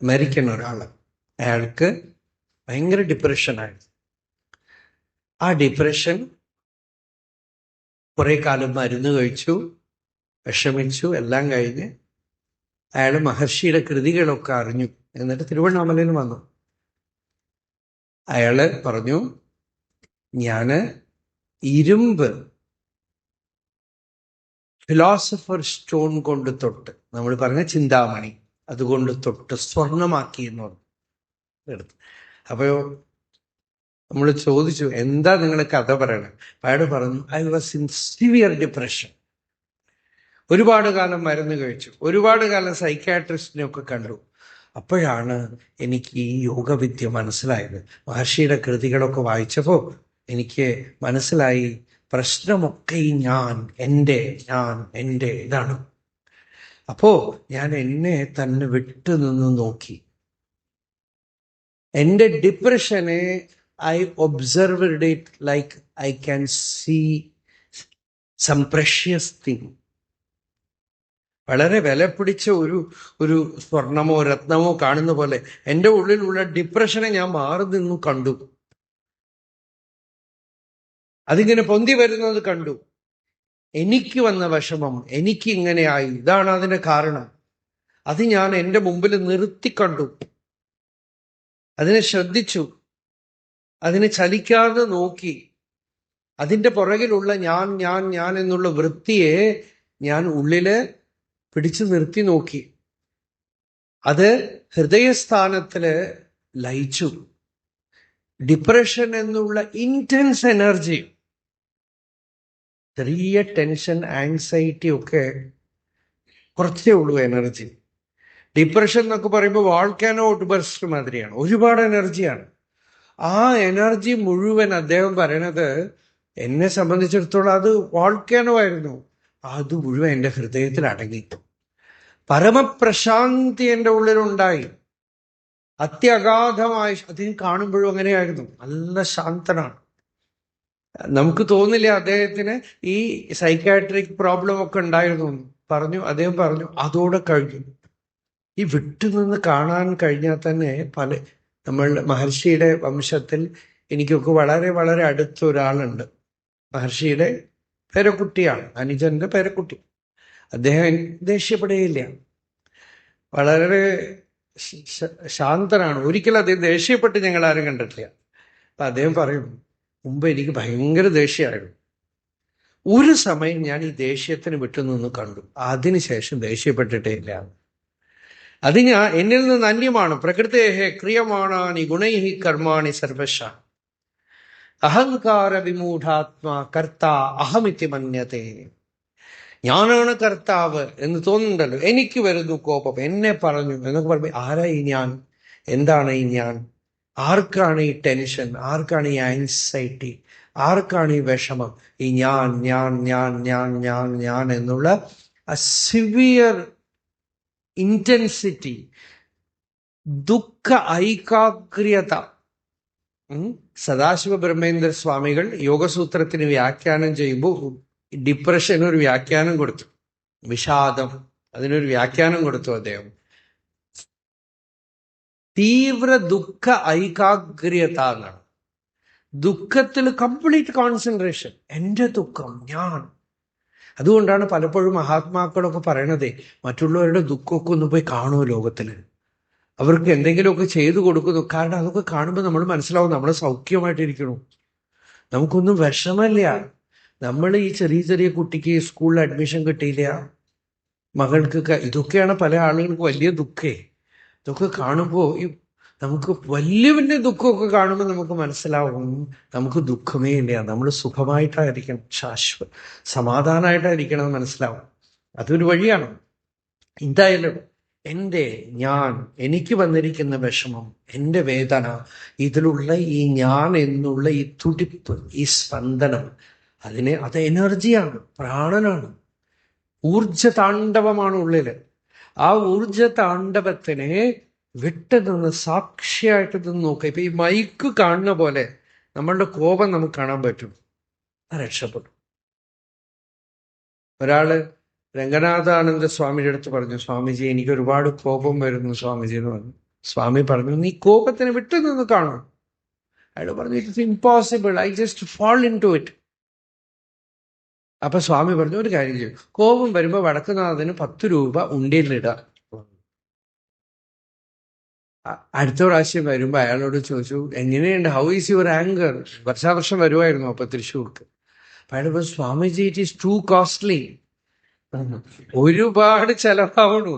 അമേരിക്കൻ ഒരാള്, അയാൾക്ക് ഭയങ്കര ഡിപ്രഷനായിരുന്നു. ആ ഡിപ്രഷൻ കുറെ കാലം മരുന്ന് കഴിച്ചു, വിഷമിച്ചു, എല്ലാം കഴിഞ്ഞ് അയാൾ മഹർഷിയുടെ കൃതികളൊക്കെ അറിഞ്ഞു. എന്നിട്ട് തിരുവണ്ണാമലയിൽ വന്നു. അയാള് പറഞ്ഞു, ഞാന് ഇരുമ്പ് ഫിലോസഫർ സ്റ്റോൺ കൊണ്ട് തൊട്ട്, നമ്മൾ പറഞ്ഞ ചിന്താമണി, അതുകൊണ്ട് തൊട്ട് സ്വർണമാക്കി എന്ന് പറഞ്ഞു എടുത്തു. അപ്പൊ നമ്മൾ ചോദിച്ചു, എന്താ നിങ്ങൾ കഥ പറയണേ? അയാൾ പറഞ്ഞു, I was in severe depression. ഒരുപാട് കാലം മരുന്ന് കഴിച്ചു, ഒരുപാട് കാലം സൈക്കാട്രിസ്റ്റിനെ ഒക്കെ കണ്ടു. അപ്പോഴാണ് എനിക്ക് ഈ യോഗവിദ്യ മനസ്സിലായത്. മഹർഷിയുടെ കൃതികളൊക്കെ വായിച്ചപ്പോൾ എനിക്ക് മനസ്സിലായി, പ്രശ്നമൊക്കെ ഈ ഞാൻ, എൻ്റെ ഇതാണ്. അപ്പോ ഞാൻ എന്നെ തന്നെ വിട്ടുനിന്ന് നോക്കി. എൻ്റെ ഡിപ്രഷനെ I observed it like I can see some precious thing. വളരെ വില പിടിച്ച ഒരു സ്വർണമോ രത്നമോ കാണുന്ന പോലെ എൻ്റെ ഉള്ളിലുള്ള ഡിപ്രഷനെ ഞാൻ മാറി നിന്നു കണ്ടു. അതിങ്ങനെ പൊന്തി വരുന്നത് കണ്ടു. എനിക്ക് വന്ന വിഷമം, എനിക്ക് ഇങ്ങനെയായി, ഇതാണ് അതിന്റെ കാരണം. അത് ഞാൻ എൻ്റെ മുമ്പിൽ നിർത്തി കണ്ടു, അതിനെ ശ്രദ്ധിച്ചു, അതിനെ ചലിക്കാതെ നോക്കി. അതിൻ്റെ പുറകിലുള്ള ഞാൻ ഞാൻ ഞാൻ എന്നുള്ള വൃത്തിയെ ഞാൻ ഉള്ളില് പിടിച്ചു നിർത്തി നോക്കി. അത് ഹൃദയസ്ഥാനത്തില് ലയിച്ചു. ഡിപ്രഷൻ എന്നുള്ള ഇന്റൻസ് എനർജി, ചെറിയ ടെൻഷൻ, ആങ്സൈറ്റി ഒക്കെ കുറച്ചേ ഉള്ളൂ എനർജി. ഡിപ്രഷൻ എന്നൊക്കെ പറയുമ്പോൾ വാൾക്കാനോ ഔട്ട്ബർസ്റ്റ് മാതിരിയാണ്, ഒരുപാട് എനർജിയാണ്. ആ എനർജി മുഴുവൻ അദ്ദേഹം പറയണത്, എന്നെ സംബന്ധിച്ചിടത്തോളം അത് വാൾക്കാനോ ആയിരുന്നു. അത് മുഴുവൻ എൻ്റെ ഹൃദയത്തിൽ അടങ്ങി. പരമപ്രശാന്തി എൻ്റെ ഉള്ളിലുണ്ടായി, അത്യഗാധമായി. അതിന് കാണുമ്പോഴും അങ്ങനെയായിരുന്നു, നല്ല ശാന്തനാണ്. നമുക്ക് തോന്നില്ല അദ്ദേഹത്തിന് ഈ സൈക്കാട്രിക് പ്രോബ്ലം ഒക്കെ ഉണ്ടായിരുന്നു പറഞ്ഞു. അദ്ദേഹം പറഞ്ഞു, അതോടെ കഴിഞ്ഞു. ഈ വിട്ടുനിന്ന് കാണാൻ കഴിഞ്ഞാൽ തന്നെ നമ്മൾ മഹർഷിയുടെ വംശത്തിൽ എനിക്കൊക്കെ വളരെ വളരെ അടുത്ത ഒരാളുണ്ട്. മഹർഷിയുടെ പേരക്കുട്ടിയാണ്, അനുജന്റെ പേരക്കുട്ടി. അദ്ദേഹം ദേഷ്യപ്പെടുകയില്ല, വളരെ ശാന്തനാണ്. ഒരിക്കലും അദ്ദേഹം ദേഷ്യപ്പെട്ട് ഞങ്ങൾ ആരും കണ്ടിട്ടില്ല. അപ്പൊ അദ്ദേഹം പറയും, മുമ്പ് എനിക്ക് ഭയങ്കര ദേഷ്യമായിരുന്നു, ഒരു സമയം ഞാൻ ഈ ദേഷ്യത്തിന് വിട്ടുനിന്ന് കണ്ടു, അതിനുശേഷം ദേഷ്യപ്പെട്ടിട്ടേ ഇല്ല. അത് ഞാൻ എന്നിൽ നിന്ന് അന്യമാണ്. പ്രകൃതേഹേ ക്രിയമാണാനി ഗുണൈഹി കർമാണി സർവശ അഹങ്കാര വിമൂഢാത്മാ കർത്ത അഹമിതി മന്യത്തെ. ഞാനാണ് കർത്താവ് എന്ന് തോന്നുന്നുണ്ടല്ലോ. എനിക്ക് വരുന്നു കോപം, എന്നെ പറഞ്ഞു എന്നൊക്കെ പറയുമ്പോൾ ആരാ ഈ ഞാൻ? എന്താണ് ഈ ഞാൻ? ആർക്കാണ് ഈ ടെൻഷൻ? ആർക്കാണ് ഈ ആൻസൈറ്റി? ആർക്കാണ് ഈ വിഷമം? ഈ ഞാൻ ഞാൻ ഞാൻ ഞാൻ ഞാൻ ഞാൻ എന്നുള്ള ആ സിവിയർ ഇന്റൻസിറ്റി, ദുഃഖ ഐകാഗ്ര്യത. സദാശിവ ബ്രഹ്മേന്ദ്ര സ്വാമികൾ യോഗസൂത്രത്തിന് വ്യാഖ്യാനം ചെയ്യുമ്പോൾ ഡിപ്രഷന് ഒരു വ്യാഖ്യാനം കൊടുത്തു, വിഷാദം, അതിനൊരു വ്യാഖ്യാനം കൊടുത്തു അദ്ദേഹം. തീവ്ര ദുഃഖ ഐകാഗ്ര്യത എന്നാണ്. ദുഃഖത്തിൽ കംപ്ലീറ്റ് കോൺസെൻട്രേഷൻ, എൻ്റെ ദുഃഖം ഞാൻ. അതുകൊണ്ടാണ് പലപ്പോഴും മഹാത്മാക്കളൊക്കെ പറയണതേ, മറ്റുള്ളവരുടെ ദുഃഖമൊക്കെ ഒന്ന് പോയി കാണുമോ ലോകത്തില്. അവർക്ക് എന്തെങ്കിലുമൊക്കെ ചെയ്തു കൊടുക്കുന്നു. കാരണം അതൊക്കെ കാണുമ്പോൾ നമ്മൾ മനസ്സിലാവും നമ്മൾ സൗഖ്യമായിട്ടിരിക്കണു, നമുക്കൊന്നും വിഷമമില്ല. നമ്മൾ ഈ ചെറിയ ചെറിയ കുട്ടിക്ക് സ്കൂളിൽ അഡ്മിഷൻ കിട്ടിയില്ല, മകൾക്ക് ഇതൊക്കെയാണ് പല ആളുകൾക്ക് വലിയ ദുഃഖേ. ഇതൊക്കെ കാണുമ്പോൾ നമുക്ക് വലിയ വലിയ ദുഃഖമൊക്കെ കാണുമ്പോൾ നമുക്ക് മനസ്സിലാവും നമുക്ക് ദുഃഖമേ ഇല്ല, നമ്മൾ സുഖമായിട്ടായിരിക്കണം, സമാധാനമായിട്ടായിരിക്കണം എന്ന് മനസ്സിലാവും. അതൊരു വഴിയാണ്. എന്തായാലും എനിക്ക് വന്നിരിക്കുന്ന വിഷമം, എൻ്റെ വേദന, ഇതിലുള്ള ഈ ഞാൻ എന്നുള്ള ഈ തുടിപ്പ്, ഈ സ്പന്ദനം, അത് എനർജിയാണ്, പ്രാണനാണ്, ഊർജ താണ്ഡവമാണ് ഉള്ളില്. ആ ഊർജ താണ്ഡവത്തിനെ വിട്ടു നിന്ന് സാക്ഷിയായിട്ട് നിന്ന് നോക്കുക. ഇപ്പൊ ഈ മൈക്ക് കാണുന്ന പോലെ നമ്മളുടെ കോപം നമുക്ക് കാണാൻ പറ്റും, രക്ഷപ്പെടും. ഒരാള് രംഗനാഥാനന്ദ സ്വാമിയുടെ അടുത്ത് പറഞ്ഞു, സ്വാമിജി എനിക്ക് ഒരുപാട് കോപം വരുന്നു സ്വാമിജി എന്ന് പറഞ്ഞു. സ്വാമി പറഞ്ഞു, നീ കോപത്തിന് വിട്ടു നിന്ന് കാണും. അയാൾ പറഞ്ഞു, it's impossible, I just fall into it. അപ്പൊ സ്വാമി പറഞ്ഞു, ഒരു കാര്യം ചെയ്യും, കോപം വരുമ്പോ വടക്കുനാഥന് 10 രൂപ ഉണ്ടിയിലിടുക. അടുത്ത പ്രാവശ്യം വരുമ്പോ അയാളോട് ചോദിച്ചു, എങ്ങനെയുണ്ട്, ഹൗ ഈസ് യുവർ ആങ്കർ? വർഷാവർഷം വരുമായിരുന്നു അപ്പൊ തൃശ്ശൂർക്ക്. അപ്പൊ അയാൾ പറഞ്ഞു, Swamiji it is too costly, ഒരുപാട് ചെലവാവണു.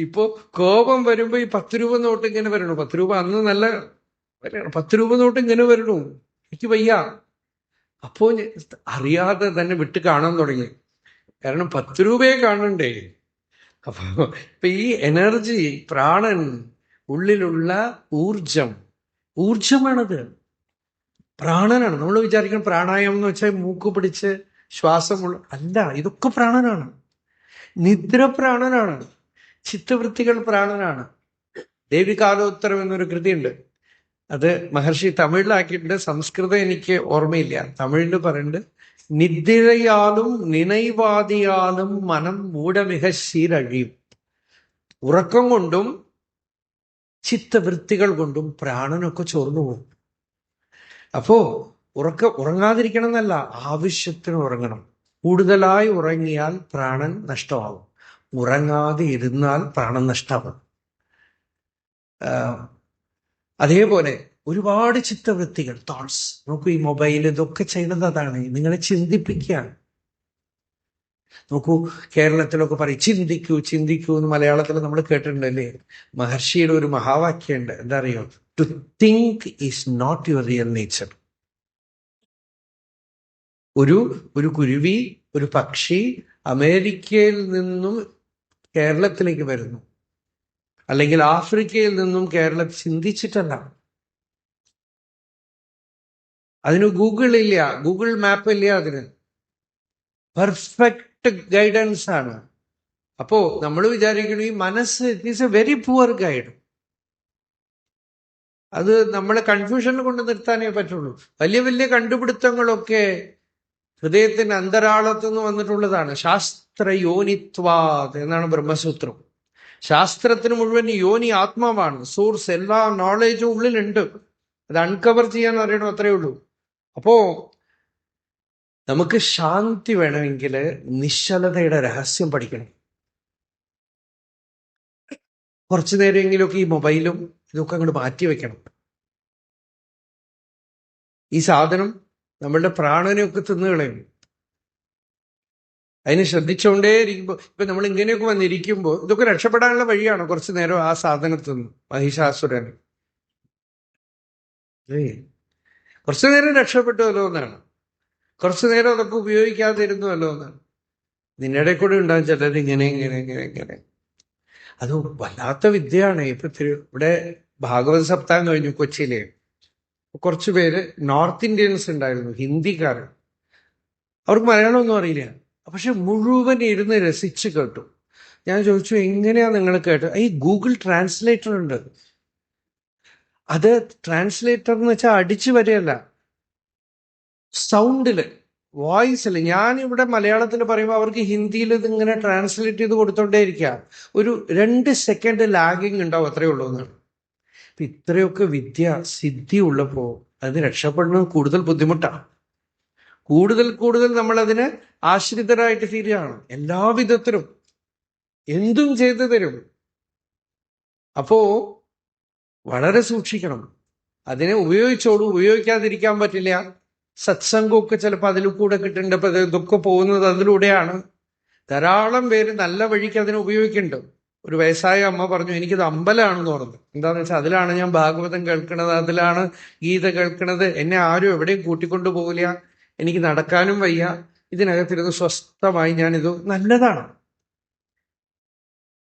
ഇപ്പൊ കോപം വരുമ്പോ ഈ 10 രൂപ നോട്ട് ഇങ്ങനെ വരണു. 10 രൂപ അന്ന് നല്ല 10 രൂപ നോട്ട് ഇങ്ങനെ വരണു, എനിക്ക് വയ്യ. അപ്പോ അറിയാതെ തന്നെ വിട്ട് കാണാൻ തുടങ്ങി. കാരണം 10 രൂപയെ കാണണ്ടേ. അപ്പൊ ഇപ്പൊ ഈ എനർജി, പ്രാണൻ, ഉള്ളിലുള്ള ഊർജമാണത്, പ്രാണനാണ്. നമ്മൾ വിചാരിക്കണം പ്രാണായാമം എന്ന് വെച്ചാൽ മൂക്ക് പിടിച്ച് ശ്വാസമുള്ള അല്ല, ഇതൊക്കെ പ്രാണനാണ്. നിദ്ര പ്രാണനാണ്, ചിത്തവൃത്തികൾ പ്രാണനാണ്. ദേവികാലോത്തരം എന്നൊരു കൃതിയുണ്ട്, അത് മഹർഷി തമിഴിലാക്കിയിട്ടുണ്ട്, സംസ്കൃതം എനിക്ക് ഓർമ്മയില്ല. തമിഴിൽ പറയുന്നുണ്ട്, നിദ്രയാലും നിனைவாதிയാലും മനം മൂഢമിക ശീലഴിയും. ഉറക്കം കൊണ്ടും ചിത്തവൃത്തികൾ കൊണ്ടും പ്രാണനൊക്കെ ചോർന്നു പോകും. അപ്പോ ഉറങ്ങാതിരിക്കണം എന്നല്ല, ആവശ്യത്തിന് ഉറങ്ങണം. കൂടുതലായി ഉറങ്ങിയാൽ പ്രാണൻ നഷ്ടമാവും, ഉറങ്ങാതെ ഇരുന്നാൽ പ്രാണൻ നഷ്ടമാവും. അതേപോലെ ഒരുപാട് ചിത്തവൃത്തികൾ, തോട്ട്സ്, നോക്കൂ, ഈ മൊബൈൽ ഇതൊക്കെ ചെയ്യുന്നത് അതാണ്, നിങ്ങളെ ചിന്തിപ്പിക്കുകയാണ്. നോക്കൂ, കേരളത്തിലൊക്കെ പറയും ചിന്തിക്കൂ ചിന്തിക്കൂ എന്ന്. മലയാളത്തിൽ നമ്മൾ കേട്ടിട്ടുണ്ടല്ലേ, മഹർഷിയുടെ ഒരു മഹാവാക്യമുണ്ട്, എന്താ അറിയോ? To think is not your real nature. ഒരു കുരുവി, ഒരു പക്ഷി അമേരിക്കയിൽ നിന്നും കേരളത്തിലേക്ക് വരുന്നു, അല്ലെങ്കിൽ ആഫ്രിക്കയിൽ നിന്നും കേരളത്തിൽ ചിന്തിച്ചിട്ടല്ല. അതിന് ഗൂഗിൾ ഇല്ല, ഗൂഗിൾ മാപ്പ് ഇല്ല, അതിന് പെർഫെക്റ്റ് ഗൈഡൻസ് ആണ്. അപ്പോ നമ്മൾ വിചാരിക്കണം ഈ മനസ്സ് it is A very poor guide. അത് നമ്മളെ കൺഫ്യൂഷനിൽ കൊണ്ട് നിർത്താനേ പറ്റുള്ളൂ. വലിയ വലിയ കണ്ടുപിടുത്തങ്ങളൊക്കെ ഹൃദയത്തിന്റെ അന്തരാളത്തുനിന്ന് വന്നിട്ടുള്ളതാണ്. ശാസ്ത്രയോനിത്വാത് എന്നാണ് ബ്രഹ്മസൂത്രം. ശാസ്ത്രത്തിന് മുഴുവൻ യോനി ആത്മാവാണ്, സോഴ്സ്, എല്ലാ നോളേജും ഉള്ളിലുണ്ട്. അത് അൺകവർ ചെയ്യാൻ അറിയണം, അത്രയേ ഉള്ളൂ. അപ്പോ നമുക്ക് ശാന്തി വേണമെങ്കിൽ നിശ്ചലതയുടെ രഹസ്യം പഠിക്കണം. കുറച്ചു നേരമെങ്കിലുമൊക്കെ ഈ മൊബൈലും ഇതൊക്കെ അങ്ങോട്ട് മാറ്റി വെക്കണം. ഈ സാധനം നമ്മളുടെ പ്രാണനെയൊക്കെ തിന്നുകളയും. അതിന് ശ്രദ്ധിച്ചുകൊണ്ടേ ഇരിക്കുമ്പോൾ, ഇപ്പൊ നമ്മൾ ഇങ്ങനെയൊക്കെ വന്നിരിക്കുമ്പോൾ ഇതൊക്കെ രക്ഷപ്പെടാനുള്ള വഴിയാണ്. കുറച്ചു നേരം ആ സാധനത്തിൽ നിന്ന് മഹിഷാസുരൻ കുറച്ചു നേരം രക്ഷപ്പെട്ടുവല്ലോ എന്നാണ്, കുറച്ചു നേരം അതൊക്കെ ഉപയോഗിക്കാതിരുന്നുവല്ലോ എന്നാണ്. നിന്നിടെ കൂടെ ഉണ്ടാകും ചിലർ ഇങ്ങനെ ഇങ്ങനെ ഇങ്ങനെ ഇങ്ങനെ. അത് വല്ലാത്ത വിദ്യയാണ്. ഇപ്പൊ ഇവിടെ ഭാഗവത സപ്താഹം കഴിഞ്ഞു കൊച്ചിയിലെ. കുറച്ചു പേര് നോർത്ത് ഇന്ത്യൻസ് ഉണ്ടായിരുന്നു, ഹിന്ദിക്കാർ. അവർക്ക് മലയാളമൊന്നും അറിയില്ല, പക്ഷെ മുഴുവൻ ഇരുന്ന് രസിച്ച് കേട്ടു. ഞാൻ ചോദിച്ചു, എങ്ങനെയാ നിങ്ങൾ കേട്ടത്? ഈ ഗൂഗിൾ ട്രാൻസ്ലേറ്റർ ഉണ്ട്. അത് ട്രാൻസ്ലേറ്റർ എന്ന് വെച്ചാൽ അടിച്ചു വരികയല്ല, സൗണ്ടില്, വോയിസിൽ. ഞാനിവിടെ മലയാളത്തിൽ പറയുമ്പോൾ അവർക്ക് ഹിന്ദിയിൽ ഇതിങ്ങനെ ട്രാൻസ്ലേറ്റ് ചെയ്ത് കൊടുത്തോണ്ടേയിരിക്കുക. ഒരു 2 സെക്കൻഡ് ലാഗിങ് ഉണ്ടാവും, അത്രയേ ഉള്ളൂ എന്നാണ്. അപ്പൊ ഇത്രയൊക്കെ വിദ്യ സിദ്ധി ഉള്ളപ്പോ അത് രക്ഷപ്പെടുന്നത് കൂടുതൽ ബുദ്ധിമുട്ടാണ്. കൂടുതൽ നമ്മൾ അതിന് ആശ്രിതരായിട്ട് തീരുകയാണ്. എല്ലാവിധത്തിലും എന്തും ചെയ്തു തരും. അപ്പോ വളരെ സൂക്ഷിക്കണം. അതിനെ ഉപയോഗിച്ചോളൂ, ഉപയോഗിക്കാതിരിക്കാൻ പറ്റില്ല. സത്സംഗമൊക്കെ ചിലപ്പോൾ അതിൽ കൂടെ കിട്ടുന്നുണ്ട്. അപ്പൊ ഇതൊക്കെ പോകുന്നത് അതിലൂടെയാണ്. ധാരാളം പേര് നല്ല വഴിക്ക് അതിനെ ഉപയോഗിക്കുന്നുണ്ട്. ഒരു വയസ്സായ അമ്മ പറഞ്ഞു, എനിക്കിത് അമ്പലമാണെന്ന് പറഞ്ഞു. എന്താന്ന് വെച്ചാൽ അതിലാണ് ഞാൻ ഭാഗവതം കേൾക്കണത്, അതിലാണ് ഗീത കേൾക്കണത്. എന്നെ ആരും എവിടെയും കൂട്ടിക്കൊണ്ടു പോകില്ല, എനിക്ക് നടക്കാനും വയ്യ, ഇതിനകത്തിരുന്ന് സ്വസ്ഥമായി ഞാനിത്. നല്ലതാണ്,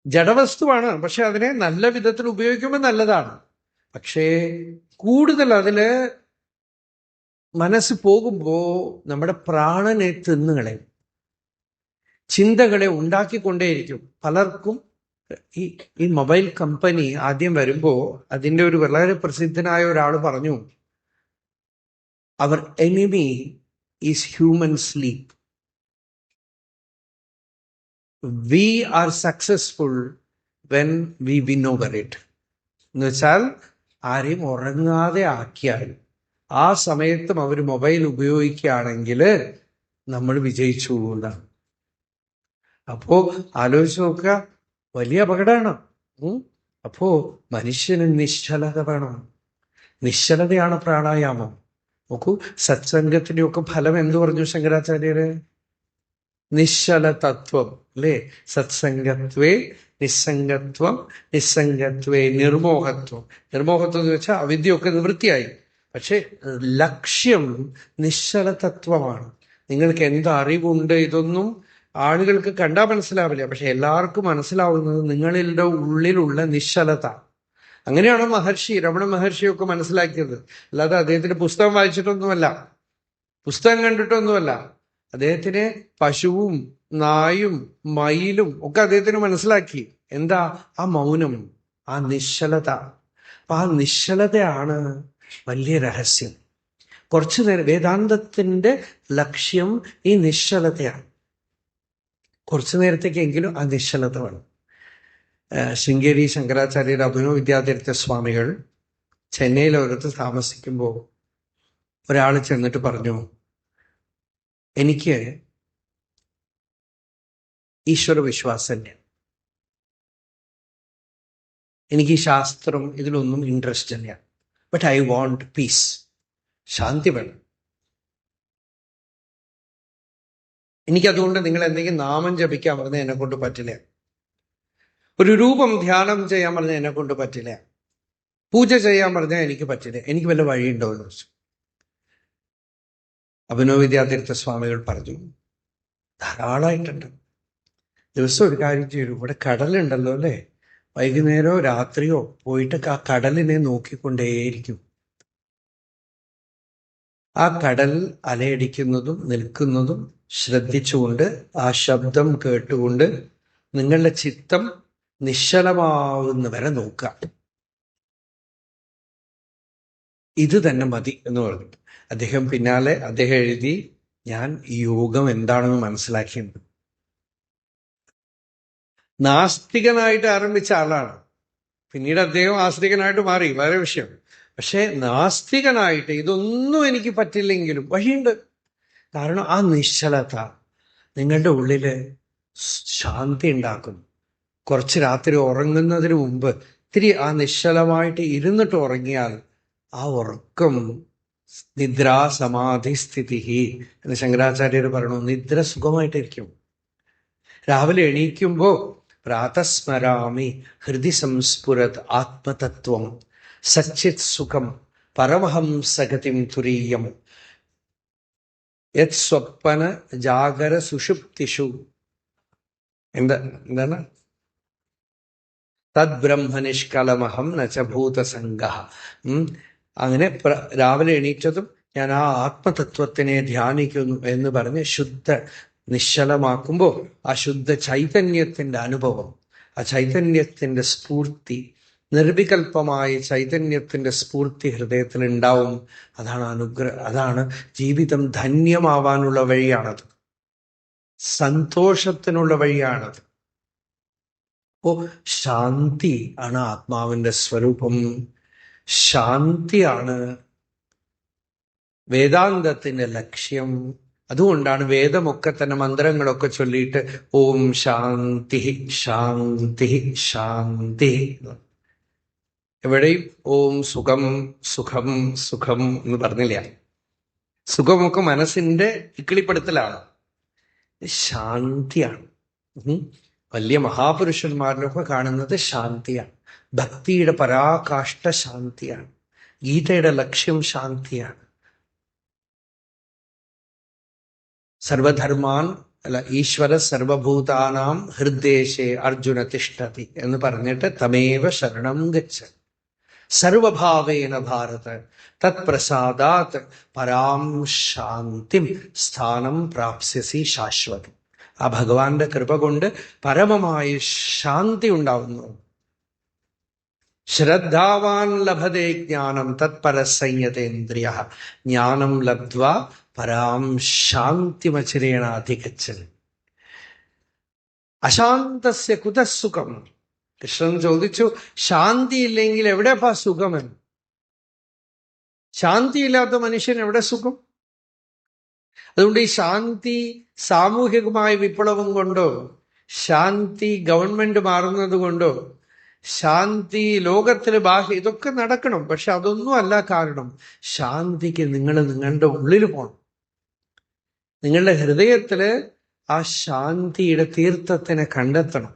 ജഡവസ്തുവാണ്, പക്ഷെ അതിനെ നല്ല വിധത്തിൽ ഉപയോഗിക്കുമ്പോൾ നല്ലതാണ്. പക്ഷേ കൂടുതൽ അതില് മനസ്സ് പോകുമ്പോ നമ്മുടെ പ്രാണനെ തിന്നുകളയും, ചിന്തകളെ ഉണ്ടാക്കിക്കൊണ്ടേയിരിക്കും. പലർക്കും ഈ മൊബൈൽ കമ്പനി ആദ്യം വരുമ്പോ അതിന്റെ ഒരു വളരെ പ്രസിദ്ധനായ ഒരാൾ പറഞ്ഞു, our enemy is human sleep. We are successful when we win over it. എന്ന് വെച്ചാൽ ആരെയും ഉറങ്ങാതെ ആക്കിയാൽ ആ സമയത്തും അവർ മൊബൈൽ ഉപയോഗിക്കുകയാണെങ്കിൽ നമ്മൾ വിജയിച്ചു എന്നാണ്. അപ്പോ ആലോചിച്ച് നോക്കുക, വലിയ അപകടമാണ്. അപ്പോ മനുഷ്യന് നിശ്ചലത വേണം. നിശ്ചലതയാണ് പ്രാണായാമം. നോക്കൂ, സത്സംഗത്തിന്റെയൊക്കെ ഫലം എന്തു പറഞ്ഞു ശങ്കരാചാര്യര്? നിശ്ചല തത്വം അല്ലേ? സത്സംഗത്വേ നിസ്സംഗത്വം, നിസ്സംഗത്വേ നിർമോഹത്വം. നിർമോഹത്വം എന്ന് വെച്ചാൽ അവിദ്യയൊക്കെ നിവൃത്തിയായി. പക്ഷെ ലക്ഷ്യം നിശ്ചല തത്വമാണ്. നിങ്ങൾക്ക് എന്ത് അറിവുണ്ട്, ഇതൊന്നും ആളുകൾക്ക് കണ്ടാൽ മനസ്സിലാവില്ല. പക്ഷെ എല്ലാവർക്കും മനസ്സിലാവുന്നത് നിങ്ങളുടെ ഉള്ളിലുള്ള നിശ്ചലത. അങ്ങനെയാണ് രമണ മഹർഷിയൊക്കെ മനസ്സിലാക്കിയത്. അല്ലാതെ അദ്ദേഹത്തിന്റെ പുസ്തകം വായിച്ചിട്ടൊന്നുമല്ല, പുസ്തകം കണ്ടിട്ടൊന്നുമല്ല. അദ്ദേഹത്തിന് പശുവും നായും മയിലും ഒക്കെ അദ്ദേഹത്തിന് മനസ്സിലാക്കി. എന്താ? ആ മൗനം, ആ നിശ്ചലത. അപ്പൊ ആ നിശ്ചലതയാണ് വലിയ രഹസ്യം. കുറച്ചു നേരം വേദാന്തത്തിന്റെ ലക്ഷ്യം ഈ നിശ്ചലതയാണ്. കുറച്ചു നേരത്തേക്കെങ്കിലും ആ നിശ്ചലത വേണം. ശൃംഗേരി ശങ്കരാചാര്യർ അഭിനവ വിദ്യാതീർത്ഥ സ്വാമികൾ ചെന്നൈയിൽ ഒരിടത്ത് താമസിക്കുമ്പോൾ ഒരാൾ ചെന്നിട്ട് പറഞ്ഞു, എനിക്ക് ഈശ്വര വിശ്വാസമില്ല, എനിക്ക് ഈ ശാസ്ത്രം ഇതിലൊന്നും ഇൻട്രസ്റ്റ് ഇല്ല, ബട്ട് ഐ വാണ്ട് പീസ്. ശാന്തി വേണം. എനിക്കതുകൊണ്ട് നിങ്ങൾ എന്തെങ്കിലും നാമം ജപിക്കാൻ പറഞ്ഞാൽ എന്നെ കൊണ്ട് പറ്റില്ല, ഒരു രൂപം ധ്യാനം ചെയ്യാൻ പറഞ്ഞാൽ എന്നെ കൊണ്ട് പറ്റില്ല, പൂജ ചെയ്യാൻ പറഞ്ഞാൽ എനിക്ക് പറ്റില്ല, എനിക്ക് വല്ല വഴിയുണ്ടോ എന്ന് ചോദിച്ചു. അഭിനവ വിദ്യാതീർത്ഥ സ്വാമികൾ പറഞ്ഞു, ധാരാളമായിട്ടുണ്ട്. ദിവസം ഒരു കാര്യം ചെയ്യൂ, ഇവിടെ കടലുണ്ടല്ലോ അല്ലേ, വൈകുന്നേരമോ രാത്രിയോ പോയിട്ട് ആ കടലിനെ നോക്കിക്കൊണ്ടേയിരിക്കും. ആ കടൽ അലയടിക്കുന്നതും നിൽക്കുന്നതും ശ്രദ്ധിച്ചുകൊണ്ട്, ആ ശബ്ദം കേട്ടുകൊണ്ട് നിങ്ങളുടെ ചിത്തം നിശ്ചലമാവുന്നവരെ നോക്കുക. ഇത് തന്നെ മതി എന്ന് പറഞ്ഞു. അദ്ദേഹം എഴുതി, ഞാൻ ഈ യോഗം എന്താണെന്ന് മനസ്സിലാക്കിയത്. നാസ്തികനായിട്ട് ആരംഭിച്ച ആളാണ്, പിന്നീട് അദ്ദേഹം ആസ്തികനായിട്ട് മാറി, വേറെ വിഷയം. പക്ഷെ നാസ്തികനായിട്ട് ഇതൊന്നും എനിക്ക് പറ്റില്ലെങ്കിലും വഴിയുണ്ട്. കാരണം ആ നിശ്ചലത നിങ്ങളുടെ ഉള്ളില് ശാന്തി ഉണ്ടാക്കുന്നു. കുറച്ച് രാത്രി ഉറങ്ങുന്നതിന് മുമ്പ് ഇത്തിരി ആ നിശ്ചലമായിട്ട് ഇരുന്നിട്ട് ഉറങ്ങിയാൽ ആ ഉറക്കം നിദ്രാ സമാധി സ്ഥിതി എന്ന് ശങ്കരാചാര്യർ പറയണു. നിദ്ര സുഖമായിട്ടിരിക്കും. രാവിലെ എണീക്കുമ്പോ പ്രാതസ്മരാമി ഹൃദി സംസ്ഫുരത് ആത്മതത്വം സച്ചിത് സുഖം പരമഹംസഗതിം തുരീയം യത് സ്വപ്ന ജാഗര സുഷുപ്തിഷു. എന്താണ്? തദ് ബ്രഹ്മനിഷ്കലമഹം നചഭൂതസംഗ. അങ്ങനെ രാവിലെ എണീറ്റതും ഞാൻ ആ ആത്മതത്വത്തിനെ ധ്യാനിക്കുന്നു എന്ന് പറഞ്ഞ് ശുദ്ധ നിശ്ചലമാക്കുമ്പോൾ ആ ശുദ്ധ ചൈതന്യത്തിന്റെ അനുഭവം, ആ ചൈതന്യത്തിന്റെ സ്ഫൂർത്തി, നിർവികൽപമായ ചൈതന്യത്തിന്റെ സ്ഫൂർത്തി ഹൃദയത്തിൽ ഉണ്ടാവും. അതാണ് അതാണ് ജീവിതം ധന്യമാവാനുള്ള വഴിയാണത്, സന്തോഷത്തിനുള്ള വഴിയാണത്. അപ്പോ ശാന്തി ആണ് ആത്മാവിന്റെ സ്വരൂപം. ശാന്തിയാണ് വേദാന്തത്തിന്റെ ലക്ഷ്യം. അതുകൊണ്ടാണ് വേദമൊക്കെ തന്നെ മന്ത്രങ്ങളൊക്കെ ചൊല്ലിയിട്ട് ഓം ശാന്തി ശാന്തി ശാന്തി. എവിടെയും ഓം സുഖം സുഖം സുഖം എന്ന് പറഞ്ഞില്ല. സുഖമൊക്കെ മനസ്സിന്റെ ഇക്കിളിപ്പെടുത്തലാണ്. ശാന്തിയാണ്. വലിയ മഹാപുരുഷന്മാരിലൊക്കെ കാണുന്നത് ശാന്തിയാണ്. ഭക്തിയുടെ പരാകാഷ്ഠ ശാന്തിയാണ്. ഗീതയുടെ ലക്ഷ്യം ശാന്തിയാണ്. സർവധർമാൻ അല്ല, ഈശ്വര സർവഭൂതാനാം ഹൃദ്ദേശേ അർജുന തിഷ്ഠതി എന്ന് പറഞ്ഞിട്ട് തമേവ ശരണം ഗച്ഛ സർവഭാവേന ഭാരത തത് പ്രസാദാത് പരാം ശാന്തിം സ്ഥാനം പ്രാപ്സ്യസി ശാശ്വതം. ആ ഭഗവാന്റെ കൃപ കൊണ്ട് പരമമായ ശാന്തി ഉണ്ടാവുന്നു. ശ്രദ്ധാവാൻ ലഭതേ ജ്ഞാനം തത്പര സംയതേന്ദ്രിയ ജ്ഞാനം ലബ്ധ്വാ പരാം ശാന്തിമചിരേണാധിഗച്ഛൻ. അശാന്തസ്യ കുതഃ സുഖം. കൃഷ്ണൻ ചോദിച്ചു, ശാന്തി ഇല്ലെങ്കിൽ എവിടെപ്പാ സുഖമെന്ന്? ശാന്തിയില്ലാത്ത മനുഷ്യൻ എവിടെ സുഖം? അതുകൊണ്ട് ഈ ശാന്തി സാമൂഹികമായ വിപ്ലവം കൊണ്ടോ, ശാന്തി ഗവൺമെന്റ് മാറുന്നത് കൊണ്ടോ, ശാന്തി ലോകത്തില് ബാഹ്യ ഇതൊക്കെ നടക്കണം. പക്ഷെ അതൊന്നും അല്ല കാരണം. ശാന്തിക്ക് നിങ്ങൾ നിങ്ങളുടെ ഉള്ളിൽ പോകണം. നിങ്ങളുടെ ഹൃദയത്തില് ആ ശാന്തിയുടെ തീർത്ഥത്തിനെ കണ്ടെത്തണം.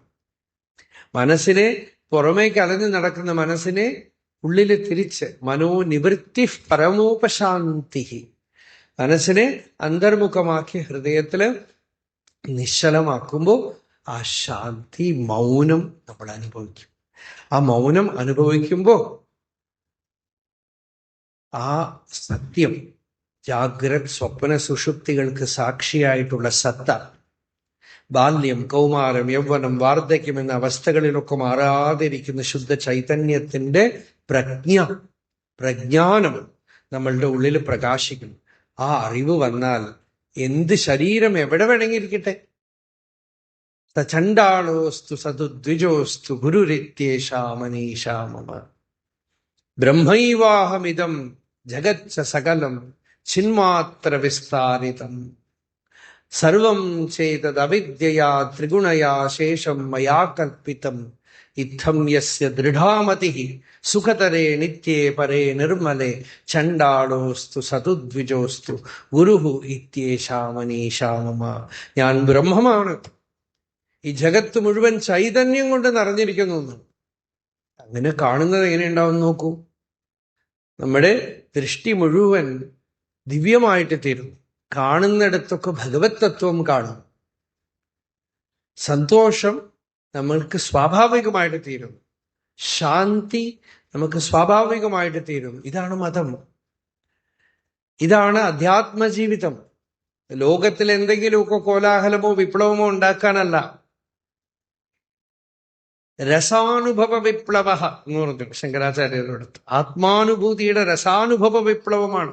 മനസ്സിനെ പുറമേക്ക് അലഞ്ഞു നടക്കുന്ന മനസ്സിനെ ഉള്ളിൽ തിരിച്ച് മനോനിവൃത്തി പരമോപശാന്തി, മനസ്സിനെ അന്തർമുഖമാക്കി ഹൃദയത്തില് നിശ്ചലമാക്കുമ്പോൾ ആ ശാന്തി മൗനം നമ്മൾ അനുഭവിക്കും. ആ മൗനം അനുഭവിക്കുമ്പോൾ ആ സത്യം, ജാഗ്രത് സ്വപ്ന സുഷുപ്തികൾക്ക് സാക്ഷിയായിട്ടുള്ള സത്ത, ബാല്യം, കൗമാരം, യൗവനം, വാർദ്ധക്യം എന്ന അവസ്ഥകളിലൊക്കെ മാറാതിരിക്കുന്ന ശുദ്ധ ചൈതന്യത്തിന്റെ പ്രജ്ഞാനം നമ്മളുടെ ഉള്ളിൽ പ്രകാശിക്കും. ആ അറിവ് വന്നാൽ എന്ത് ശരീരം എവിടെ വേണമെങ്കിരിക്കട്ടെ, ചണ്ടാളോസ്തു സതുദ്വിജോസ്തു ഗുരുരിത്യേഷാ മനീഷാ മമ ബ്രഹ്മൈവാഹമിദം ജഗച്ച സകലം ചിന്മാത്ര വിസ്താരിതം സർവം ചേതദവിദ്യയാ ത്രിഗുണയാ ശേഷം മയാ കൽപ്പിതം ഇത്തം യസ്യ ദൃഢാമതിഃ സുഖതരേ നിത്യേ പരേ നിർമ്മലേ ചണ്ടാളോസ്തു സതുദ്വിജോസ്തു ഗുരുഹു ഇത്യേഷാ മനീഷാ മമ. ഞാൻ ബ്രഹ്മമാണ്, ഈ ജഗത്ത് മുഴുവൻ ചൈതന്യം കൊണ്ട് നിറഞ്ഞിരിക്കുന്നു. അങ്ങനെ കാണുന്നത് എങ്ങനെയുണ്ടാവും നോക്കൂ. നമ്മുടെ ദൃഷ്ടി മുഴുവൻ ദിവ്യമായിട്ട് തീരും. കാണുന്നിടത്തൊക്കെ ഭഗവത് തത്വം കാണും. സന്തോഷം നമ്മൾക്ക് സ്വാഭാവികമായിട്ട് തീരും. ശാന്തി നമുക്ക് സ്വാഭാവികമായിട്ട് തീരും. ഇതാണ് മതം, ഇതാണ് അധ്യാത്മജീവിതം. ലോകത്തിൽ എന്തെങ്കിലുമൊക്കെ കോലാഹലമോ വിപ്ലവമോ ഉണ്ടാക്കാനല്ല. രസാനുഭവ വിപ്ലവ എന്ന് പറഞ്ഞു ശങ്കരാചാര്യരോടത്ത്. ആത്മാനുഭൂതിയുടെ രസാനുഭവ വിപ്ലവമാണ്.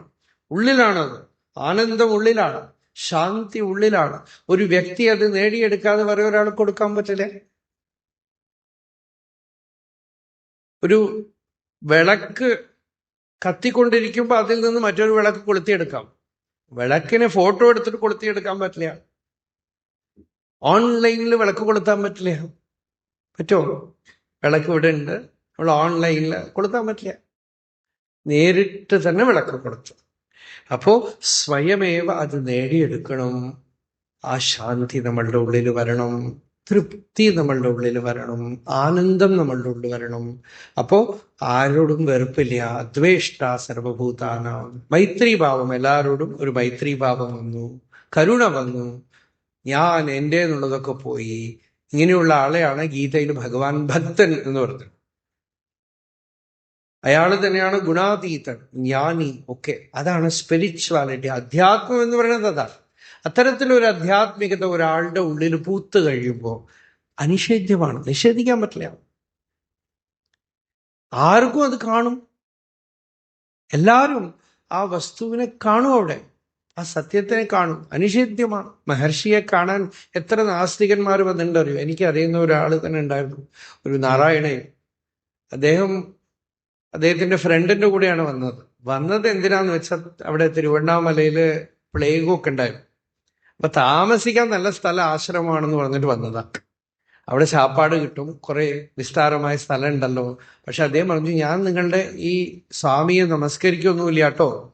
ഉള്ളിലാണത്. ആനന്ദം ഉള്ളിലാണ്, ശാന്തി ഉള്ളിലാണ്. ഒരു വ്യക്തി അത് നേടിയെടുക്കാതെ വേറെ ഒരാൾ കൊടുക്കാൻ പറ്റില്ല. ഒരു വിളക്ക് കത്തിക്കൊണ്ടിരിക്കുമ്പോൾ അതിൽ നിന്ന് മറ്റൊരു വിളക്ക് കൊളുത്തിയെടുക്കാം. വിളക്കിനെ ഫോട്ടോ എടുത്തിട്ട് കൊളുത്തിയെടുക്കാൻ പറ്റില്ല. ഓൺലൈനിൽ വിളക്ക് കൊളുത്താൻ പറ്റില്ല. പറ്റുമോ? വിളക്ക് ഇവിടെ ഉണ്ട്, നമ്മൾ ഓൺലൈനിൽ കൊളുത്താൻ പറ്റില്ല. നേരിട്ട് തന്നെ വിളക്ക് കൊളുത്തു. അപ്പോ സ്വയമേവ അത് നേടിയെടുക്കണം. ആ ശാന്തി നമ്മളുടെ ഉള്ളിൽ വരണം, തൃപ്തി നമ്മളുടെ ഉള്ളിൽ വരണം, ആനന്ദം നമ്മളുടെ ഉള്ളിൽ വരണം. അപ്പോ ആരോടും വെറുപ്പില്ല. അദ്വേഷ്ട സർവഭൂതാനാം, മൈത്രീഭാവം, എല്ലാവരോടും ഒരു മൈത്രീഭാവം വന്നു, കരുണ വന്നു. ഞാൻ എൻ്റെ എന്നുള്ളതൊക്കെ പോയി. ഇങ്ങനെയുള്ള ആളെയാണ് ഗീതയിൽ ഭഗവാൻ ഭക്തൻ എന്ന് പറഞ്ഞത്. അയാൾ തന്നെയാണ് ഗുണാതീതൻ, ജ്ഞാനി ഒക്കെ. അതാണ് സ്പിരിച്വാലിറ്റി. അധ്യാത്മം എന്ന് പറയുന്നത് അതാണ്. അത്തരത്തിലൊരു ആധ്യാത്മികത ഒരാളുടെ ഉള്ളിൽ പൂത്ത് കഴിയുമ്പോൾ അനിഷേധ്യമാണ്, നിഷേധിക്കാൻ പറ്റില്ല. ആർക്കും അത് കാണും. എല്ലാവരും ആ വസ്തുവിനെ കാണും, അവിടെ ആ സത്യത്തിനെ കാണും. അനിഷേധ്യമാണ്. മഹർഷിയെ കാണാൻ എത്ര നാസ്തികന്മാർ വന്നിട്ടുണ്ടറിയോ? എനിക്കറിയുന്ന ഒരാൾ തന്നെ ഉണ്ടായിരുന്നു, ഒരു നാരായണൻ. അദ്ദേഹത്തിന്റെ ഫ്രണ്ടിന്റെ കൂടെയാണ് വന്നത് എന്തിനാന്ന് വെച്ചാൽ അവിടെ തിരുവണ്ണാമലയില് പ്ലേഗൊക്കെ ഉണ്ടായിരുന്നു. അപ്പൊ താമസിക്കാൻ നല്ല സ്ഥലം, ആശ്രമമാണെന്ന് പറഞ്ഞിട്ട് വന്നതാ. അവിടെ ചാപ്പാട് കിട്ടും, കുറെ വിസ്താരമായ സ്ഥലം ഉണ്ടല്ലോ. പക്ഷെ അദ്ദേഹം പറഞ്ഞു, ഞാൻ നിങ്ങളുടെ ഈ സ്വാമിയെ നമസ്കരിക്കൊന്നുമില്ല കേട്ടോ.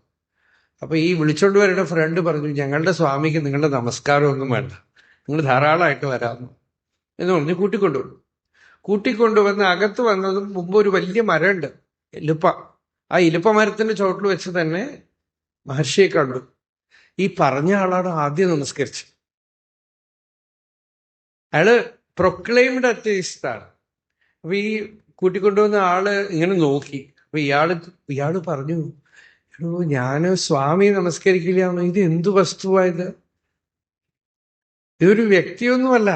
അപ്പൊ ഈ വിളിച്ചോണ്ട് വരുന്ന ഫ്രണ്ട് പറഞ്ഞു, ഞങ്ങളുടെ സ്വാമിക്ക് നിങ്ങളുടെ നമസ്കാരമൊന്നും വേണ്ട, നിങ്ങൾ ധാരാളമായിട്ട് വരാമെന്ന് എന്ന് പറഞ്ഞ് കൂട്ടിക്കൊണ്ടുവന്നു. കൂട്ടിക്കൊണ്ടുവന്ന് അകത്ത് വന്നതും മുമ്പ് ഒരു വലിയ മരമുണ്ട്, ഇലുപ്പ. ആ ഇലുപ്പ മരത്തിന്റെ ചോട്ടിൽ വെച്ച് തന്നെ മഹർഷിയെ കണ്ടു. ഈ പറഞ്ഞ ആളാണ് ആദ്യം നമസ്കരിച്ചത്. അയാള് പ്രൊക്ലെയിംഡ് അത്യയിസ്റ്റാണ്. അപ്പൊ ഈ കൂട്ടിക്കൊണ്ടുവന്ന ആള് ഇങ്ങനെ നോക്കി. അപ്പൊ ഇയാള് പറഞ്ഞു, എടോ, ഞാന് സ്വാമി നമസ്കരിക്കില്ലാന്ന്. ഇത് എന്തു വസ്തുവായത്? ഇതൊരു വ്യക്തിയൊന്നുമല്ല.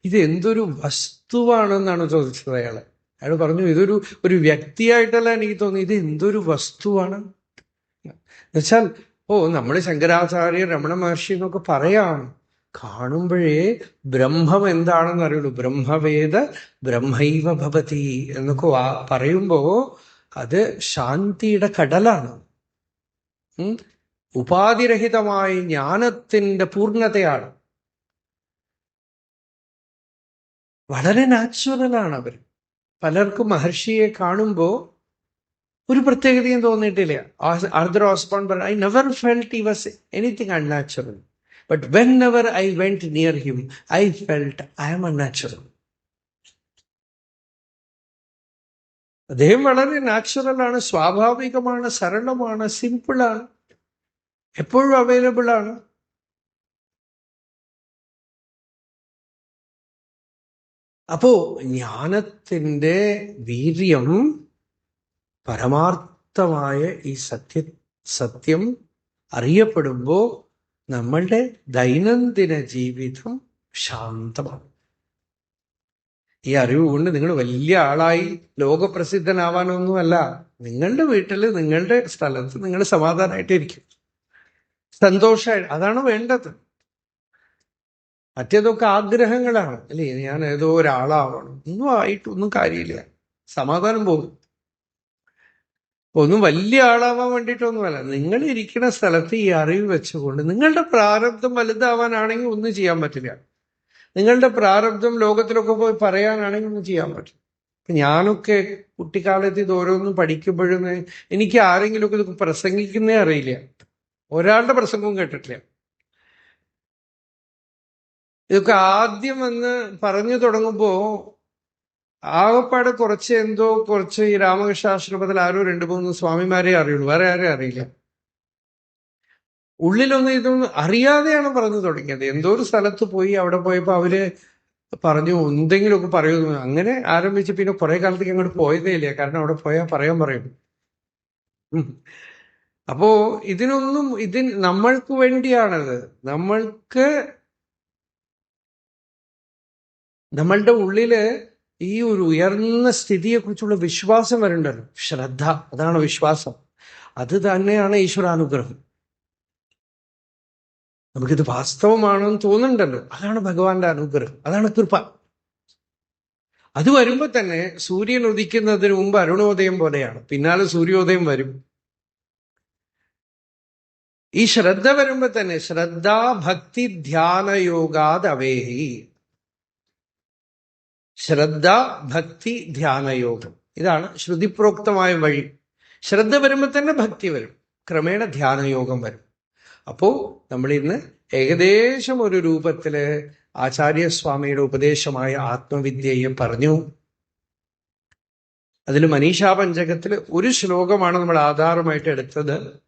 ഇത് എന്തൊരു വസ്തുവാണെന്നാണ് ചോദിച്ചത് അയാള്. അയാൾ പറഞ്ഞു, ഒരു വ്യക്തിയായിട്ടല്ല എനിക്ക് തോന്നി, ഇത് എന്തൊരു വസ്തുവാണ് എന്നുവെച്ചാൽ, നമ്മൾ ശങ്കരാചാര്യ രമണ മഹർഷി എന്നൊക്കെ പറയാം, കാണുമ്പോഴേ ബ്രഹ്മം എന്താണെന്ന് അറിയുള്ളൂ. ബ്രഹ്മവേദ ബ്രഹ്മൈവ ഭവതി എന്നൊക്കെ പറയുമ്പോ അത് ശാന്തിയുടെ കടലാണ്. ഉപാധിരഹിതമായ ജ്ഞാനത്തിന്റെ പൂർണ്ണതയാണ്. വളരെ നാച്ചുറലാണ് അവർ. പലർക്കും മഹർഷിയെ കാണുമ്പോ ഒരു പ്രത്യേകതയും തോന്നിയിട്ടില്ല. ആർദർ ഓസ്ബോൺ പറഞ്ഞു, I never felt he was anything unnatural, but whenever I went near him I felt I am unnatural. അദ്ദേഹം വളരെ നാച്ചുറലാണ്, സ്വാഭാവികമാണ്, സരളമാണ്, സിമ്പിളാണ്, എപ്പോഴും അവൈലബിൾ ആണ്. അപ്പോ ജ്ഞാനത്തിന്റെ വീര്യം, പരമാർത്ഥമായ ഈ സത്യം അറിയപ്പെടുമ്പോ നമ്മളുടെ ദൈനംദിന ജീവിതം ശാന്തമാണ്. ഈ അറിവ് കൊണ്ട് നിങ്ങൾ വലിയ ആളായി ലോകപ്രസിദ്ധനാവാനൊന്നുമല്ല. നിങ്ങളുടെ വീട്ടില്, നിങ്ങളുടെ സ്ഥലത്ത് നിങ്ങൾ സമാധാനമായിട്ടിരിക്കും, സന്തോഷമായിട്ട്. അതാണ് വേണ്ടത്. മറ്റേതൊക്കെ ആഗ്രഹങ്ങളാണ്, അല്ലേ? ഞാൻ ഏതോ ഒരാളാവണം, ഒന്നും ആയിട്ടൊന്നും കാര്യമില്ല, സമാധാനം പോകും. ഒന്നും വലിയ ആളാവാൻ വേണ്ടിയിട്ടൊന്നുമല്ല. നിങ്ങൾ ഇരിക്കുന്ന സ്ഥലത്ത് ഈ അറിവ് വെച്ചുകൊണ്ട്, നിങ്ങളുടെ പ്രാരബ്ധം വലുതാവാനാണെങ്കിൽ ഒന്നും ചെയ്യാൻ പറ്റില്ല. നിങ്ങളുടെ പ്രാരബ്ധം ലോകത്തിലൊക്കെ പോയി പറയാനാണെങ്കിൽ ഒന്നും ചെയ്യാൻ പറ്റില്ല. ഞാനൊക്കെ കുട്ടിക്കാലത്ത് ഇത് ഓരോന്നും പഠിക്കുമ്പോഴും എനിക്ക് ആരെങ്കിലുമൊക്കെ ഇത് പ്രസംഗിക്കുന്നേ അറിയില്ല, ഒരാളുടെ പ്രസംഗവും കേട്ടിട്ടില്ല. ഇതൊക്കെ ആദ്യം വന്ന് പറഞ്ഞു തുടങ്ങുമ്പോ ആകപ്പാട് കുറച്ച് ഈ രാമകൃഷ്ണാശ്രമത്തിൽ ആരോ 2-3 സ്വാമിമാരെ അറിയുള്ളൂ, വേറെ ആരെയും അറിയില്ല. ഉള്ളിലൊന്നും ഇതൊന്നും അറിയാതെയാണ് പറഞ്ഞു തുടങ്ങിയത്. എന്തോ ഒരു സ്ഥലത്ത് പോയി, അവിടെ പോയപ്പോ അവര് പറഞ്ഞു എന്തെങ്കിലുമൊക്കെ പറയുന്നു. അങ്ങനെ ആരംഭിച്ച് പിന്നെ കുറെ കാലത്തേക്ക് അങ്ങോട്ട് പോയതേ ഇല്ല. കാരണം അവിടെ പോയാൽ പറയും. അപ്പോ നമ്മൾക്ക് വേണ്ടിയാണത്. നമ്മളുടെ ഉള്ളില് ഈ ഒരു ഉയർന്ന സ്ഥിതിയെക്കുറിച്ചുള്ള വിശ്വാസം വരണ്ടല്ലോ, ശ്രദ്ധ. അതാണ് വിശ്വാസം. അത് തന്നെയാണ് ഈശ്വരാനുഗ്രഹം. നമുക്കിത് വാസ്തവമാണെന്ന് തോന്നുന്നുണ്ടല്ലോ, അതാണ് ഭഗവാന്റെ അനുഗ്രഹം, അതാണ് കൃപ. അത് വരുമ്പോ തന്നെ സൂര്യൻ ഉദിക്കുന്നതിന് മുമ്പ് അരുണോദയം പോലെയാണ്, പിന്നാലെ സൂര്യോദയം വരും. ഈ ശ്രദ്ധ വരുമ്പോ തന്നെ ശ്രദ്ധാ ഭക്തി ധ്യാന യോഗാദവേഹി. ശ്രദ്ധ ഭക്തി ധ്യാനയോഗം, ഇതാണ് ശ്രുതിപ്രോക്തമായ വഴി. ശ്രദ്ധ വരുമ്പോൾ തന്നെ ഭക്തി വരും, ക്രമേണ ധ്യാനയോഗം വരും. അപ്പോ നമ്മൾ ഇന്ന് ഏകദേശം ഒരു രൂപത്തില് ആചാര്യസ്വാമിയുടെ ഉപദേശമായ ആത്മവിദ്യയെ പറഞ്ഞു. അതിൽ മനീഷാ പഞ്ചകത്തില് ഒരു ശ്ലോകമാണ് നമ്മൾ ആധാരമായിട്ട് എടുത്തത്.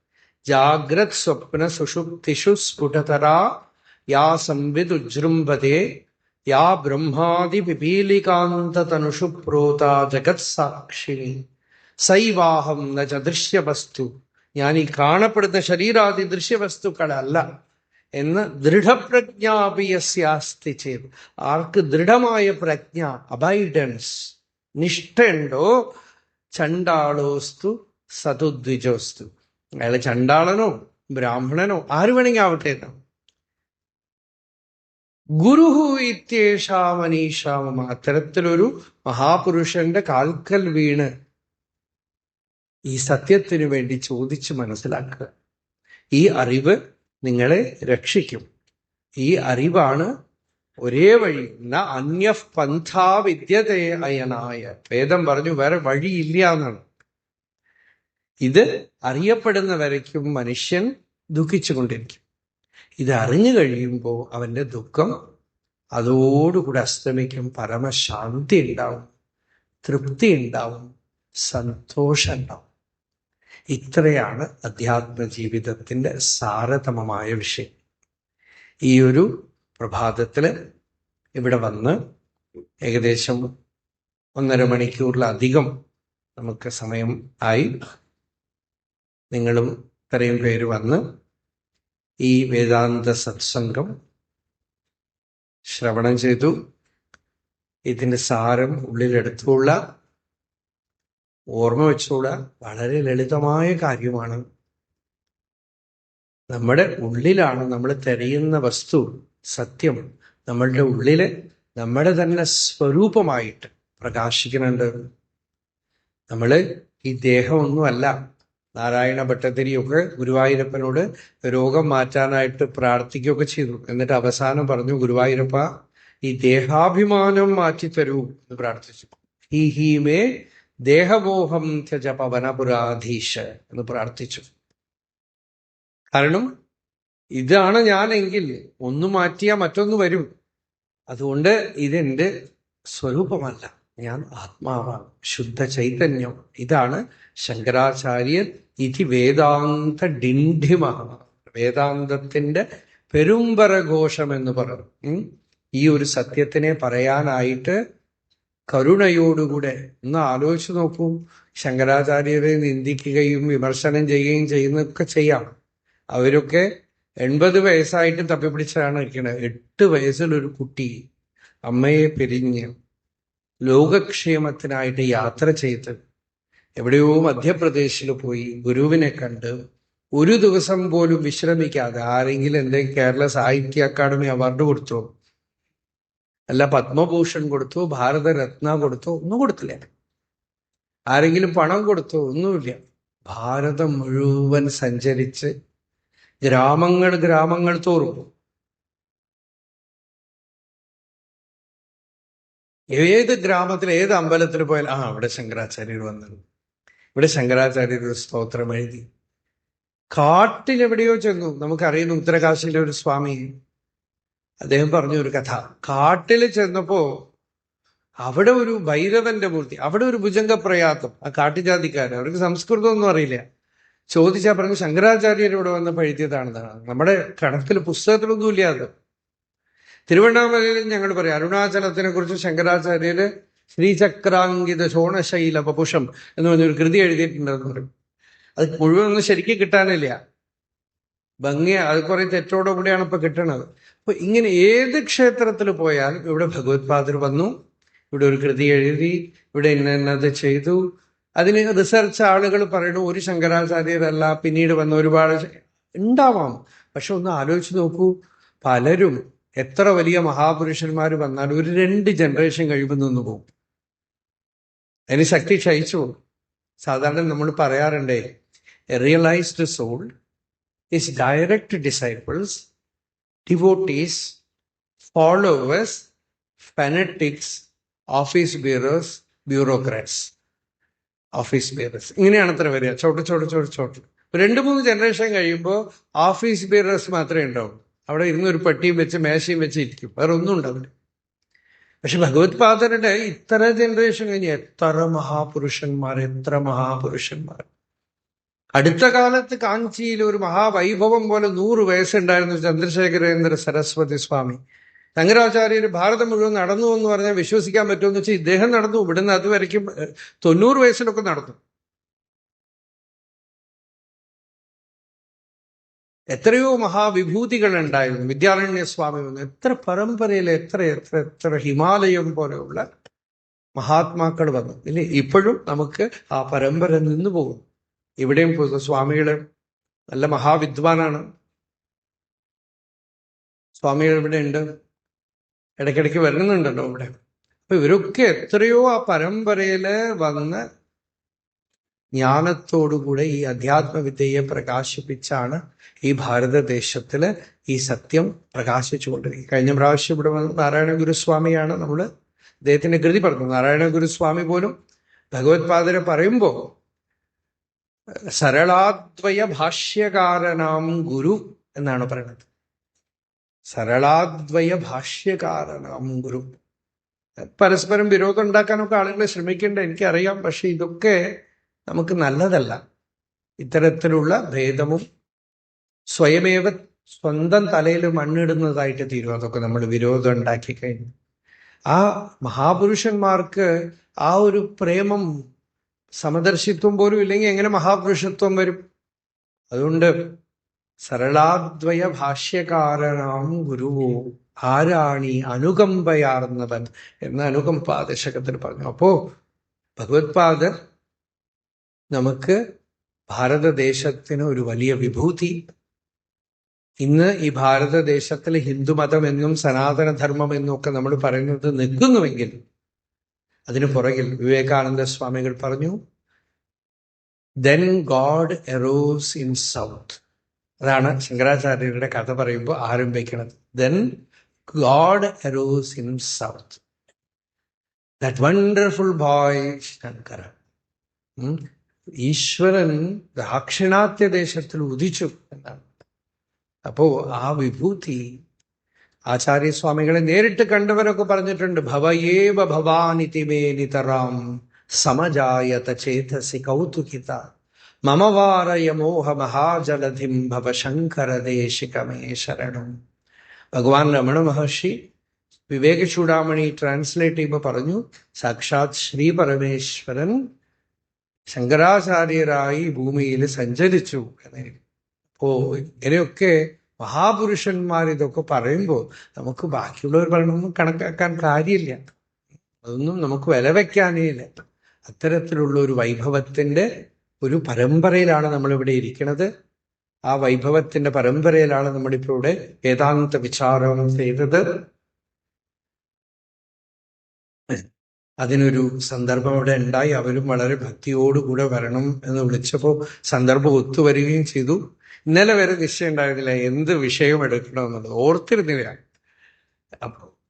ജാഗ്രത് സ്വപ്ന സുഷുപ്തിഷു സ്ഫുടതരാ യാ സംവിദ് ഉജ്ജൃംഭതേ യാ ബ്രഹ്മാദി പിപീലികാന്ത തനുഷു പ്രോതാ ജഗത് സാക്ഷിണി സൈവാഹം നച ദൃശ്യവസ്തു. ഞാൻ ഈ കാണപ്പെടുന്ന ശരീരാദി ദൃശ്യവസ്തുക്കളല്ല എന്ന് ദൃഢപ്രജ്ഞാപിയസ്യാസ്തി ചെയ്തു. ആർക്ക് ദൃഢമായ പ്രജ്ഞ, അബൈഡൻസ്, നിഷ്ഠയുണ്ടോ, ചണ്ടാളോസ്തു സതുദ്വിജോസ്തു. അയാള് ചണ്ടാളനോ ബ്രാഹ്മണനോ ആര് വേണമെങ്കിൽ ആവട്ടെ. ഗുരുഹു ഇത്യേഷാ മനീഷാമ. അത്തരത്തിലൊരു മഹാപുരുഷന്റെ കാൽക്കൽ വീണ് ഈ സത്യത്തിനു വേണ്ടി ചോദിച്ച് മനസ്സിലാക്കുക. ഈ അറിവ് നിങ്ങളെ രക്ഷിക്കും. ഈ അറിവാണ് ഒരേ വഴി. അന്യ പന്ഥാ വിദ്യതേ അയനായ. വേദം പറഞ്ഞു വേറെ വഴിയില്ല എന്നാണ്. ഇത് അറിയപ്പെടുന്ന വരയ്ക്കും മനുഷ്യൻ ദുഃഖിച്ചുകൊണ്ടിരിക്കും. ഇത് അറിഞ്ഞു കഴിയുമ്പോൾ അവന്റെ ദുഃഖം അതോടുകൂടി അസ്തമിക്കും. പരമശാന്തി ഉണ്ടാവും, തൃപ്തി ഉണ്ടാവും, സന്തോഷം ഉണ്ടാവും. ഇത്രയാണ് അധ്യാത്മ ജീവിതത്തിന്റെ സാരതമമായ വിഷയം. ഈ ഒരു പ്രഭാതത്തില് ഇവിടെ വന്ന് ഏകദേശം 1.5 മണിക്കൂറിലധികം നമുക്ക് സമയം ആയി. നിങ്ങളും ഇത്രയും പേര് വന്ന് ഈ വേദാന്ത സത്സംഗം ശ്രവണം ചെയ്തു. ഇതിന്റെ സാരം ഉള്ളിലെടുത്തുള്ള ഓർമ്മ വെച്ചുള്ള വളരെ ലളിതമായ കാര്യമാണ്. നമ്മുടെ ഉള്ളിലാണ് നമ്മൾ തിരയുന്ന വസ്തു, സത്യം നമ്മളുടെ ഉള്ളില് നമ്മുടെ തന്നെ സ്വരൂപമായിട്ട് പ്രകാശിക്കുന്നുണ്ട്. നമ്മള് ഈ ദേഹമൊന്നുമല്ല. നാരായണ ഭട്ടതിരിയൊക്കെ ഗുരുവായൂരപ്പനോട് രോഗം മാറ്റാനായിട്ട് പ്രാർത്ഥിക്കുകയൊക്കെ ചെയ്തു. എന്നിട്ട് അവസാനം പറഞ്ഞു, ഗുരുവായൂരപ്പ ഈ ദേഹാഭിമാനം മാറ്റിത്തരൂ എന്ന് പ്രാർത്ഥിച്ചു. ഹീമേ ദേഹമോഹം ത്യജ പവനപുരാധീശ എന്ന് പ്രാർത്ഥിച്ചു. കാരണം ഇതാണ് ഞാനെങ്കിൽ ഒന്ന് മാറ്റിയാൽ മറ്റൊന്ന് വരും. അതുകൊണ്ട് ഇതെന്റെ സ്വരൂപമല്ല, ഞാൻ ആത്മാവാണ്, ശുദ്ധ ചൈതന്യം. ഇതാണ് ശങ്കരാചാര്യൻ ഇതി വേദാന്ത ഡിണ്ഡിമ, വേദാന്തത്തിന്റെ പെരുമ്പരഘോഷം എന്ന് പറഞ്ഞു. ഈ ഒരു സത്യത്തിനെ പറയാനായിട്ട് കരുണയോടുകൂടെ ഒന്ന് ആലോചിച്ച് നോക്കൂ. ശങ്കരാചാര്യരെ നിന്ദിക്കുകയും വിമർശനം ചെയ്യുകയും ചെയ്യുന്നതൊക്കെ ചെയ്യാം. അവരൊക്കെ 80 വയസ്സായിട്ട് തപ്പിപ്പിടിച്ചാണ് ഇരിക്കുന്നത്. 8 വയസ്സിലൊരു കുട്ടി അമ്മയെ പിരിഞ്ഞ് ലോകക്ഷേമത്തിനായിട്ട് യാത്ര ചെയ്ത് എവിടെയോ മധ്യപ്രദേശിൽ പോയി ഗുരുവിനെ കണ്ട് ഒരു ദിവസം പോലും വിശ്രമിക്കാതെ, ആരെങ്കിലും എന്തെങ്കിലും കേരള സാഹിത്യ അക്കാദമി അവാർഡ് കൊടുത്തോ, അല്ല പത്മഭൂഷൺ കൊടുത്തോ, ഭാരതരത്ന കൊടുത്തോ, ഒന്നും കൊടുത്തില്ല. ആരെങ്കിലും പണം കൊടുത്തോ, ഒന്നുമില്ല. ഭാരതം മുഴുവൻ സഞ്ചരിച്ച് ഗ്രാമങ്ങൾ തോറും ഏത് ഗ്രാമത്തിൽ ഏത് അമ്പലത്തിൽ പോയാൽ ഇവിടെ ശങ്കരാചാര്യർ വന്നത്, ഇവിടെ ശങ്കരാചാര്യർ ഒരു സ്തോത്രം എഴുതി. കാട്ടിലെവിടെയോ ചെന്നു. നമുക്കറിയുന്ന ഉത്തരകാശിയിലെ ഒരു സ്വാമി, അദ്ദേഹം പറഞ്ഞു ഒരു കഥ. കാട്ടിൽ ചെന്നപ്പോ അവിടെ ഒരു ഭൈരവന്റെ മൂർത്തി, അവിടെ ഒരു ഭുജംഗപ്രയാത്തം. ആ കാട്ടുജാതിക്കാരൻ, അവർക്ക് സംസ്കൃതം ഒന്നും അറിയില്ല. ചോദിച്ചാൽ പറഞ്ഞു ശങ്കരാചാര്യർ ഇവിടെ വന്ന് എഴുതിയതാണെന്നാണ്. നമ്മുടെ കണക്കിൽ പുസ്തകത്തിലൊന്നും ഇല്ലാതെ. തിരുവണ്ണാമലയിൽ ഞങ്ങൾ പറയും അരുണാചലത്തിനെ കുറിച്ച് ശങ്കരാചാര്യര് ശ്രീചക്രാങ്കിത ശോണശൈല പപുഷം എന്ന് പറഞ്ഞൊരു കൃതി എഴുതിയിട്ടുണ്ടെന്ന് പറയും. അത് മുഴുവൻ ഒന്നും ശരിക്കും കിട്ടാനില്ല, ഭംഗിയ, അത് കുറെ തെറ്റോടെ കൂടിയാണ് ഇപ്പൊ കിട്ടണത്. അപ്പൊ ഇങ്ങനെ ഏത് ക്ഷേത്രത്തിൽ പോയാലും ഇവിടെ ഭഗവത് പാദർ വന്നു, ഇവിടെ ഒരു കൃതി എഴുതി, ഇവിടെ ഇന്നത് ചെയ്തു. അതിന് റിസർച്ച് ആളുകൾ പറയണു ഒരു ശങ്കരാചാര്യരല്ല, പിന്നീട് വന്ന ഒരുപാട് ഉണ്ടാവാം. പക്ഷെ ഒന്ന് ആലോചിച്ച് നോക്കൂ, പലരും എത്ര വലിയ മഹാപുരുഷന്മാർ വന്നാലും ഒരു 2 ജനറേഷൻ കഴിയുമ്പോൾ നിന്ന് പോകും. അതിന് ശക്തി ക്ഷയിച്ചു പോകും. സാധാരണ നമ്മൾ പറയാറുണ്ടേ, a realised soul is direct disciples, devotees, followers, fanatics, office bearers, bureaucrats. Office bearers ഇങ്ങനെയാണ് അത്ര വരിക. ചോട്ട് 2-3 ജനറേഷൻ കഴിയുമ്പോൾ ഓഫീസ് ബിയറേഴ്സ് മാത്രമേ ഉണ്ടാവുള്ളൂ. അവിടെ ഇരുന്നൊരു പെട്ടിയും വെച്ച് മേശയും വെച്ച് ഇരിക്കും, വേറെ ഒന്നും ഉണ്ടാവില്ല. പക്ഷെ ഭഗവത് പാദരുടെ ഇത്ര ജനറേഷൻ കഴിഞ്ഞ് എത്ര മഹാപുരുഷന്മാർ. അടുത്ത കാലത്ത് കാഞ്ചിയിൽ ഒരു മഹാവൈഭവം പോലെ 100 വയസ്സുണ്ടായിരുന്നു ചന്ദ്രശേഖരേന്ദ്ര സരസ്വതി സ്വാമി. ശങ്കരാചാര്യർ ഭാരതം മുഴുവൻ നടന്നു എന്ന് പറഞ്ഞാൽ വിശ്വസിക്കാൻ പറ്റുമെന്ന് വെച്ചാൽ ഇദ്ദേഹം നടന്നു. ഇവിടുന്ന് അതുവരയ്ക്കും 90 വയസ്സിലൊക്കെ നടന്നു. എത്രയോ മഹാവിഭൂതികൾ ഉണ്ടായിരുന്നു. വിദ്യാരണ്യ സ്വാമി വന്നു. എത്ര പരമ്പരയിൽ എത്ര ഹിമാലയം പോലെയുള്ള മഹാത്മാക്കൾ വന്നു ഇല്ലേ. ഇപ്പോഴും നമുക്ക് ആ പരമ്പര നിന്നു പോകും. ഇവിടെയും സ്വാമികള് നല്ല മഹാവിദ്വാനാണ്. സ്വാമികൾ ഇവിടെ ഉണ്ട്, ഇടയ്ക്കിടയ്ക്ക് വരുന്നുണ്ടല്ലോ ഇവിടെ. അപ്പൊ ഇവരൊക്കെ എത്രയോ ആ പരമ്പരയില് വന്ന് ജ്ഞാനത്തോടുകൂടെ ഈ അധ്യാത്മവിദ്യയെ പ്രകാശിപ്പിച്ചാണ് ഈ ഭാരതദേശത്തില് ഈ സത്യം പ്രകാശിച്ചുകൊണ്ടിരിക്കുന്നത്. കഴിഞ്ഞ പ്രാവശ്യം ഇവിടെ വന്ന് നാരായണ ഗുരുസ്വാമിയാണ് നമ്മൾ അദ്ദേഹത്തിന്റെ കൃതി പറഞ്ഞു. നാരായണ ഗുരുസ്വാമി പോലും ഭഗവത്പാദരെ പറയുമ്പോ സരളാദ്വയ ഭാഷ്യകാരനാം ഗുരു എന്നാണ് പറയുന്നത്. സരളാദ്വയ ഭാഷ്യകാരനാം ഗുരു. പരസ്പരം വിരോധം ഉണ്ടാക്കാനൊക്കെ ആളുകൾ ശ്രമിക്കേണ്ട എനിക്കറിയാം. പക്ഷെ ഇതൊക്കെ നമുക്ക് നല്ലതല്ല. ഇത്തരത്തിലുള്ള ഭേദവും സ്വയമേവ സ്വന്തം തലയിൽ മണ്ണിടുന്നതായിട്ട് തീരും. അതൊക്കെ നമ്മൾ വിരോധം ഉണ്ടാക്കി കഴിഞ്ഞു. ആ മഹാപുരുഷന്മാർക്ക് ആ ഒരു പ്രേമം സമദർശിത്വം പോലും ഇല്ലെങ്കിൽ എങ്ങനെ മഹാപുരുഷത്വം വരും? അതുകൊണ്ട് സരളാദ്വയ ഭാഷ്യകാരനാം ഗുരുവോ ആരാണി അനുകമ്പയാർന്നവൻ എന്ന് അനുകമ്പാദശകത്തിൽ പറഞ്ഞു. അപ്പോ ഭഗവത്പാദർ നമുക്ക് ഭാരതദേശത്തിന് ഒരു വലിയ വിഭൂതി. ഇന്ന് ഈ ഭാരതദേശത്തിൽ ഹിന്ദുമതം എന്നും സനാതനധർമ്മം എന്നും ഒക്കെ നമ്മൾ പറയുന്നത് നിൽക്കുന്നുവെങ്കിൽ അതിനു പുറകിൽ വിവേകാനന്ദ സ്വാമികൾ പറഞ്ഞു, then God arose in south. അതാണ് ശങ്കരാചാര്യരുടെ കഥ പറയുമ്പോൾ ആരംഭിക്കുന്നത്. then God arose in south. that wonderful boy Shankara. ഈശ്വരൻ ദാക്ഷിണാത്യ ദേശത്തിൽ ഉദിച്ചു എന്നാണ്. അപ്പോ ആ വിഭൂതി ആചാര്യസ്വാമികളെ നേരിട്ട് കണ്ടവരൊക്കെ പറഞ്ഞിട്ടുണ്ട്. ഭവയേവ ഭവാനിതി മേ നിതറാം സമജായത ചേതസി കൗതുകിത മമവാരയ മോഹ മഹാജലധിം ഭവ ശങ്കര ദേശികമേ ശരണം. ഭഗവാൻ രമണ മഹർഷി വിവേക ചൂടാമണി ട്രാൻസ്ലേറ്റ് ചെയ്യുമ്പോൾ പറഞ്ഞു, സാക്ഷാത് ശ്രീ പരമേശ്വരൻ ശങ്കരാചാര്യരായി ഭൂമിയിൽ സഞ്ചരിച്ചു എന്ന്. അപ്പോ ഇങ്ങനെയൊക്കെ മഹാപുരുഷന്മാർ ഇതൊക്കെ പറയുമ്പോൾ നമുക്ക് ബാക്കിയുള്ളവർ പറയണമെന്നും കണക്കാക്കാൻ കാര്യമില്ല. അതൊന്നും നമുക്ക് വില വയ്ക്കാനേ ഇല്ല. അത്തരത്തിലുള്ള ഒരു വൈഭവത്തിന്റെ ഒരു പരമ്പരയിലാണ് നമ്മളിവിടെ ഇരിക്കുന്നത്. ആ വൈഭവത്തിന്റെ പരമ്പരയിലാണ് നമ്മളിപ്പോൾ ഇവിടെ വേദാന്ത വിചാരം ചെയ്തത്. അതിനൊരു സന്ദർഭം ഇവിടെ ഉണ്ടായി. അവരും വളരെ ഭക്തിയോടുകൂടെ വരണം എന്ന് വിളിച്ചപ്പോൾ സന്ദർഭം ഒത്തുവരികയും ചെയ്തു. ഇന്നലെ വരെ നിശ്ചയം ഉണ്ടായിരുന്നില്ല എന്ത് വിഷയം എടുക്കണമെന്നുള്ളത്, ഓർത്തിരുന്നില്ല.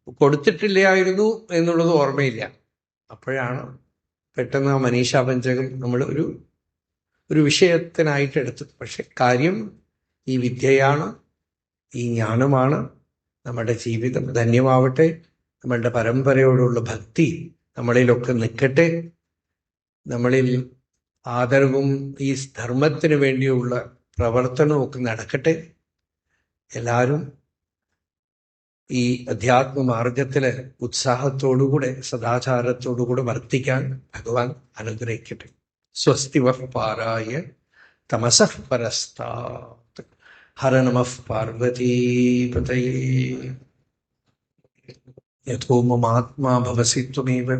കൊടുത്തിട്ടില്ലായിരുന്നു എന്നുള്ളത് ഓർമ്മയില്ല. അപ്പോഴാണ് പെട്ടെന്ന് ആ മനീഷാ പഞ്ചകം നമ്മൾ ഒരു വിഷയത്തിനായിട്ട് എടുത്തത്. പക്ഷെ കാര്യം ഈ വിദ്യയാണ്, ഈ ജ്ഞാനമാണ്. നമ്മുടെ ജീവിതം ധന്യമാവട്ടെ. നമ്മളുടെ പരമ്പരയോടുള്ള ഭക്തി നമ്മളിലൊക്കെ നിൽക്കട്ടെ. നമ്മളിൽ ആദരവും ഈ ധർമ്മത്തിന് വേണ്ടിയുള്ള പ്രവർത്തനവും ഒക്കെ നടക്കട്ടെ. എല്ലാവരും ഈ അധ്യാത്മ മാർഗത്തില് ഉത്സാഹത്തോടുകൂടെ സദാചാരത്തോടുകൂടെ വർത്തിക്കാൻ ഭഗവാൻ അനുഗ്രഹിക്കട്ടെ. സ്വസ്തി വഃ പാരായ തമസഃ പരസ്താത്. ഹര നമഃ പാർവതീപതയേ. യഥോ മമാത്മാ ഭവസി ത്വമേവ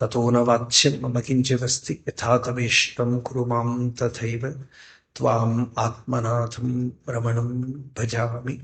തതോ ന വാച്യം മമ കിഞ്ചിദസ്തി യഥാ തമേഷ്ടം കുരു മാം തഥൈവ ത്വാം ആത്മനാഥം രമണം ഭജാമി.